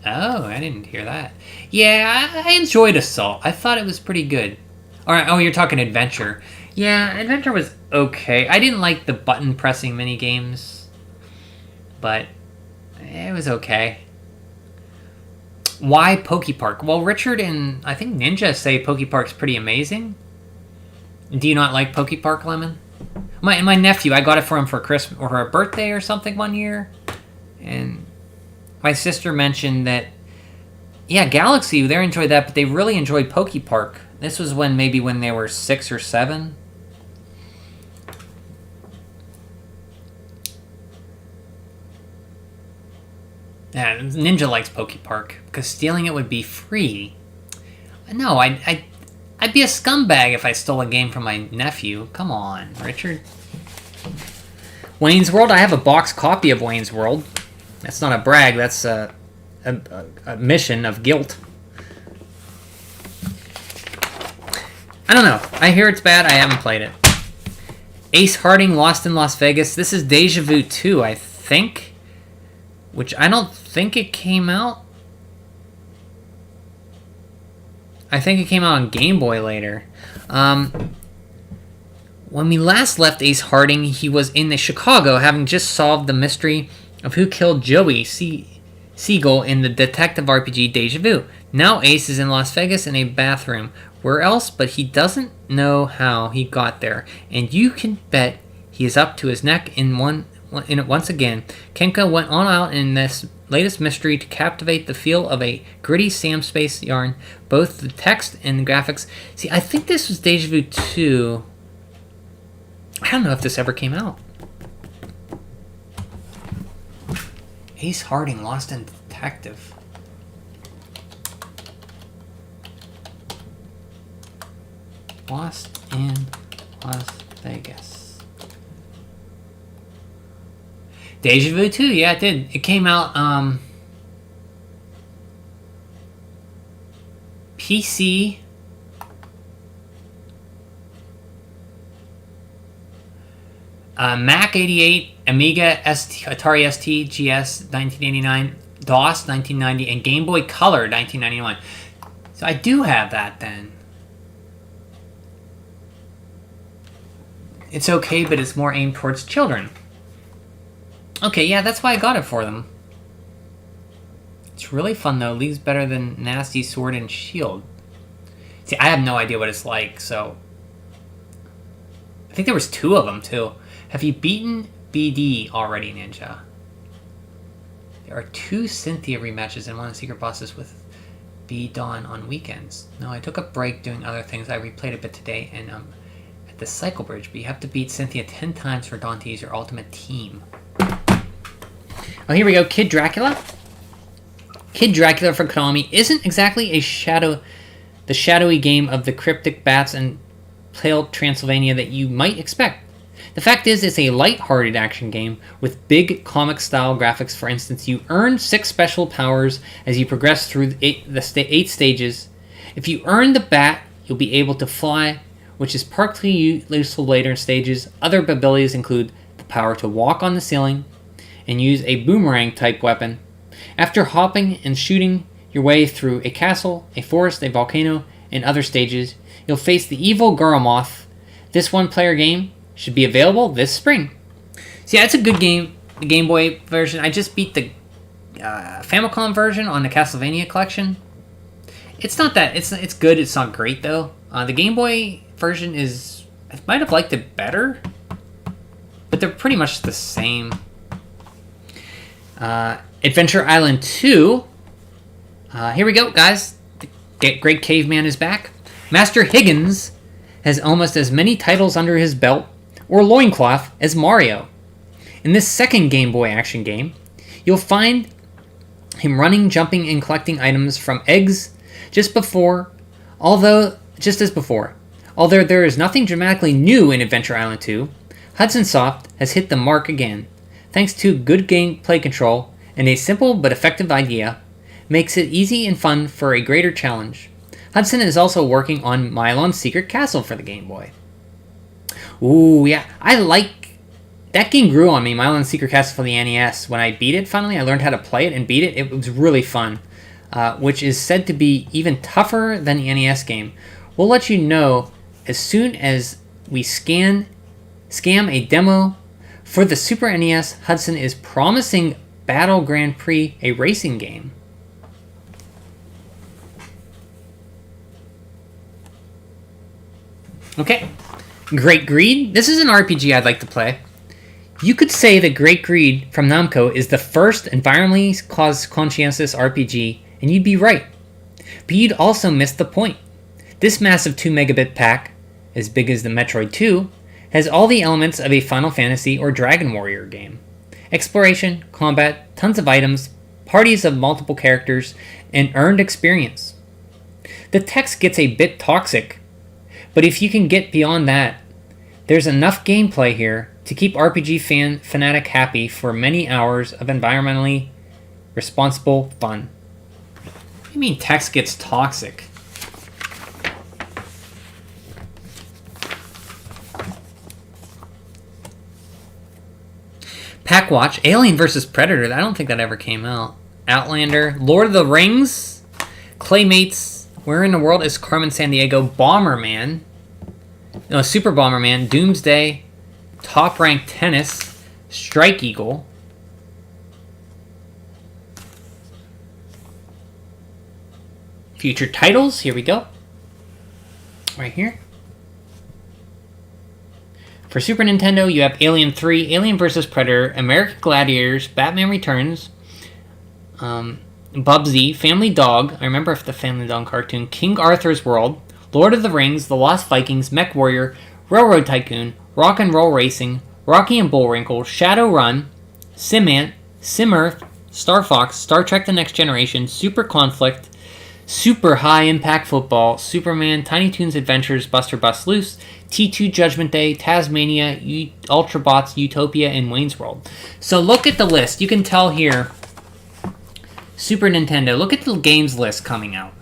Oh, I didn't hear that. Yeah, I enjoyed Assault. I thought it was pretty good. Alright, oh, you're talking Adventure. Yeah, Adventure was okay. I didn't like the button pressing mini games, but it was okay. Why Pokepark? Well, Richard and I think Ninja say Pokepark's pretty amazing. Do you not like Pokepark, Lemon? My nephew, I got it for him for Christmas or her birthday or something one year, and my sister mentioned that, yeah, Galaxy, they enjoyed that, but they really enjoyed Pokepark. This was when they were 6 or 7. Yeah, Ninja likes Pokepark because stealing it would be free. No, I'd be a scumbag if I stole a game from my nephew. Come on, Richard. Wayne's World. I have a box copy of Wayne's World. That's not a brag. That's a mission of guilt. I don't know. I hear it's bad. I haven't played it. Ace Harding, Lost in Las Vegas. This is Deja Vu 2, I think. Which I don't think it came out. I think it came out on Game Boy later. When we last left Ace Harding, he was in Chicago, having just solved the mystery of who killed Joey Siegel in the detective RPG Deja Vu. Now Ace is in Las Vegas in a bathroom. Where else? But he doesn't know how he got there. And you can bet he is up to his neck in it once again. Kenka went on out in this latest mystery to captivate the feel of a gritty Sam Space yarn, both the text and the graphics. See, I think this was Deja Vu 2. I don't know if this ever came out. Ace Harding, Lost in Detective. Lost in Las Vegas. Deja Vu 2, yeah, it did. It came out, PC, Mac 88, Amiga, Atari ST, GS 1989, DOS 1990, and Game Boy Color 1991. So I do have that then. It's okay, but it's more aimed towards children. Okay, yeah, that's why I got it for them. It's really fun, though. League's better than Nasty Sword and Shield. See, I have no idea what it's like, so... I think there was 2 of them, too. Have you beaten BD already, Ninja? There are 2 Cynthia rematches and 1 secret bosses with B Dawn on weekends. No, I took a break doing other things. I replayed a bit today, and at the Cycle Bridge, but you have to beat Cynthia 10 times for Dawn to use your ultimate team. Oh, here we go. Kid Dracula. Kid Dracula for Konami isn't exactly the shadowy game of the cryptic bats and pale Transylvania that you might expect. The fact is, it's a light-hearted action game with big comic-style graphics. For instance, you earn 6 special powers as you progress through the 8 stages. If you earn the bat, you'll be able to fly, which is partly useful later in stages. Other abilities include the power to walk on the ceiling and use a boomerang-type weapon. After hopping and shooting your way through a castle, a forest, a volcano, and other stages, you'll face the evil Garamoth. This one-player game should be available this spring. So yeah, it's a good game. The Game Boy version. I just beat the Famicom version on the Castlevania collection. It's not that. It's good. It's not great though. The Game Boy version is. I might have liked it better, but they're pretty much the same. Adventure Island 2. Here we go, guys. The Great Caveman is back. Master Higgins has almost as many titles under his belt or loincloth as Mario. In this second Game Boy action game, you'll find him running, jumping, and collecting items from eggs just as before. Although there is nothing dramatically new in Adventure Island 2, Hudson Soft has hit the mark again. Thanks to good gameplay control and a simple but effective idea, makes it easy and fun for a greater challenge. Hudson is also working on Milon's Secret Castle for the Game Boy. Ooh, yeah, I like... That game grew on me, Milon's Secret Castle for the NES. When I beat it, finally, I learned how to play it and beat it. It was really fun, which is said to be even tougher than the NES game. We'll let you know as soon as we scam a demo for the Super NES. Hudson is promising Battle Grand Prix, a racing game. Okay, Great Greed. This is an RPG I'd like to play. You could say that Great Greed from Namco is the first environmentally conscientious RPG, and you'd be right. But you'd also miss the point. This massive 2 megabit pack, as big as the Metroid 2, has all the elements of a Final Fantasy or Dragon Warrior game. Exploration, combat, tons of items, parties of multiple characters, and earned experience. The text gets a bit toxic, but if you can get beyond that, there's enough gameplay here to keep RPG fanatic happy for many hours of environmentally responsible fun. What do you mean text gets toxic? Packwatch, Alien vs. Predator, I don't think that ever came out. Outlander, Lord of the Rings, Claymates, Where in the World is Carmen Sandiego, Bomberman, no, Super Bomberman, Doomsday, Top Rank Tennis, Strike Eagle, future titles, here we go, right here. For Super Nintendo, you have Alien 3, Alien vs. Predator, American Gladiators, Batman Returns, Bubsy, Family Dog, I remember the Family Dog cartoon, King Arthur's World, Lord of the Rings, The Lost Vikings, Mech Warrior, Railroad Tycoon, Rock and Roll Racing, Rocky and Bullwinkle, Shadowrun, Simant, Simearth, Star Fox, Star Trek The Next Generation, Super Conflict, Super High Impact Football, Superman, Tiny Toons Adventures, Buster Bust Loose, T2 Judgment Day, Tasmania, Ultrabots, Utopia, and Wayne's World. So look at the list. You can tell here, Super Nintendo, look at the games list coming out.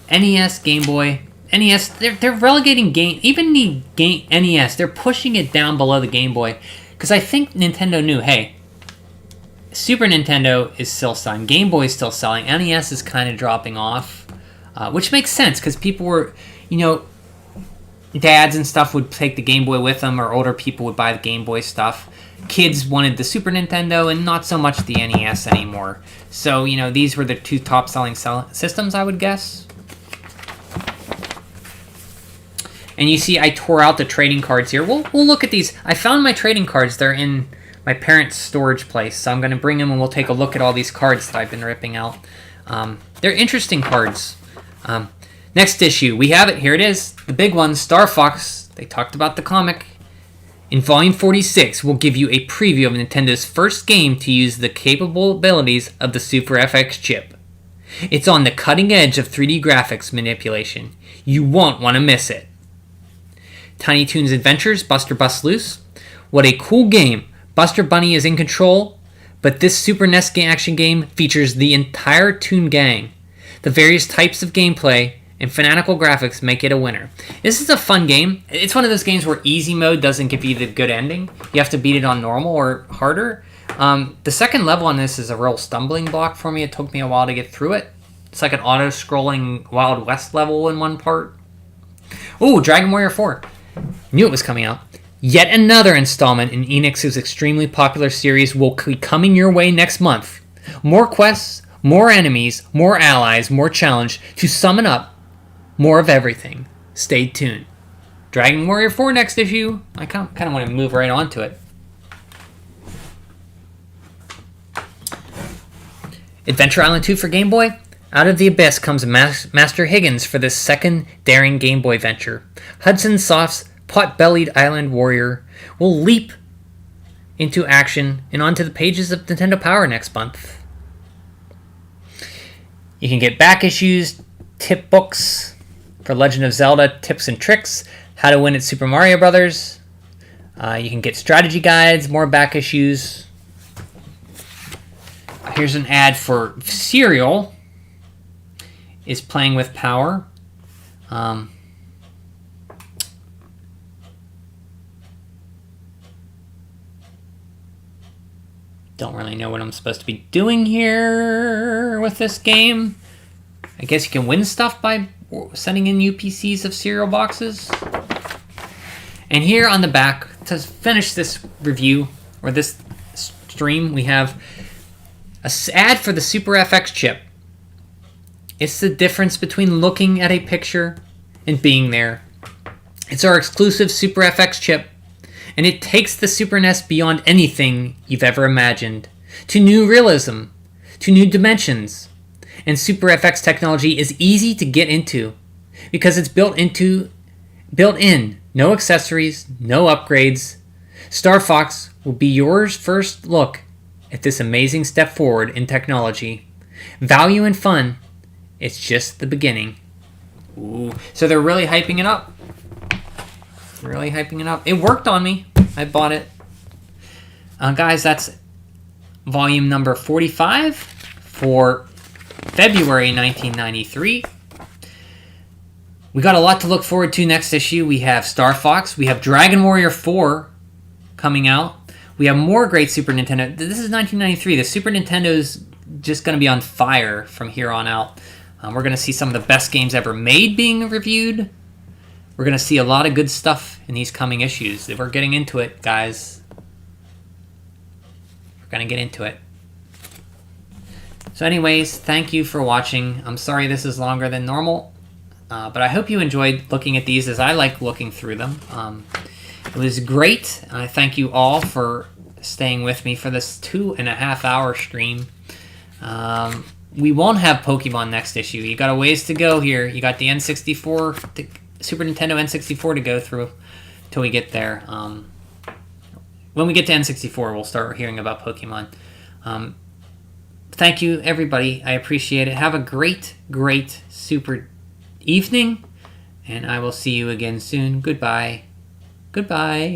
NES, Game Boy, NES, they're relegating even the NES, they're pushing it down below the Game Boy. Because I think Nintendo knew, hey, Super Nintendo is still selling, Game Boy is still selling, NES is kind of dropping off. which makes sense because people were, dads and stuff would take the Game Boy with them, or older people would buy the Game Boy stuff. Kids wanted the Super Nintendo and not so much the NES anymore. So, these were the two top-selling systems, I would guess. And you see I tore out the trading cards here. We'll look at these. I found my trading cards. They're in my parents' storage place. So I'm going to bring them and we'll take a look at all these cards that I've been ripping out. They're interesting cards. Next issue. We have it. Here it is. The big one, Star Fox. They talked about the comic. In Volume 46, we'll give you a preview of Nintendo's first game to use the capable abilities of the Super FX chip. It's on the cutting edge of 3D graphics manipulation. You won't want to miss it. Tiny Toons Adventures, Buster Busts Loose. What a cool game. Buster Bunny is in control, but this Super NES action game features the entire Toon gang. The various types of gameplay and fanatical graphics make it a winner. This is a fun game. It's one of those games where easy mode doesn't give you the good ending. You have to beat it on normal or harder. The second level on this is a real stumbling block for me. It took me a while to get through it. It's like an auto-scrolling Wild West level in one part. Ooh, Dragon Warrior 4. Knew it was coming out. Yet another installment in Enix's extremely popular series will be coming your way next month. More quests, more enemies, more allies, more challenge. To sum it up, more of everything. Stay tuned. Dragon Warrior 4 next issue. I kind of want to move right on to it. Adventure Island 2 for Game Boy. Out of the abyss comes Master Higgins for this second daring Game Boy venture. Hudson Soft's pot-bellied island warrior will leap into action and onto the pages of Nintendo Power next month. You can get back issues, tip books for Legend of Zelda, tips and tricks, how to win at Super Mario Brothers. You can get strategy guides, more back issues. Here's an ad for cereal. Is playing with power. Don't really know what I'm supposed to be doing here with this game. I guess you can win stuff by sending in UPCs of cereal boxes. And here on the back, to finish this review, or this stream, we have an ad for the Super FX chip. It's the difference between looking at a picture and being there. It's our exclusive Super FX chip, and it takes the Super NES beyond anything you've ever imagined, to new realism, to new dimensions. And Super FX technology is easy to get into because it's built in, no accessories, no upgrades. Star Fox will be yours first look at this amazing step forward in technology. Value and fun. It's just the beginning. Ooh. So they're really hyping it up. Really hyping it up. It worked on me. I bought it. Guys, that's volume number 45 for February 1993. We got a lot to look forward to next issue. We have Star Fox. We have Dragon Warrior 4 coming out. We have more great Super Nintendo. This is 1993. The Super Nintendo's just going to be on fire from here on out. We're going to see some of the best games ever made being reviewed. We're going to see a lot of good stuff in these coming issues. We're getting into it, guys. We're going to get into it. So anyways, thank you for watching. I'm sorry this is longer than normal, but I hope you enjoyed looking at these as I like looking through them. It was great. I thank you all for staying with me for this 2.5 hour stream. We won't have Pokemon next issue. You got a ways to go here. You got the N64, Super Nintendo N64 to go through till we get there. When we get to N64, we'll start hearing about Pokemon. Thank you, everybody. I appreciate it. Have a great, great super evening, and I will see you again soon. Goodbye. Goodbye.